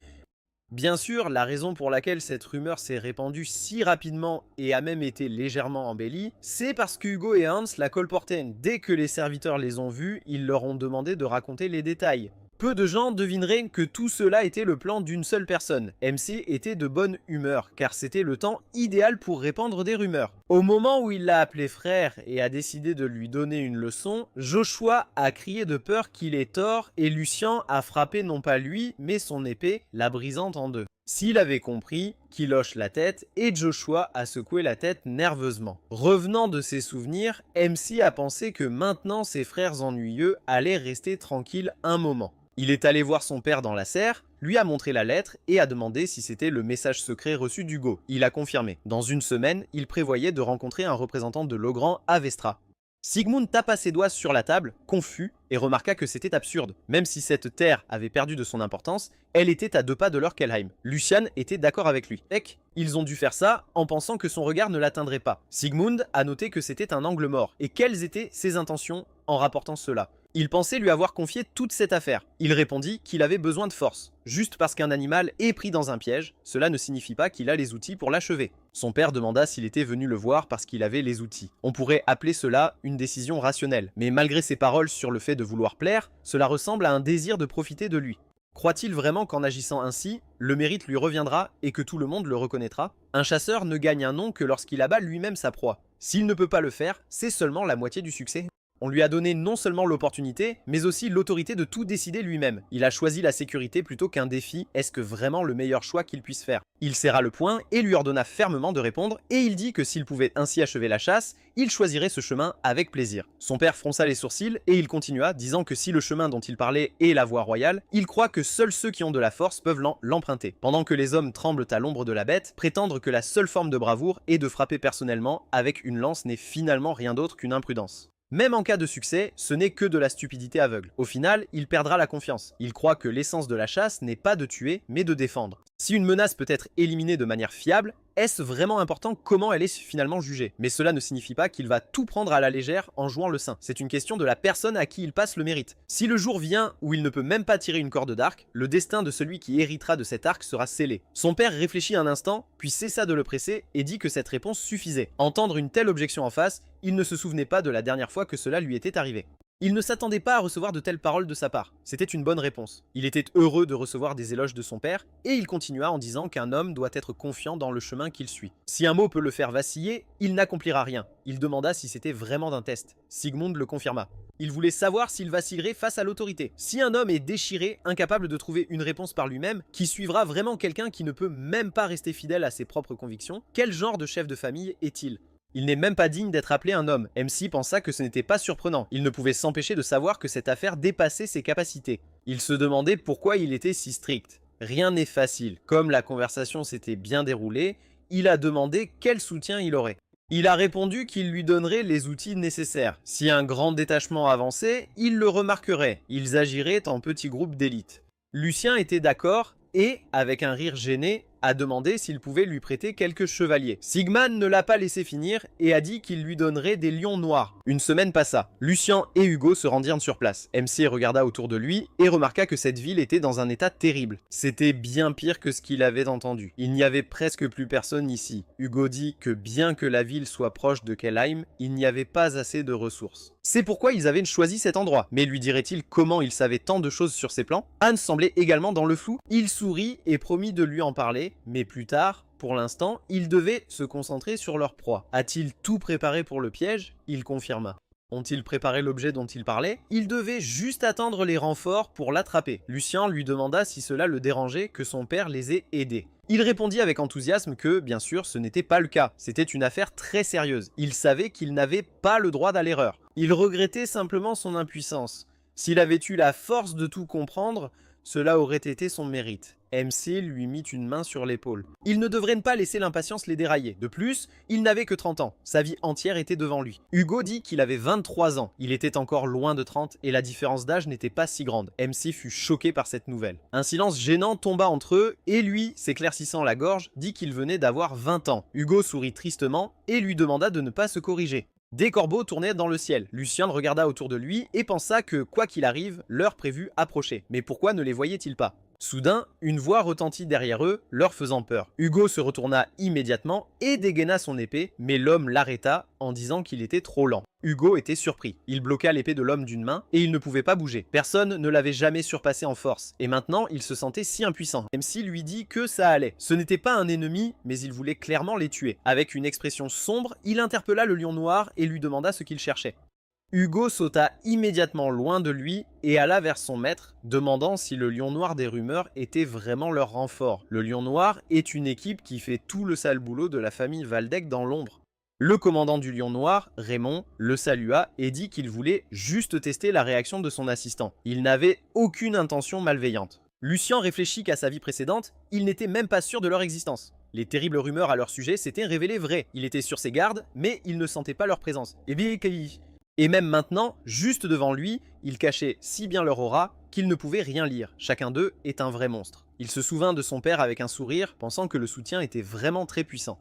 Bien sûr, la raison pour laquelle cette rumeur s'est répandue si rapidement et a même été légèrement embellie, c'est parce que Hugo et Hans la colportaient. Dès que les serviteurs les ont vus, ils leur ont demandé de raconter les détails. Peu de gens devineraient que tout cela était le plan d'une seule personne. MC était de bonne humeur, car c'était le temps idéal pour répandre des rumeurs. Au moment où il l'a appelé frère et a décidé de lui donner une leçon, Joshua a crié de peur qu'il ait tort et Lucien a frappé non pas lui, mais son épée, la brisant en deux. S'il avait compris, qu'il hoche la tête et Joshua a secoué la tête nerveusement. Revenant de ses souvenirs, MC a pensé que maintenant ses frères ennuyeux allaient rester tranquilles un moment. Il est allé voir son père dans la serre, lui a montré la lettre et a demandé si c'était le message secret reçu d'Hugo. Il a confirmé. Dans une semaine, il prévoyait de rencontrer un représentant de Logrand à Vestra. Sigmund tapa ses doigts sur la table, confus, et remarqua que c'était absurde. Même si cette terre avait perdu de son importance, elle était à 2 pas de Lorkelheim. Lucian était d'accord avec lui. Ils ont dû faire ça en pensant que son regard ne l'atteindrait pas. Sigmund a noté que c'était un angle mort. Et quelles étaient ses intentions en rapportant cela? Il pensait lui avoir confié toute cette affaire. Il répondit qu'il avait besoin de force. Juste parce qu'un animal est pris dans un piège, cela ne signifie pas qu'il a les outils pour l'achever. Son père demanda s'il était venu le voir parce qu'il avait les outils. On pourrait appeler cela une décision rationnelle. Mais malgré ses paroles sur le fait de vouloir plaire, cela ressemble à un désir de profiter de lui. Croit-il vraiment qu'en agissant ainsi, le mérite lui reviendra et que tout le monde le reconnaîtra? Un chasseur ne gagne un nom que lorsqu'il abat lui-même sa proie. S'il ne peut pas le faire, c'est seulement la moitié du succès. On lui a donné non seulement l'opportunité, mais aussi l'autorité de tout décider lui-même. Il a choisi la sécurité plutôt qu'un défi. Est-ce que vraiment le meilleur choix qu'il puisse faire? Il serra le poing et lui ordonna fermement de répondre, et il dit que s'il pouvait ainsi achever la chasse, il choisirait ce chemin avec plaisir. Son père fronça les sourcils et il continua, disant que si le chemin dont il parlait est la voie royale, il croit que seuls ceux qui ont de la force peuvent l'emprunter. Pendant que les hommes tremblent à l'ombre de la bête, prétendre que la seule forme de bravoure est de frapper personnellement avec une lance n'est finalement rien d'autre qu'une imprudence. Même en cas de succès, ce n'est que de la stupidité aveugle. Au final, il perdra la confiance. Il croit que l'essence de la chasse n'est pas de tuer, mais de défendre. Si une menace peut être éliminée de manière fiable, est-ce vraiment important comment elle est finalement jugée? Mais cela ne signifie pas qu'il va tout prendre à la légère en jouant le saint. C'est une question de la personne à qui il passe le mérite. Si le jour vient où il ne peut même pas tirer une corde d'arc, le destin de celui qui héritera de cet arc sera scellé. Son père réfléchit un instant, puis cessa de le presser et dit que cette réponse suffisait. Entendre une telle objection en face, il ne se souvenait pas de la dernière fois que cela lui était arrivé. Il ne s'attendait pas à recevoir de telles paroles de sa part. C'était une bonne réponse. Il était heureux de recevoir des éloges de son père, et il continua en disant qu'un homme doit être confiant dans le chemin qu'il suit. Si un mot peut le faire vaciller, il n'accomplira rien. Il demanda si c'était vraiment d'un test. Sigmund le confirma. Il voulait savoir s'il vacillerait face à l'autorité. Si un homme est déchiré, incapable de trouver une réponse par lui-même, qui suivra vraiment quelqu'un qui ne peut même pas rester fidèle à ses propres convictions, quel genre de chef de famille est-il ? Il n'est même pas digne d'être appelé un homme. MC pensa que ce n'était pas surprenant. Il ne pouvait s'empêcher de savoir que cette affaire dépassait ses capacités. Il se demandait pourquoi il était si strict. Rien n'est facile. Comme la conversation s'était bien déroulée, il a demandé quel soutien il aurait. Il a répondu qu'il lui donnerait les outils nécessaires. Si un grand détachement avançait, il le remarquerait. Ils agiraient en petits groupes d'élite. Lucien était d'accord et, avec un rire gêné, a demandé s'il pouvait lui prêter quelques chevaliers. Sigmund ne l'a pas laissé finir et a dit qu'il lui donnerait des lions noirs. Une semaine passa. Lucien et Hugo se rendirent sur place. MC regarda autour de lui et remarqua que cette ville était dans un état terrible. C'était bien pire que ce qu'il avait entendu. Il n'y avait presque plus personne ici. Hugo dit que bien que la ville soit proche de Kelheim, il n'y avait pas assez de ressources. C'est pourquoi ils avaient choisi cet endroit. Mais lui dirait-il comment il savait tant de choses sur ses plans? Anne semblait également dans le flou. Il sourit et promit de lui en parler, mais plus tard, pour l'instant, il devait se concentrer sur leur proie. A-t-il tout préparé pour le piège? Il confirma. Ont-ils préparé l'objet dont il parlait? Il devait juste attendre les renforts pour l'attraper. Lucien lui demanda si cela le dérangeait que son père les ait aidés. Il répondit avec enthousiasme que, bien sûr, ce n'était pas le cas. C'était une affaire très sérieuse. Il savait qu'il n'avait pas le droit à l'erreur. Il regrettait simplement son impuissance. S'il avait eu la force de tout comprendre, cela aurait été son mérite. MC lui mit une main sur l'épaule. Il ne devrait pas laisser l'impatience les dérailler. De plus, il n'avait que 30 ans. Sa vie entière était devant lui. Hugo dit qu'il avait 23 ans. Il était encore loin de 30 et la différence d'âge n'était pas si grande. MC fut choqué par cette nouvelle. Un silence gênant tomba entre eux et lui, s'éclaircissant la gorge, dit qu'il venait d'avoir 20 ans. Hugo sourit tristement et lui demanda de ne pas se corriger. Des corbeaux tournaient dans le ciel. Lucien regarda autour de lui et pensa que, quoi qu'il arrive, l'heure prévue approchait. Mais pourquoi ne les voyait-il pas? Soudain, une voix retentit derrière eux, leur faisant peur. Hugo se retourna immédiatement et dégaina son épée, mais l'homme l'arrêta en disant qu'il était trop lent. Hugo était surpris. Il bloqua l'épée de l'homme d'une main et il ne pouvait pas bouger. Personne ne l'avait jamais surpassé en force. Et maintenant, il se sentait si impuissant. MC lui dit que ça allait. Ce n'était pas un ennemi, mais il voulait clairement les tuer. Avec une expression sombre, il interpella le lion noir et lui demanda ce qu'il cherchait. Hugo sauta immédiatement loin de lui et alla vers son maître, demandant si le lion noir des rumeurs était vraiment leur renfort. Le lion noir est une équipe qui fait tout le sale boulot de la famille Waldeck dans l'ombre. Le commandant du lion noir, Raymond, le salua et dit qu'il voulait juste tester la réaction de son assistant. Il n'avait aucune intention malveillante. Lucien réfléchit qu'à sa vie précédente, il n'était même pas sûr de leur existence. Les terribles rumeurs à leur sujet s'étaient révélées vraies. Il était sur ses gardes, mais il ne sentait pas leur présence. Et même maintenant, juste devant lui, ils cachaient si bien leur aura qu'il ne pouvait rien lire. Chacun d'eux est un vrai monstre. Il se souvint de son père avec un sourire, pensant que le soutien était vraiment très puissant.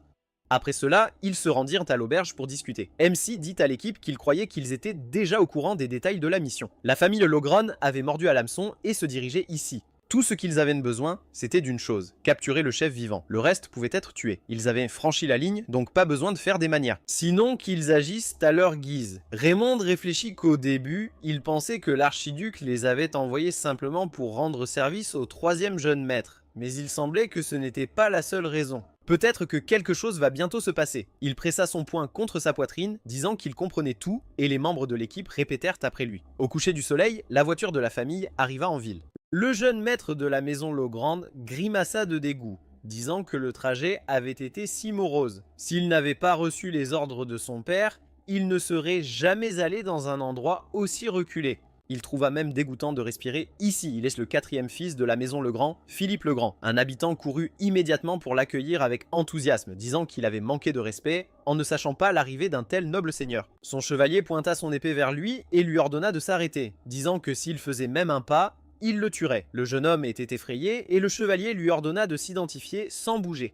Après cela, ils se rendirent à l'auberge pour discuter. MC dit à l'équipe qu'il croyait qu'ils étaient déjà au courant des détails de la mission. La famille Logron avait mordu à l'hameçon et se dirigeait ici. Tout ce qu'ils avaient besoin, c'était d'une chose, capturer le chef vivant. Le reste pouvait être tué. Ils avaient franchi la ligne, donc pas besoin de faire des manières. Sinon qu'ils agissent à leur guise. Raymond réfléchit qu'au début, il pensait que l'archiduc les avait envoyés simplement pour rendre service au troisième jeune maître. Mais il semblait que ce n'était pas la seule raison. Peut-être que quelque chose va bientôt se passer. Il pressa son poing contre sa poitrine, disant qu'il comprenait tout, et les membres de l'équipe répétèrent après lui. Au coucher du soleil, la voiture de la famille arriva en ville. Le jeune maître de la maison Logrande grimaça de dégoût, disant que le trajet avait été si morose. S'il n'avait pas reçu les ordres de son père, il ne serait jamais allé dans un endroit aussi reculé. Il trouva même dégoûtant de respirer ici. Il est le quatrième fils de la maison Legrand, Philippe Legrand. Un habitant courut immédiatement pour l'accueillir avec enthousiasme, disant qu'il avait manqué de respect en ne sachant pas l'arrivée d'un tel noble seigneur. Son chevalier pointa son épée vers lui et lui ordonna de s'arrêter, disant que s'il faisait même un pas, il le tuerait. Le jeune homme était effrayé et le chevalier lui ordonna de s'identifier sans bouger.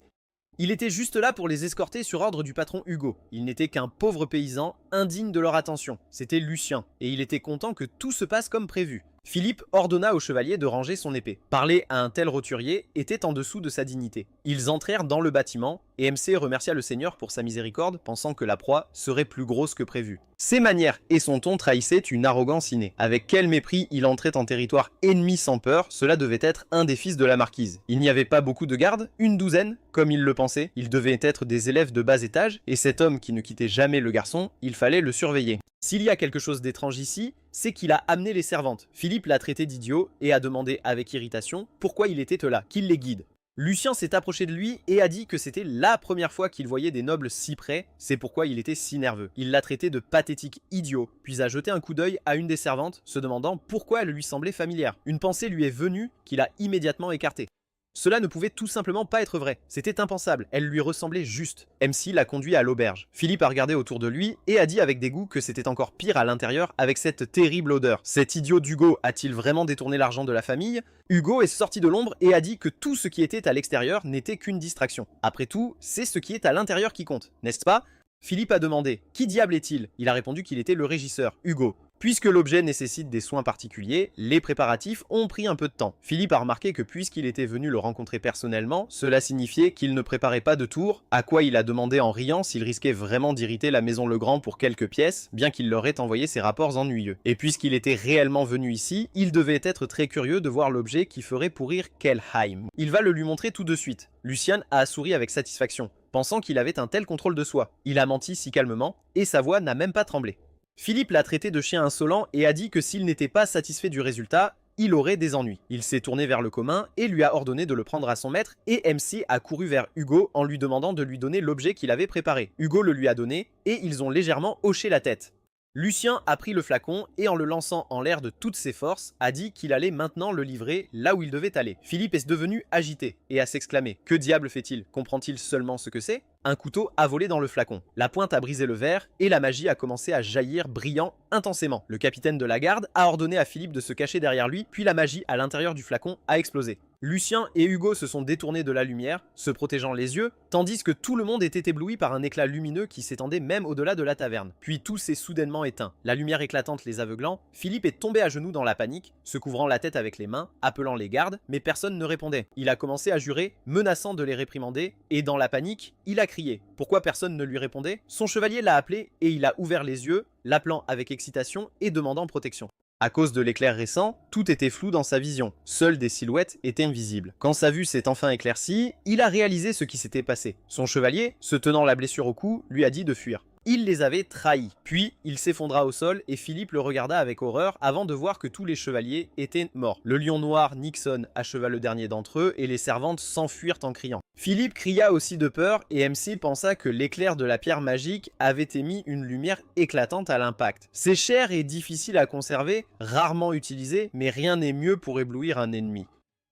Il était juste là pour les escorter sur ordre du patron Hugo. Il n'était qu'un pauvre paysan, indigne de leur attention. C'était Lucien, et il était content que tout se passe comme prévu. Philippe ordonna au chevalier de ranger son épée. Parler à un tel roturier était en dessous de sa dignité. Ils entrèrent dans le bâtiment, et MC remercia le seigneur pour sa miséricorde, pensant que la proie serait plus grosse que prévu. Ses manières et son ton trahissaient une arrogance innée. Avec quel mépris il entrait en territoire ennemi sans peur, cela devait être un des fils de la marquise. Il n'y avait pas beaucoup de gardes, une douzaine, comme il le pensait. Ils devaient être des élèves de bas étage, et cet homme qui ne quittait jamais le garçon, il fallait le surveiller. S'il y a quelque chose d'étrange ici, c'est qu'il a amené les servantes. Philippe l'a traité d'idiot et a demandé avec irritation pourquoi il était là, qu'il les guide. Lucien s'est approché de lui et a dit que c'était la première fois qu'il voyait des nobles si près, c'est pourquoi il était si nerveux. Il l'a traité de pathétique idiot, puis a jeté un coup d'œil à une des servantes, se demandant pourquoi elle lui semblait familière. Une pensée lui est venue qu'il a immédiatement écartée. Cela ne pouvait tout simplement pas être vrai, c'était impensable, elle lui ressemblait juste. MC l'a conduit à l'auberge. Philippe a regardé autour de lui et a dit avec dégoût que c'était encore pire à l'intérieur avec cette terrible odeur. Cet idiot d'Hugo a-t-il vraiment détourné l'argent de la famille? Hugo est sorti de l'ombre et a dit que tout ce qui était à l'extérieur n'était qu'une distraction. Après tout, c'est ce qui est à l'intérieur qui compte, n'est-ce pas? Philippe a demandé « Qui diable est-il » Il a répondu qu'il était le régisseur, Hugo. Puisque l'objet nécessite des soins particuliers, les préparatifs ont pris un peu de temps. Philippe a remarqué que puisqu'il était venu le rencontrer personnellement, cela signifiait qu'il ne préparait pas de tour, à quoi il a demandé en riant s'il risquait vraiment d'irriter la maison Legrand pour quelques pièces, bien qu'il leur ait envoyé ses rapports ennuyeux. Et puisqu'il était réellement venu ici, il devait être très curieux de voir l'objet qui ferait pourrir Kelheim. Il va le lui montrer tout de suite. Lucien a souri avec satisfaction, pensant qu'il avait un tel contrôle de soi. Il a menti si calmement, et sa voix n'a même pas tremblé. Philippe l'a traité de chien insolent et a dit que s'il n'était pas satisfait du résultat, il aurait des ennuis. Il s'est tourné vers le commun et lui a ordonné de le prendre à son maître et MC a couru vers Hugo en lui demandant de lui donner l'objet qu'il avait préparé. Hugo le lui a donné et ils ont légèrement hoché la tête. Lucien a pris le flacon et en le lançant en l'air de toutes ses forces, a dit qu'il allait maintenant le livrer là où il devait aller. Philippe est devenu agité et a s'exclamé « Que diable fait-il? Comprend-il seulement ce que c'est ?» Un couteau a volé dans le flacon. La pointe a brisé le verre et la magie a commencé à jaillir brillant intensément. Le capitaine de la garde a ordonné à Philippe de se cacher derrière lui, puis la magie à l'intérieur du flacon a explosé. Lucien et Hugo se sont détournés de la lumière, se protégeant les yeux, tandis que tout le monde était ébloui par un éclat lumineux qui s'étendait même au-delà de la taverne. Puis tout s'est soudainement éteint. La lumière éclatante les aveuglant, Philippe est tombé à genoux dans la panique, se couvrant la tête avec les mains, appelant les gardes, mais personne ne répondait. Il a commencé à jurer, menaçant de les réprimander, et dans la panique, il a crié. Pourquoi personne ne lui répondait? Son chevalier l'a appelé et il a ouvert les yeux, l'appelant avec excitation et demandant protection. À cause de l'éclair récent, tout était flou dans sa vision, seules des silhouettes étaient visibles. Quand sa vue s'est enfin éclaircie, il a réalisé ce qui s'était passé. Son chevalier, se tenant la blessure au cou, lui a dit de fuir. Il les avait trahis. Puis, il s'effondra au sol et Philippe le regarda avec horreur avant de voir que tous les chevaliers étaient morts. Le lion noir, Nixon, acheva le dernier d'entre eux et les servantes s'enfuirent en criant. Philippe cria aussi de peur et MC pensa que l'éclair de la pierre magique avait émis une lumière éclatante à l'impact. C'est cher et difficile à conserver, rarement utilisé, mais rien n'est mieux pour éblouir un ennemi.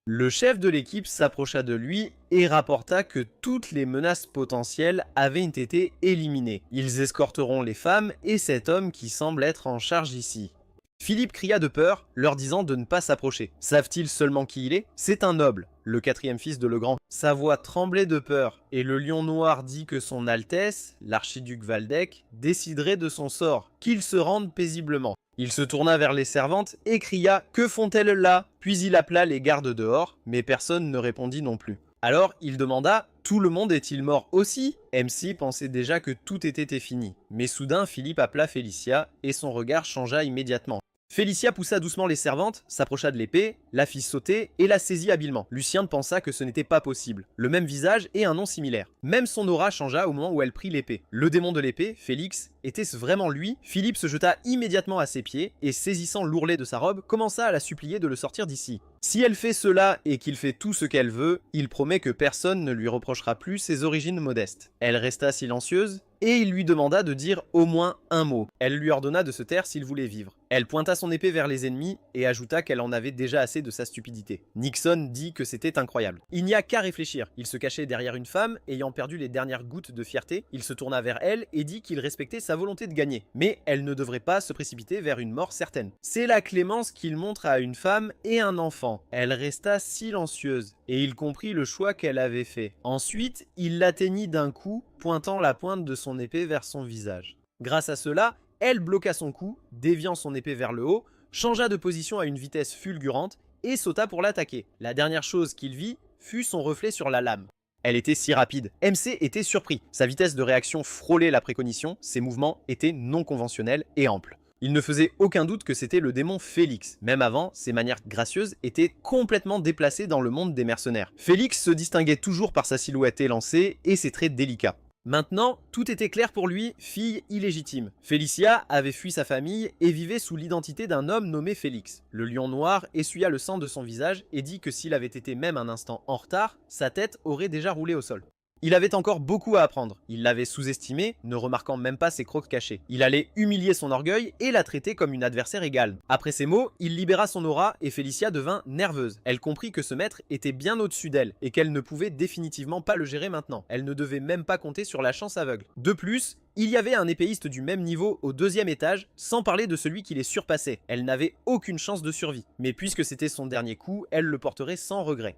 Le chef de l'équipe s'approcha de lui et rapporta que toutes les menaces potentielles avaient été éliminées. Ils escorteront les femmes et cet homme qui semble être en charge ici. Philippe cria de peur, leur disant de ne pas s'approcher. Savent-ils seulement qui il est? C'est un noble, le quatrième fils de Legrand. Sa voix tremblait de peur, et le lion noir dit que son Altesse, l'archiduc Waldeck, déciderait de son sort, qu'il se rende paisiblement. Il se tourna vers les servantes et cria « Que font-elles là ?» Puis il appela les gardes dehors, mais personne ne répondit non plus. Alors il demanda « Tout le monde est-il mort aussi ?» MC pensait déjà que tout était fini. Mais soudain Philippe appela Félicia et son regard changea immédiatement. Félicia poussa doucement les servantes, s'approcha de l'épée, la fit sauter et la saisit habilement. Lucien pensa que ce n'était pas possible. Le même visage et un nom similaire. Même son aura changea au moment où elle prit l'épée. Le démon de l'épée, Félix, était-ce vraiment lui? Philippe se jeta immédiatement à ses pieds et saisissant l'ourlet de sa robe, commença à la supplier de le sortir d'ici. Si elle fait cela et qu'il fait tout ce qu'elle veut, il promet que personne ne lui reprochera plus ses origines modestes. Elle resta silencieuse et il lui demanda de dire au moins un mot. Elle lui ordonna de se taire s'il voulait vivre. Elle pointa son épée vers les ennemis et ajouta qu'elle en avait déjà assez de sa stupidité. Nixon dit que c'était incroyable. Il n'y a qu'à réfléchir. Il se cachait derrière une femme, ayant perdu les dernières gouttes de fierté. Il se tourna vers elle et dit qu'il respectait sa volonté de gagner. Mais elle ne devrait pas se précipiter vers une mort certaine. C'est la clémence qu'il montre à une femme et un enfant. Elle resta silencieuse et il comprit le choix qu'elle avait fait. Ensuite, il l'atteignit d'un coup, pointant la pointe de son épée vers son visage. Grâce à cela, elle bloqua son coup, déviant son épée vers le haut, changea de position à une vitesse fulgurante et sauta pour l'attaquer. La dernière chose qu'il vit fut son reflet sur la lame. Elle était si rapide. MC était surpris. Sa vitesse de réaction frôlait la précognition, ses mouvements étaient non conventionnels et amples. Il ne faisait aucun doute que c'était le démon Félix. Même avant, ses manières gracieuses étaient complètement déplacées dans le monde des mercenaires. Félix se distinguait toujours par sa silhouette élancée et ses traits délicats. Maintenant, tout était clair pour lui, fille illégitime. Félicia avait fui sa famille et vivait sous l'identité d'un homme nommé Félix. Le lion noir essuya le sang de son visage et dit que s'il avait été même un instant en retard, sa tête aurait déjà roulé au sol. Il avait encore beaucoup à apprendre. Il l'avait sous-estimée, ne remarquant même pas ses crocs cachés. Il allait humilier son orgueil et la traiter comme une adversaire égale. Après ces mots, il libéra son aura et Félicia devint nerveuse. Elle comprit que ce maître était bien au-dessus d'elle et qu'elle ne pouvait définitivement pas le gérer maintenant. Elle ne devait même pas compter sur la chance aveugle. De plus, il y avait un épéiste du même niveau au 2e étage, sans parler de celui qui les surpassait. Elle n'avait aucune chance de survie. Mais puisque c'était son dernier coup, elle le porterait sans regret.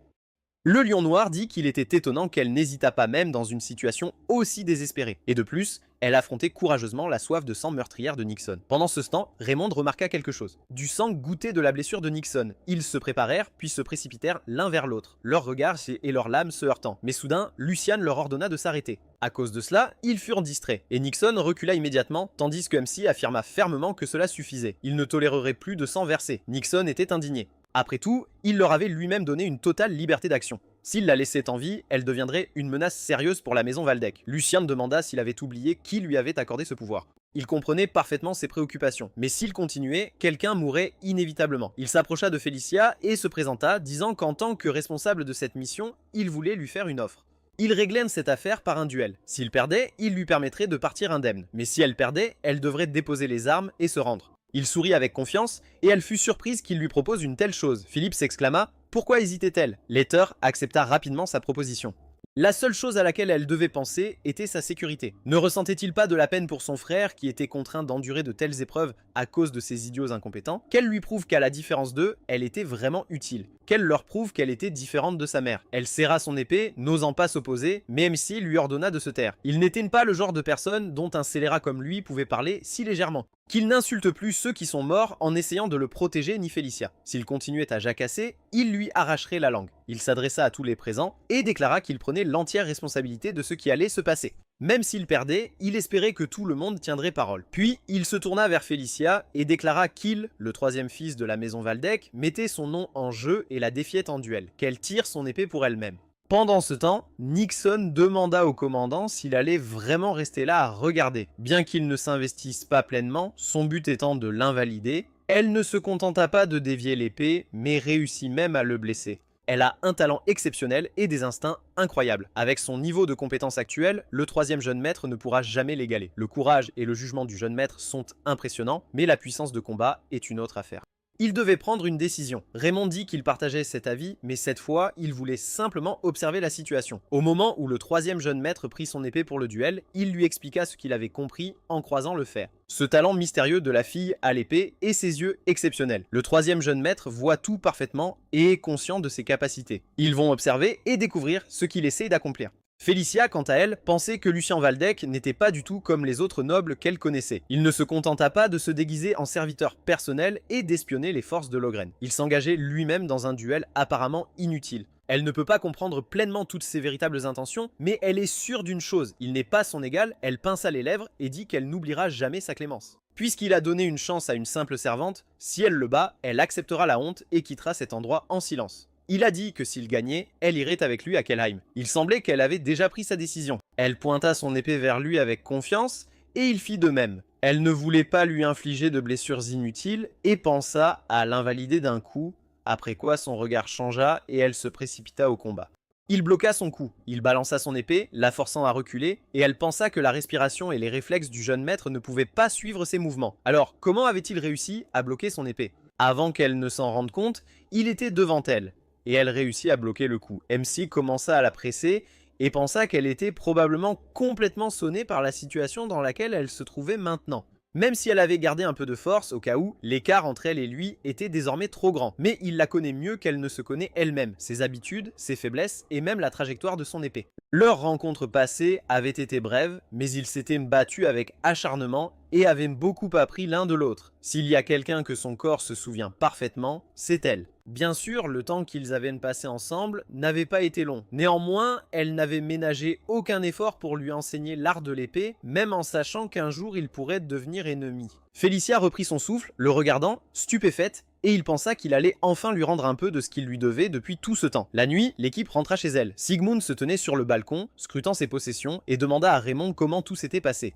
Le lion noir dit qu'il était étonnant qu'elle n'hésita pas même dans une situation aussi désespérée. Et de plus, elle affrontait courageusement la soif de sang meurtrière de Nixon. Pendant ce temps, Raymond remarqua quelque chose. Du sang goûtait de la blessure de Nixon. Ils se préparèrent, puis se précipitèrent l'un vers l'autre, leurs regards et leurs lames se heurtant. Mais soudain, Luciane leur ordonna de s'arrêter. À cause de cela, ils furent distraits, et Nixon recula immédiatement, tandis que MC affirma fermement que cela suffisait. Il ne tolérerait plus de sang versé. Nixon était indigné. Après tout, il leur avait lui-même donné une totale liberté d'action. S'il la laissait en vie, elle deviendrait une menace sérieuse pour la maison Waldeck. Lucien demanda s'il avait oublié qui lui avait accordé ce pouvoir. Il comprenait parfaitement ses préoccupations, mais s'il continuait, quelqu'un mourrait inévitablement. Il s'approcha de Félicia et se présenta, disant qu'en tant que responsable de cette mission, il voulait lui faire une offre. Il réglait cette affaire par un duel. S'il perdait, il lui permettrait de partir indemne. Mais si elle perdait, elle devrait déposer les armes et se rendre. Il sourit avec confiance, et elle fut surprise qu'il lui propose une telle chose. Philippe s'exclama « Pourquoi hésitait-elle » Letter accepta rapidement sa proposition. La seule chose à laquelle elle devait penser était sa sécurité. Ne ressentait-il pas de la peine pour son frère qui était contraint d'endurer de telles épreuves à cause de ses idiots incompétents? Qu'elle lui prouve qu'à la différence d'eux, elle était vraiment utile. Qu'elle leur prouve qu'elle était différente de sa mère. Elle serra son épée, n'osant pas s'opposer, mais MC lui ordonna de se taire. Il n'était pas le genre de personne dont un scélérat comme lui pouvait parler si légèrement. Qu'il n'insulte plus ceux qui sont morts en essayant de le protéger ni Félicia. S'il continuait à jacasser, il lui arracherait la langue. Il s'adressa à tous les présents et déclara qu'il prenait l'entière responsabilité de ce qui allait se passer. Même s'il perdait, il espérait que tout le monde tiendrait parole. Puis, il se tourna vers Félicia et déclara qu'il, le 3e fils de la maison Waldeck, mettait son nom en jeu et la défiait en duel, qu'elle tire son épée pour elle-même. Pendant ce temps, Nixon demanda au commandant s'il allait vraiment rester là à regarder. Bien qu'il ne s'investisse pas pleinement, son but étant de l'invalider, elle ne se contenta pas de dévier l'épée, mais réussit même à le blesser. Elle a un talent exceptionnel et des instincts incroyables. Avec son niveau de compétence actuel, le 3e jeune maître ne pourra jamais l'égaler. Le courage et le jugement du jeune maître sont impressionnants, mais la puissance de combat est une autre affaire. Il devait prendre une décision. Raymond dit qu'il partageait cet avis, mais cette fois, il voulait simplement observer la situation. Au moment où le 3e jeune maître prit son épée pour le duel, il lui expliqua ce qu'il avait compris en croisant le fer. Ce talent mystérieux de la fille à l'épée et ses yeux exceptionnels. Le 3e jeune maître voit tout parfaitement et est conscient de ses capacités. Ils vont observer et découvrir ce qu'il essaie d'accomplir. Félicia, quant à elle, pensait que Lucien Waldeck n'était pas du tout comme les autres nobles qu'elle connaissait. Il ne se contenta pas de se déguiser en serviteur personnel et d'espionner les forces de Logren. Il s'engageait lui-même dans un duel apparemment inutile. Elle ne peut pas comprendre pleinement toutes ses véritables intentions, mais elle est sûre d'une chose, il n'est pas son égal, elle pinça les lèvres et dit qu'elle n'oubliera jamais sa clémence. Puisqu'il a donné une chance à une simple servante, si elle le bat, elle acceptera la honte et quittera cet endroit en silence. Il a dit que s'il gagnait, elle irait avec lui à Kelheim. Il semblait qu'elle avait déjà pris sa décision. Elle pointa son épée vers lui avec confiance, et il fit de même. Elle ne voulait pas lui infliger de blessures inutiles, et pensa à l'invalider d'un coup, après quoi son regard changea et elle se précipita au combat. Il bloqua son coup, il balança son épée, la forçant à reculer, et elle pensa que la respiration et les réflexes du jeune maître ne pouvaient pas suivre ses mouvements. Alors, comment avait-il réussi à bloquer son épée ? Avant qu'elle ne s'en rende compte, il était devant elle, et elle réussit à bloquer le coup. MC commença à la presser et pensa qu'elle était probablement complètement sonnée par la situation dans laquelle elle se trouvait maintenant. Même si elle avait gardé un peu de force au cas où, l'écart entre elle et lui était désormais trop grand. Mais il la connaît mieux qu'elle ne se connaît elle-même, ses habitudes, ses faiblesses et même la trajectoire de son épée. Leur rencontre passée avait été brève, mais ils s'étaient battus avec acharnement et avaient beaucoup appris l'un de l'autre. S'il y a quelqu'un que son corps se souvient parfaitement, c'est elle. Bien sûr, le temps qu'ils avaient passé ensemble n'avait pas été long. Néanmoins, elle n'avait ménagé aucun effort pour lui enseigner l'art de l'épée, même en sachant qu'un jour il pourrait devenir ennemi. Félicia reprit son souffle, le regardant, stupéfaite, et il pensa qu'il allait enfin lui rendre un peu de ce qu'il lui devait depuis tout ce temps. La nuit, l'équipe rentra chez elle. Sigmund se tenait sur le balcon, scrutant ses possessions, et demanda à Raymond comment tout s'était passé.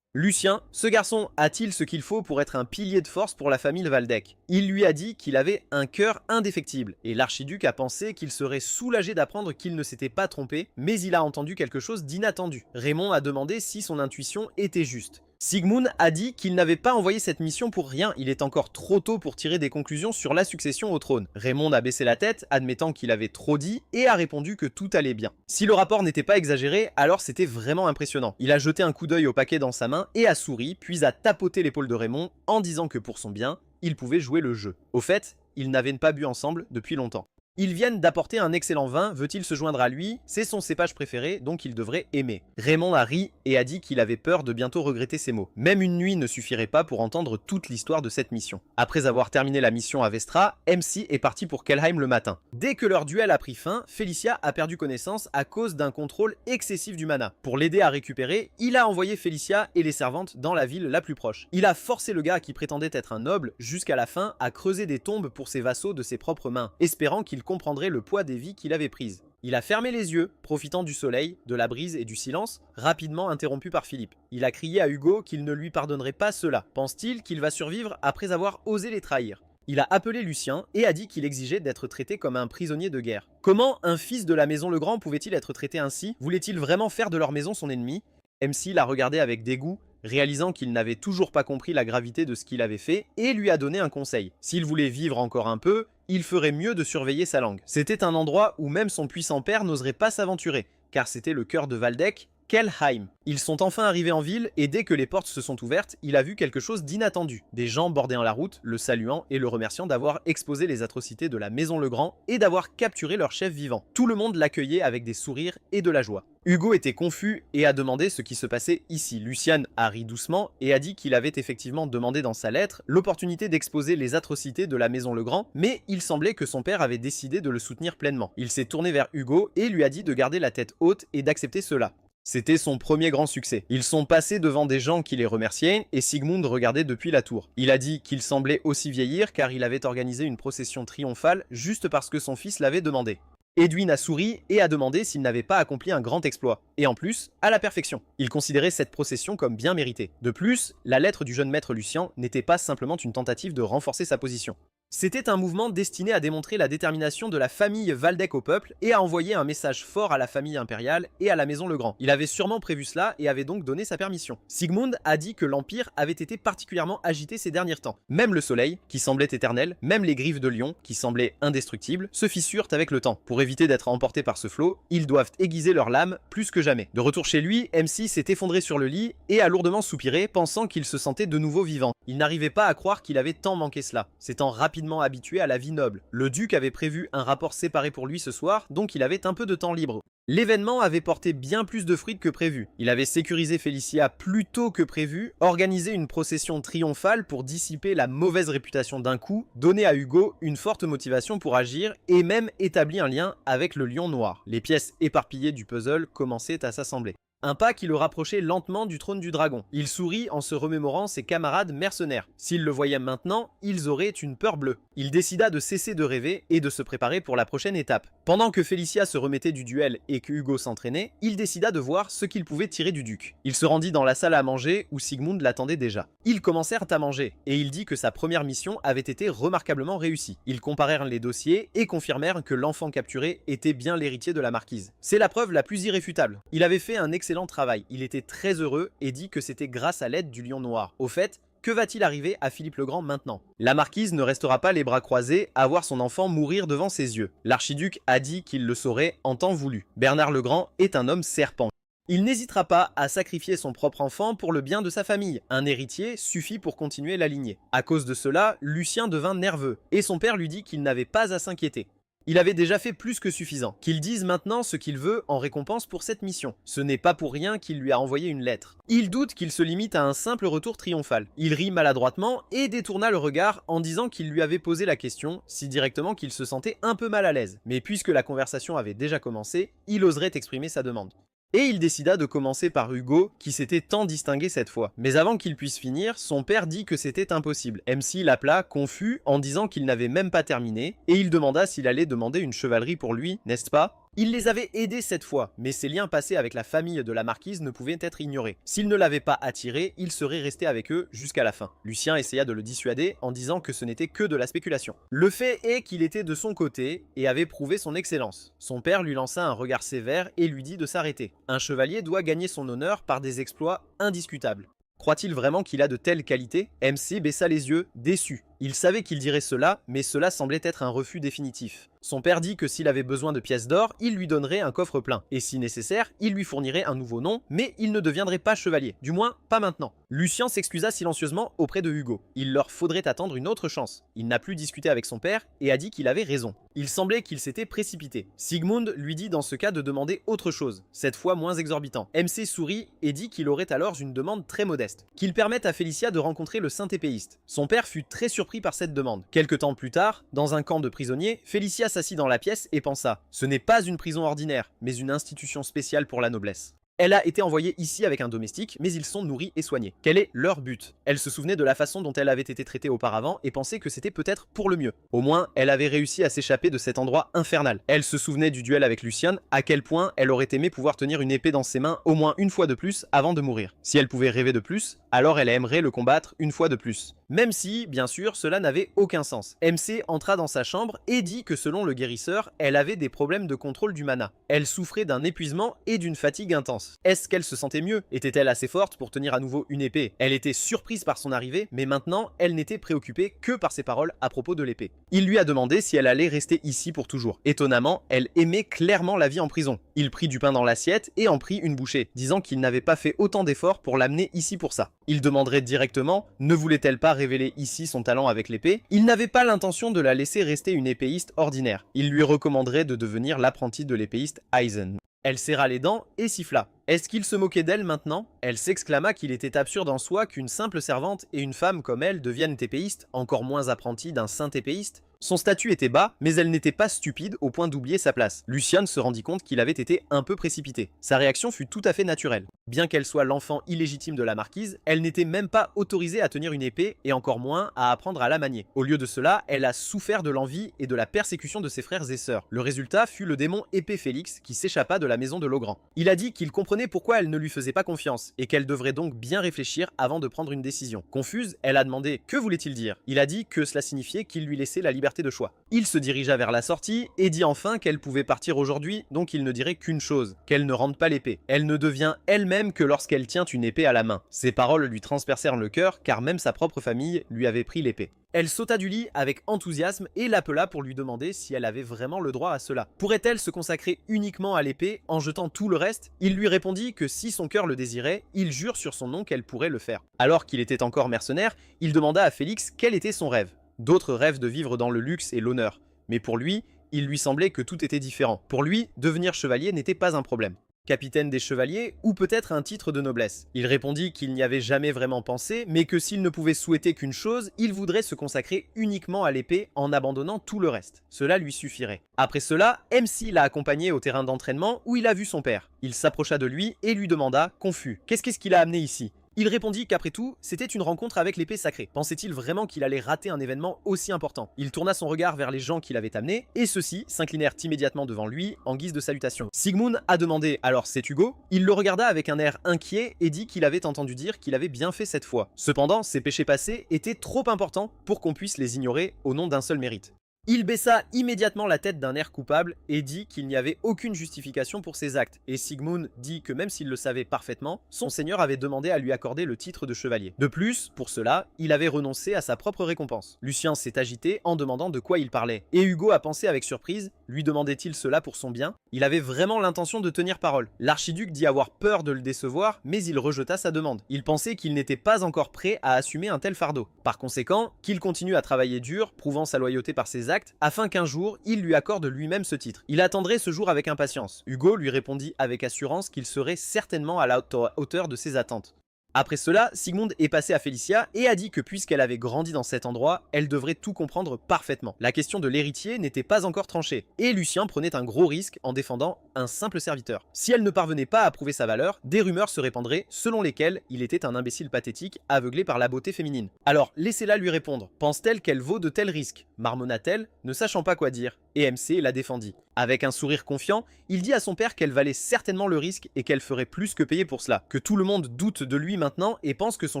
Lucien, ce garçon a-t-il ce qu'il faut pour être un pilier de force pour la famille Waldeck? Il lui a dit qu'il avait un cœur indéfectible, et l'archiduc a pensé qu'il serait soulagé d'apprendre qu'il ne s'était pas trompé, mais il a entendu quelque chose d'inattendu. Raymond a demandé si son intuition était juste. Sigmund a dit qu'il n'avait pas envoyé cette mission pour rien, il est encore trop tôt pour tirer des conclusions sur la succession au trône. Raymond a baissé la tête, admettant qu'il avait trop dit, et a répondu que tout allait bien. Si le rapport n'était pas exagéré, alors c'était vraiment impressionnant. Il a jeté un coup d'œil au paquet dans sa main et a souri, puis a tapoté l'épaule de Raymond en disant que pour son bien, il pouvait jouer le jeu. Au fait, ils n'avaient pas bu ensemble depuis longtemps. Ils viennent d'apporter un excellent vin, veut-il se joindre à lui? C'est son cépage préféré, donc il devrait aimer. Raymond a ri et a dit qu'il avait peur de bientôt regretter ses mots. Même une nuit ne suffirait pas pour entendre toute l'histoire de cette mission. Après avoir terminé la mission à Vestra, MC est parti pour Kelheim le matin. Dès que leur duel a pris fin, Félicia a perdu connaissance à cause d'un contrôle excessif du mana. Pour l'aider à récupérer, il a envoyé Félicia et les servantes dans la ville la plus proche. Il a forcé le gars qui prétendait être un noble, jusqu'à la fin, à creuser des tombes pour ses vassaux de ses propres mains, espérant qu'il comprendrait le poids des vies qu'il avait prises. Il a fermé les yeux, profitant du soleil, de la brise et du silence, rapidement interrompu par Philippe. Il a crié à Hugo qu'il ne lui pardonnerait pas cela. Pense-t-il qu'il va survivre après avoir osé les trahir? Il a appelé Lucien et a dit qu'il exigeait d'être traité comme un prisonnier de guerre. Comment un fils de la maison Legrand pouvait-il être traité ainsi? Voulait-il vraiment faire de leur maison son ennemi? MC l'a regardé avec dégoût, réalisant qu'il n'avait toujours pas compris la gravité de ce qu'il avait fait, et lui a donné un conseil. S'il voulait vivre encore un peu, il ferait mieux de surveiller sa langue. C'était un endroit où même son puissant père n'oserait pas s'aventurer, car c'était le cœur de Waldeck, Kelheim. Ils sont enfin arrivés en ville et dès que les portes se sont ouvertes, il a vu quelque chose d'inattendu. Des gens bordant la route, le saluant et le remerciant d'avoir exposé les atrocités de la maison Legrand et d'avoir capturé leur chef vivant. Tout le monde l'accueillait avec des sourires et de la joie. Hugo était confus et a demandé ce qui se passait ici. Lucien a ri doucement et a dit qu'il avait effectivement demandé dans sa lettre l'opportunité d'exposer les atrocités de la maison Legrand, mais il semblait que son père avait décidé de le soutenir pleinement. Il s'est tourné vers Hugo et lui a dit de garder la tête haute et d'accepter cela. C'était son premier grand succès. Ils sont passés devant des gens qui les remerciaient et Sigmund regardait depuis la tour. Il a dit qu'il semblait aussi vieillir car il avait organisé une procession triomphale juste parce que son fils l'avait demandé. Edwin a souri et a demandé s'il n'avait pas accompli un grand exploit, et en plus, à la perfection. Il considérait cette procession comme bien méritée. De plus, la lettre du jeune maître Lucien n'était pas simplement une tentative de renforcer sa position. C'était un mouvement destiné à démontrer la détermination de la famille Waldeck au peuple et à envoyer un message fort à la famille impériale et à la maison Legrand. Il avait sûrement prévu cela et avait donc donné sa permission. Sigmund a dit que l'Empire avait été particulièrement agité ces derniers temps. Même le soleil, qui semblait éternel, même les griffes de lion, qui semblaient indestructibles, se fissurent avec le temps. Pour éviter d'être emportés par ce flot, ils doivent aiguiser leurs lames plus que jamais. De retour chez lui, MC s'est effondré sur le lit et a lourdement soupiré, pensant qu'il se sentait de nouveau vivant. Il n'arrivait pas à croire qu'il avait tant manqué cela, s'étant rapidement habitué à la vie noble. Le duc avait prévu un rapport séparé pour lui ce soir, donc il avait un peu de temps libre. L'événement avait porté bien plus de fruits que prévu. Il avait sécurisé Félicia plus tôt que prévu, organisé une procession triomphale pour dissiper la mauvaise réputation d'un coup, donné à Hugo une forte motivation pour agir et même établi un lien avec le lion noir. Les pièces éparpillées du puzzle commençaient à s'assembler. Un pas qui le rapprochait lentement du trône du dragon. Il sourit en se remémorant ses camarades mercenaires. S'il le voyait maintenant, ils auraient une peur bleue. Il décida de cesser de rêver et de se préparer pour la prochaine étape. Pendant que Félicia se remettait du duel et que Hugo s'entraînait, il décida de voir ce qu'il pouvait tirer du duc. Il se rendit dans la salle à manger où Sigmund l'attendait déjà. Ils commencèrent à manger et il dit que sa première mission avait été remarquablement réussie. Ils comparèrent les dossiers et confirmèrent que l'enfant capturé était bien l'héritier de la marquise. C'est la preuve la plus irréfutable. Il avait fait un excellent travail, il était très heureux et dit que c'était grâce à l'aide du lion noir. Au fait, Que va-t-il arriver à Philippe le Grand maintenant? La marquise ne restera pas les bras croisés à voir son enfant mourir devant ses yeux. L'archiduc a dit qu'il le saurait en temps voulu. Bernard le Grand est un homme serpent. Il n'hésitera pas à sacrifier son propre enfant pour le bien de sa famille. Un héritier suffit pour continuer la lignée. À cause de cela, Lucien devint nerveux, et son père lui dit qu'il n'avait pas à s'inquiéter. Il avait déjà fait plus que suffisant. Qu'il dise maintenant ce qu'il veut en récompense pour cette mission. Ce n'est pas pour rien qu'il lui a envoyé une lettre. Il doute qu'il se limite à un simple retour triomphal. Il rit maladroitement et détourna le regard en disant qu'il lui avait posé la question, si directement qu'il se sentait un peu mal à l'aise. Mais puisque la conversation avait déjà commencé, il oserait exprimer sa demande. Et il décida de commencer par Hugo, qui s'était tant distingué cette fois. Mais avant qu'il puisse finir, son père dit que c'était impossible. MC l'appela, confus, en disant qu'il n'avait même pas terminé, et il demanda s'il allait demander une chevalerie pour lui, n'est-ce pas? Il les avait aidés cette fois, mais ses liens passés avec la famille de la marquise ne pouvaient être ignorés. S'il ne l'avait pas attiré, il serait resté avec eux jusqu'à la fin. Lucien essaya de le dissuader en disant que ce n'était que de la spéculation. Le fait est qu'il était de son côté et avait prouvé son excellence. Son père lui lança un regard sévère et lui dit de s'arrêter. Un chevalier doit gagner son honneur par des exploits indiscutables. Croit-il vraiment qu'il a de telles qualités? MC baissa les yeux, déçu. Il savait qu'il dirait cela, mais cela semblait être un refus définitif. Son père dit que s'il avait besoin de pièces d'or, il lui donnerait un coffre plein. Et si nécessaire, il lui fournirait un nouveau nom, mais il ne deviendrait pas chevalier. Du moins, pas maintenant. Lucien s'excusa silencieusement auprès de Hugo. Il leur faudrait attendre une autre chance. Il n'a plus discuté avec son père et a dit qu'il avait raison. Il semblait qu'il s'était précipité. Sigmund lui dit dans ce cas de demander autre chose, cette fois moins exorbitant. MC sourit et dit qu'il aurait alors une demande très modeste. Qu'il permette à Félicia de rencontrer le saint épéiste. Son père fut très surpris par cette demande. Quelque temps plus tard, dans un camp de prisonniers, Félicia s'assit dans la pièce et pensa « Ce n'est pas une prison ordinaire, mais une institution spéciale pour la noblesse. » Elle a été envoyée ici avec un domestique, mais ils sont nourris et soignés. Quel est leur but? Elle se souvenait de la façon dont elle avait été traitée auparavant et pensait que c'était peut-être pour le mieux. Au moins, elle avait réussi à s'échapper de cet endroit infernal. Elle se souvenait du duel avec Lucien, à quel point elle aurait aimé pouvoir tenir une épée dans ses mains au moins une fois de plus avant de mourir. Si elle pouvait rêver de plus, alors elle aimerait le combattre une fois de plus. Même si, bien sûr, cela n'avait aucun sens. MC entra dans sa chambre et dit que selon le guérisseur, elle avait des problèmes de contrôle du mana. Elle souffrait d'un épuisement et d'une fatigue intense. Est-ce qu'elle se sentait mieux? Était-elle assez forte pour tenir à nouveau une épée? Elle était surprise par son arrivée, mais maintenant, elle n'était préoccupée que par ses paroles à propos de l'épée. Il lui a demandé si elle allait rester ici pour toujours. Étonnamment, elle aimait clairement la vie en prison. Il prit du pain dans l'assiette et en prit une bouchée, disant qu'il n'avait pas fait autant d'efforts pour l'amener ici pour ça. Il demanderait directement, ne voulait-elle pas révéler ici son talent avec l'épée? Il n'avait pas l'intention de la laisser rester une épéiste ordinaire. Il lui recommanderait de devenir l'apprenti de l'épéiste Aizen. Elle serra les dents et siffla. Est-ce qu'il se moquait d'elle maintenant? Elle s'exclama qu'il était absurde en soi qu'une simple servante et une femme comme elle deviennent épéistes, encore moins apprentie d'un saint épéiste. Son statut était bas, mais elle n'était pas stupide au point d'oublier sa place. Lucien se rendit compte qu'il avait été un peu précipité. Sa réaction fut tout à fait naturelle. Bien qu'elle soit l'enfant illégitime de la marquise, elle n'était même pas autorisée à tenir une épée et encore moins à apprendre à la manier. Au lieu de cela, elle a souffert de l'envie et de la persécution de ses frères et sœurs. Le résultat fut le démon épée Félix qui s'échappa de la maison de Logrand. Il a dit qu'il comprenait pourquoi elle ne lui faisait pas confiance et qu'elle devrait donc bien réfléchir avant de prendre une décision. Confuse, elle a demandé que voulait-il dire. Il a dit que cela signifiait qu'il lui laissait la liberté de choix. Il se dirigea vers la sortie et dit enfin qu'elle pouvait partir aujourd'hui, donc il ne dirait qu'une chose, qu'elle ne rende pas l'épée. Elle ne devient elle-même que lorsqu'elle tient une épée à la main. Ces paroles lui transpercèrent le cœur car même sa propre famille lui avait pris l'épée. Elle sauta du lit avec enthousiasme et l'appela pour lui demander si elle avait vraiment le droit à cela. Pourrait-elle se consacrer uniquement à l'épée en jetant tout le reste? Il lui répondit que si son cœur le désirait, il jure sur son nom qu'elle pourrait le faire. Alors qu'il était encore mercenaire, il demanda à Félix quel était son rêve. D'autres rêvent de vivre dans le luxe et l'honneur, mais pour lui, il lui semblait que tout était différent. Pour lui, devenir chevalier n'était pas un problème. Capitaine des chevaliers, ou peut-être un titre de noblesse. Il répondit qu'il n'y avait jamais vraiment pensé, mais que s'il ne pouvait souhaiter qu'une chose, il voudrait se consacrer uniquement à l'épée en abandonnant tout le reste. Cela lui suffirait. Après cela, MC l'a accompagné au terrain d'entraînement où il a vu son père. Il s'approcha de lui et lui demanda, confus, qu'est-ce qu'il a amené ici? Il répondit qu'après tout, c'était une rencontre avec l'épée sacrée. Pensait-il vraiment qu'il allait rater un événement aussi important? Il tourna son regard vers les gens qui l'avaient amené, et ceux-ci s'inclinèrent immédiatement devant lui en guise de salutation. Sigmund a demandé « Alors c'est Hugo ?» Il le regarda avec un air inquiet et dit qu'il avait entendu dire qu'il avait bien fait cette fois. Cependant, ses péchés passés étaient trop importants pour qu'on puisse les ignorer au nom d'un seul mérite. Il baissa immédiatement la tête d'un air coupable et dit qu'il n'y avait aucune justification pour ses actes, et Sigmund dit que même s'il le savait parfaitement, son seigneur avait demandé à lui accorder le titre de chevalier. De plus, pour cela, il avait renoncé à sa propre récompense. Lucien s'est agité en demandant de quoi il parlait, et Hugo a pensé avec surprise, lui demandait-il cela pour son bien? Il avait vraiment l'intention de tenir parole. L'archiduc dit avoir peur de le décevoir, mais il rejeta sa demande. Il pensait qu'il n'était pas encore prêt à assumer un tel fardeau. Par conséquent, qu'il continue à travailler dur, prouvant sa loyauté par ses actes, afin qu'un jour, il lui accorde lui-même ce titre. Il attendrait ce jour avec impatience. Hugo lui répondit avec assurance qu'il serait certainement à la hauteur de ses attentes. Après cela, Sigmund est passé à Félicia et a dit que puisqu'elle avait grandi dans cet endroit, elle devrait tout comprendre parfaitement. La question de l'héritier n'était pas encore tranchée, et Lucien prenait un gros risque en défendant un simple serviteur. Si elle ne parvenait pas à prouver sa valeur, des rumeurs se répandraient selon lesquelles il était un imbécile pathétique aveuglé par la beauté féminine. Alors laissez-la lui répondre. Pense-t-elle qu'elle vaut de tels risques? Marmonna-t-elle, ne sachant pas quoi dire, et MC la défendit. Avec un sourire confiant, il dit à son père qu'elle valait certainement le risque et qu'elle ferait plus que payer pour cela, que tout le monde doute de lui maintenant et pense que son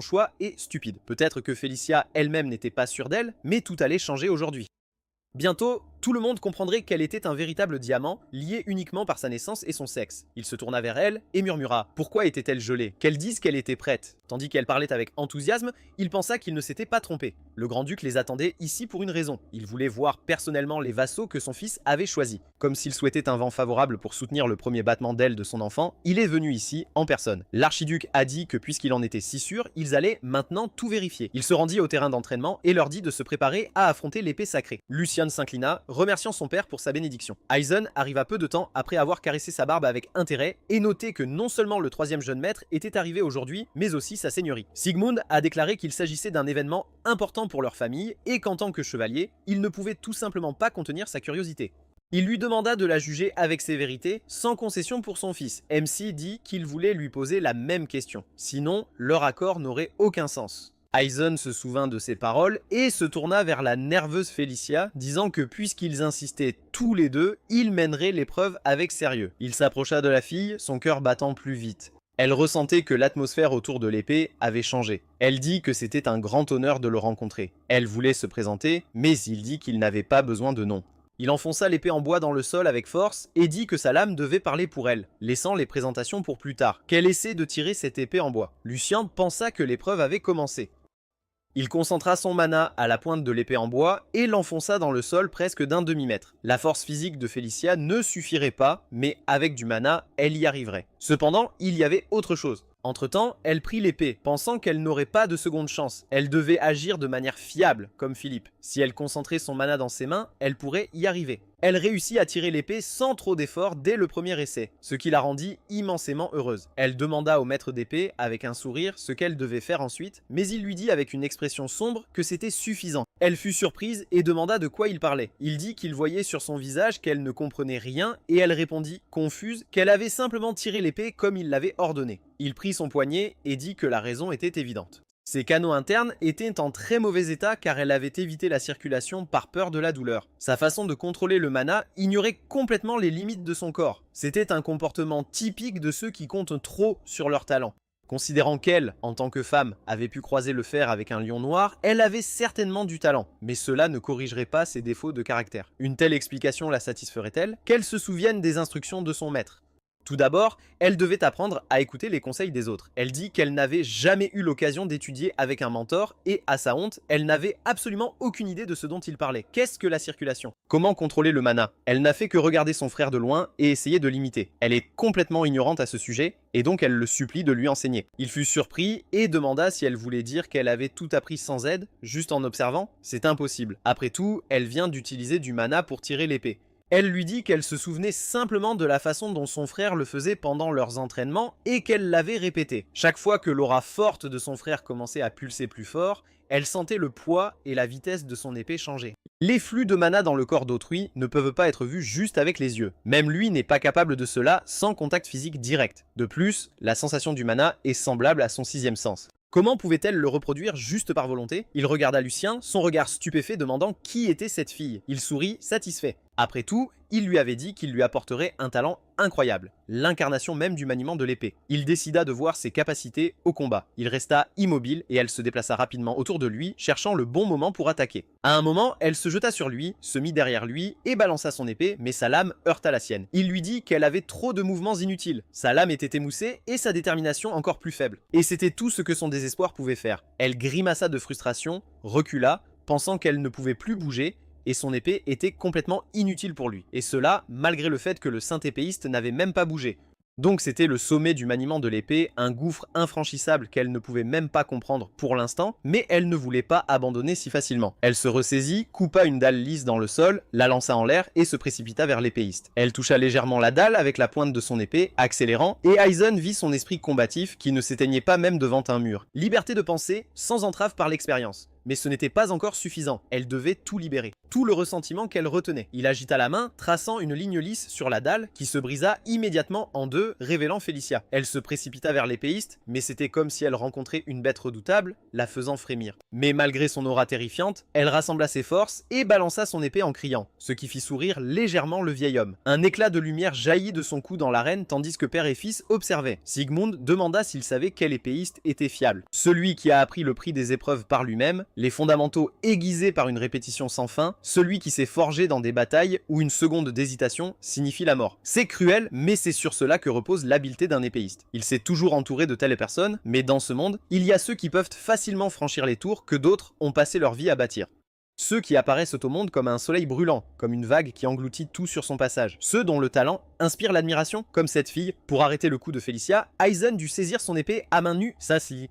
choix est stupide. Peut-être que Félicia elle-même n'était pas sûre d'elle, mais tout allait changer aujourd'hui. Bientôt, tout le monde comprendrait qu'elle était un véritable diamant, lié uniquement par sa naissance et son sexe. Il se tourna vers elle et murmura « Pourquoi était-elle gelée ?» Qu'elle dise qu'elle était prête. Tandis qu'elle parlait avec enthousiasme, il pensa qu'il ne s'était pas trompé. Le grand-duc les attendait ici pour une raison. Il voulait voir personnellement les vassaux que son fils avait choisis. Comme s'il souhaitait un vent favorable pour soutenir le premier battement d'aile de son enfant, il est venu ici en personne. L'archiduc a dit que puisqu'il en était si sûr, ils allaient maintenant tout vérifier. Il se rendit au terrain d'entraînement et leur dit de se préparer à affronter l'épée sacrée. Lucien s'inclina, remerciant son père pour sa bénédiction. Aizen arriva peu de temps après avoir caressé sa barbe avec intérêt et noté que non seulement le troisième jeune maître était arrivé aujourd'hui, mais aussi sa seigneurie. Sigmund a déclaré qu'il s'agissait d'un événement important pour leur famille et qu'en tant que chevalier, il ne pouvait tout simplement pas contenir sa curiosité. Il lui demanda de la juger avec sévérité, sans concession pour son fils. MC dit qu'il voulait lui poser la même question. Sinon, leur accord n'aurait aucun sens. Aizen se souvint de ces paroles et se tourna vers la nerveuse Félicia, disant que puisqu'ils insistaient tous les deux, ils mèneraient l'épreuve avec sérieux. Il s'approcha de la fille, son cœur battant plus vite. Elle ressentait que l'atmosphère autour de l'épée avait changé. Elle dit que c'était un grand honneur de le rencontrer. Elle voulait se présenter, mais il dit qu'il n'avait pas besoin de nom. Il enfonça l'épée en bois dans le sol avec force et dit que sa lame devait parler pour elle, laissant les présentations pour plus tard, qu'elle essaie de tirer cette épée en bois. Lucien pensa que l'épreuve avait commencé. Il concentra son mana à la pointe de l'épée en bois et l'enfonça dans le sol presque d'un demi-mètre. La force physique de Félicia ne suffirait pas, mais avec du mana, elle y arriverait. Cependant, il y avait autre chose. Entre-temps, elle prit l'épée, pensant qu'elle n'aurait pas de seconde chance. Elle devait agir de manière fiable, comme Philippe. Si elle concentrait son mana dans ses mains, elle pourrait y arriver. Elle réussit à tirer l'épée sans trop d'efforts dès le premier essai, ce qui la rendit immensément heureuse. Elle demanda au maître d'épée, avec un sourire, ce qu'elle devait faire ensuite, mais il lui dit avec une expression sombre que c'était suffisant. Elle fut surprise et demanda de quoi il parlait. Il dit qu'il voyait sur son visage qu'elle ne comprenait rien et elle répondit, confuse, qu'elle avait simplement tiré l'épée comme il l'avait ordonné. Il prit son poignet et dit que la raison était évidente. Ses canaux internes étaient en très mauvais état car elle avait évité la circulation par peur de la douleur. Sa façon de contrôler le mana ignorait complètement les limites de son corps. C'était un comportement typique de ceux qui comptent trop sur leur talent. Considérant qu'elle, en tant que femme, avait pu croiser le fer avec un lion noir, elle avait certainement du talent, mais cela ne corrigerait pas ses défauts de caractère. Une telle explication la satisferait-elle? Qu'elle se souvienne des instructions de son maître. Tout d'abord, elle devait apprendre à écouter les conseils des autres. Elle dit qu'elle n'avait jamais eu l'occasion d'étudier avec un mentor et, à sa honte, elle n'avait absolument aucune idée de ce dont il parlait. Qu'est-ce que la circulation? Comment contrôler le mana? Elle n'a fait que regarder son frère de loin et essayer de l'imiter. Elle est complètement ignorante à ce sujet et donc elle le supplie de lui enseigner. Il fut surpris et demanda si elle voulait dire qu'elle avait tout appris sans aide, juste en observant. C'est impossible. Après tout, elle vient d'utiliser du mana pour tirer l'épée. Elle lui dit qu'elle se souvenait simplement de la façon dont son frère le faisait pendant leurs entraînements et qu'elle l'avait répété. Chaque fois que l'aura forte de son frère commençait à pulser plus fort, elle sentait le poids et la vitesse de son épée changer. Les flux de mana dans le corps d'autrui ne peuvent pas être vus juste avec les yeux. Même lui n'est pas capable de cela sans contact physique direct. De plus, la sensation du mana est semblable à son sixième sens. Comment pouvait-elle le reproduire juste par volonté? Il regarda Lucien, son regard stupéfait demandant qui était cette fille. Il sourit, satisfait. Après tout, il lui avait dit qu'il lui apporterait un talent incroyable, l'incarnation même du maniement de l'épée. Il décida de voir ses capacités au combat. Il resta immobile et elle se déplaça rapidement autour de lui, cherchant le bon moment pour attaquer. À un moment, elle se jeta sur lui, se mit derrière lui et balança son épée, mais sa lame heurta la sienne. Il lui dit qu'elle avait trop de mouvements inutiles. Sa lame était émoussée et sa détermination encore plus faible. Et c'était tout ce que son désespoir pouvait faire. Elle grimaça de frustration, recula, pensant qu'elle ne pouvait plus bouger, et son épée était complètement inutile pour lui. Et cela, malgré le fait que le saint épéiste n'avait même pas bougé. Donc c'était le sommet du maniement de l'épée, un gouffre infranchissable qu'elle ne pouvait même pas comprendre pour l'instant, mais elle ne voulait pas abandonner si facilement. Elle se ressaisit, coupa une dalle lisse dans le sol, la lança en l'air et se précipita vers l'épéiste. Elle toucha légèrement la dalle avec la pointe de son épée, accélérant, et Aizen vit son esprit combatif qui ne s'éteignait pas même devant un mur. Liberté de penser, sans entrave par l'expérience. Mais ce n'était pas encore suffisant, elle devait tout libérer, tout le ressentiment qu'elle retenait. Il agita la main, traçant une ligne lisse sur la dalle qui se brisa immédiatement en deux, révélant Félicia. Elle se précipita vers l'épéiste, mais c'était comme si elle rencontrait une bête redoutable, la faisant frémir. Mais malgré son aura terrifiante, elle rassembla ses forces et balança son épée en criant, ce qui fit sourire légèrement le vieil homme. Un éclat de lumière jaillit de son cou dans l'arène tandis que père et fils observaient. Sigmund demanda s'il savait quel épéiste était fiable. Celui qui a appris le prix des épreuves par lui-même, les fondamentaux aiguisés par une répétition sans fin, celui qui s'est forgé dans des batailles où une seconde d'hésitation signifie la mort. C'est cruel, mais c'est sur cela que repose l'habileté d'un épéiste. Il s'est toujours entouré de telles personnes, mais dans ce monde, il y a ceux qui peuvent facilement franchir les tours que d'autres ont passé leur vie à bâtir. Ceux qui apparaissent au monde comme un soleil brûlant, comme une vague qui engloutit tout sur son passage. Ceux dont le talent inspire l'admiration, comme cette fille. Pour arrêter le coup de Félicia, Aizen dut saisir son épée à main nue, ça si.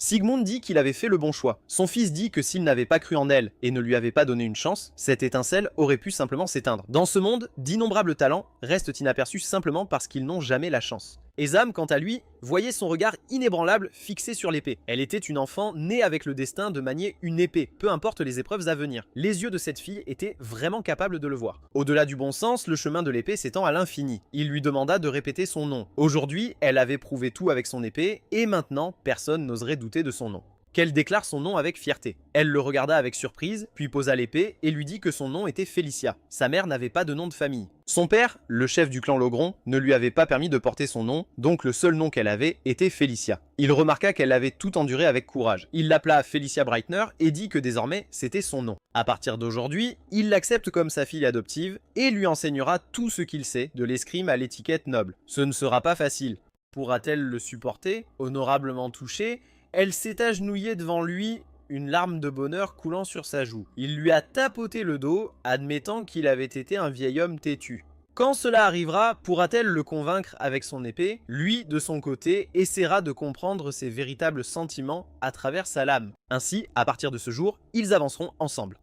Sigmund dit qu'il avait fait le bon choix. Son fils dit que s'il n'avait pas cru en elle et ne lui avait pas donné une chance, cette étincelle aurait pu simplement s'éteindre. Dans ce monde, d'innombrables talents restent inaperçus simplement parce qu'ils n'ont jamais la chance. Ezam, quant à lui, voyait son regard inébranlable fixé sur l'épée. Elle était une enfant née avec le destin de manier une épée, peu importe les épreuves à venir. Les yeux de cette fille étaient vraiment capables de le voir. Au-delà du bon sens, le chemin de l'épée s'étend à l'infini. Il lui demanda de répéter son nom. Aujourd'hui, elle avait prouvé tout avec son épée, et maintenant, personne n'oserait douter de son nom. Qu'elle déclare son nom avec fierté. Elle le regarda avec surprise, puis posa l'épée et lui dit que son nom était Félicia. Sa mère n'avait pas de nom de famille. Son père, le chef du clan Logron, ne lui avait pas permis de porter son nom, donc le seul nom qu'elle avait était Félicia. Il remarqua qu'elle avait tout enduré avec courage. Il l'appela Félicia Breitner et dit que désormais c'était son nom. À partir d'aujourd'hui, il l'accepte comme sa fille adoptive et lui enseignera tout ce qu'il sait de l'escrime à l'étiquette noble. Ce ne sera pas facile. Pourra-t-elle le supporter, honorablement touchée? Elle s'est agenouillée devant lui, une larme de bonheur coulant sur sa joue. Il lui a tapoté le dos, admettant qu'il avait été un vieil homme têtu. Quand cela arrivera, pourra-t-elle le convaincre avec son épée? Lui, de son côté, essaiera de comprendre ses véritables sentiments à travers sa lame. Ainsi, à partir de ce jour, ils avanceront ensemble.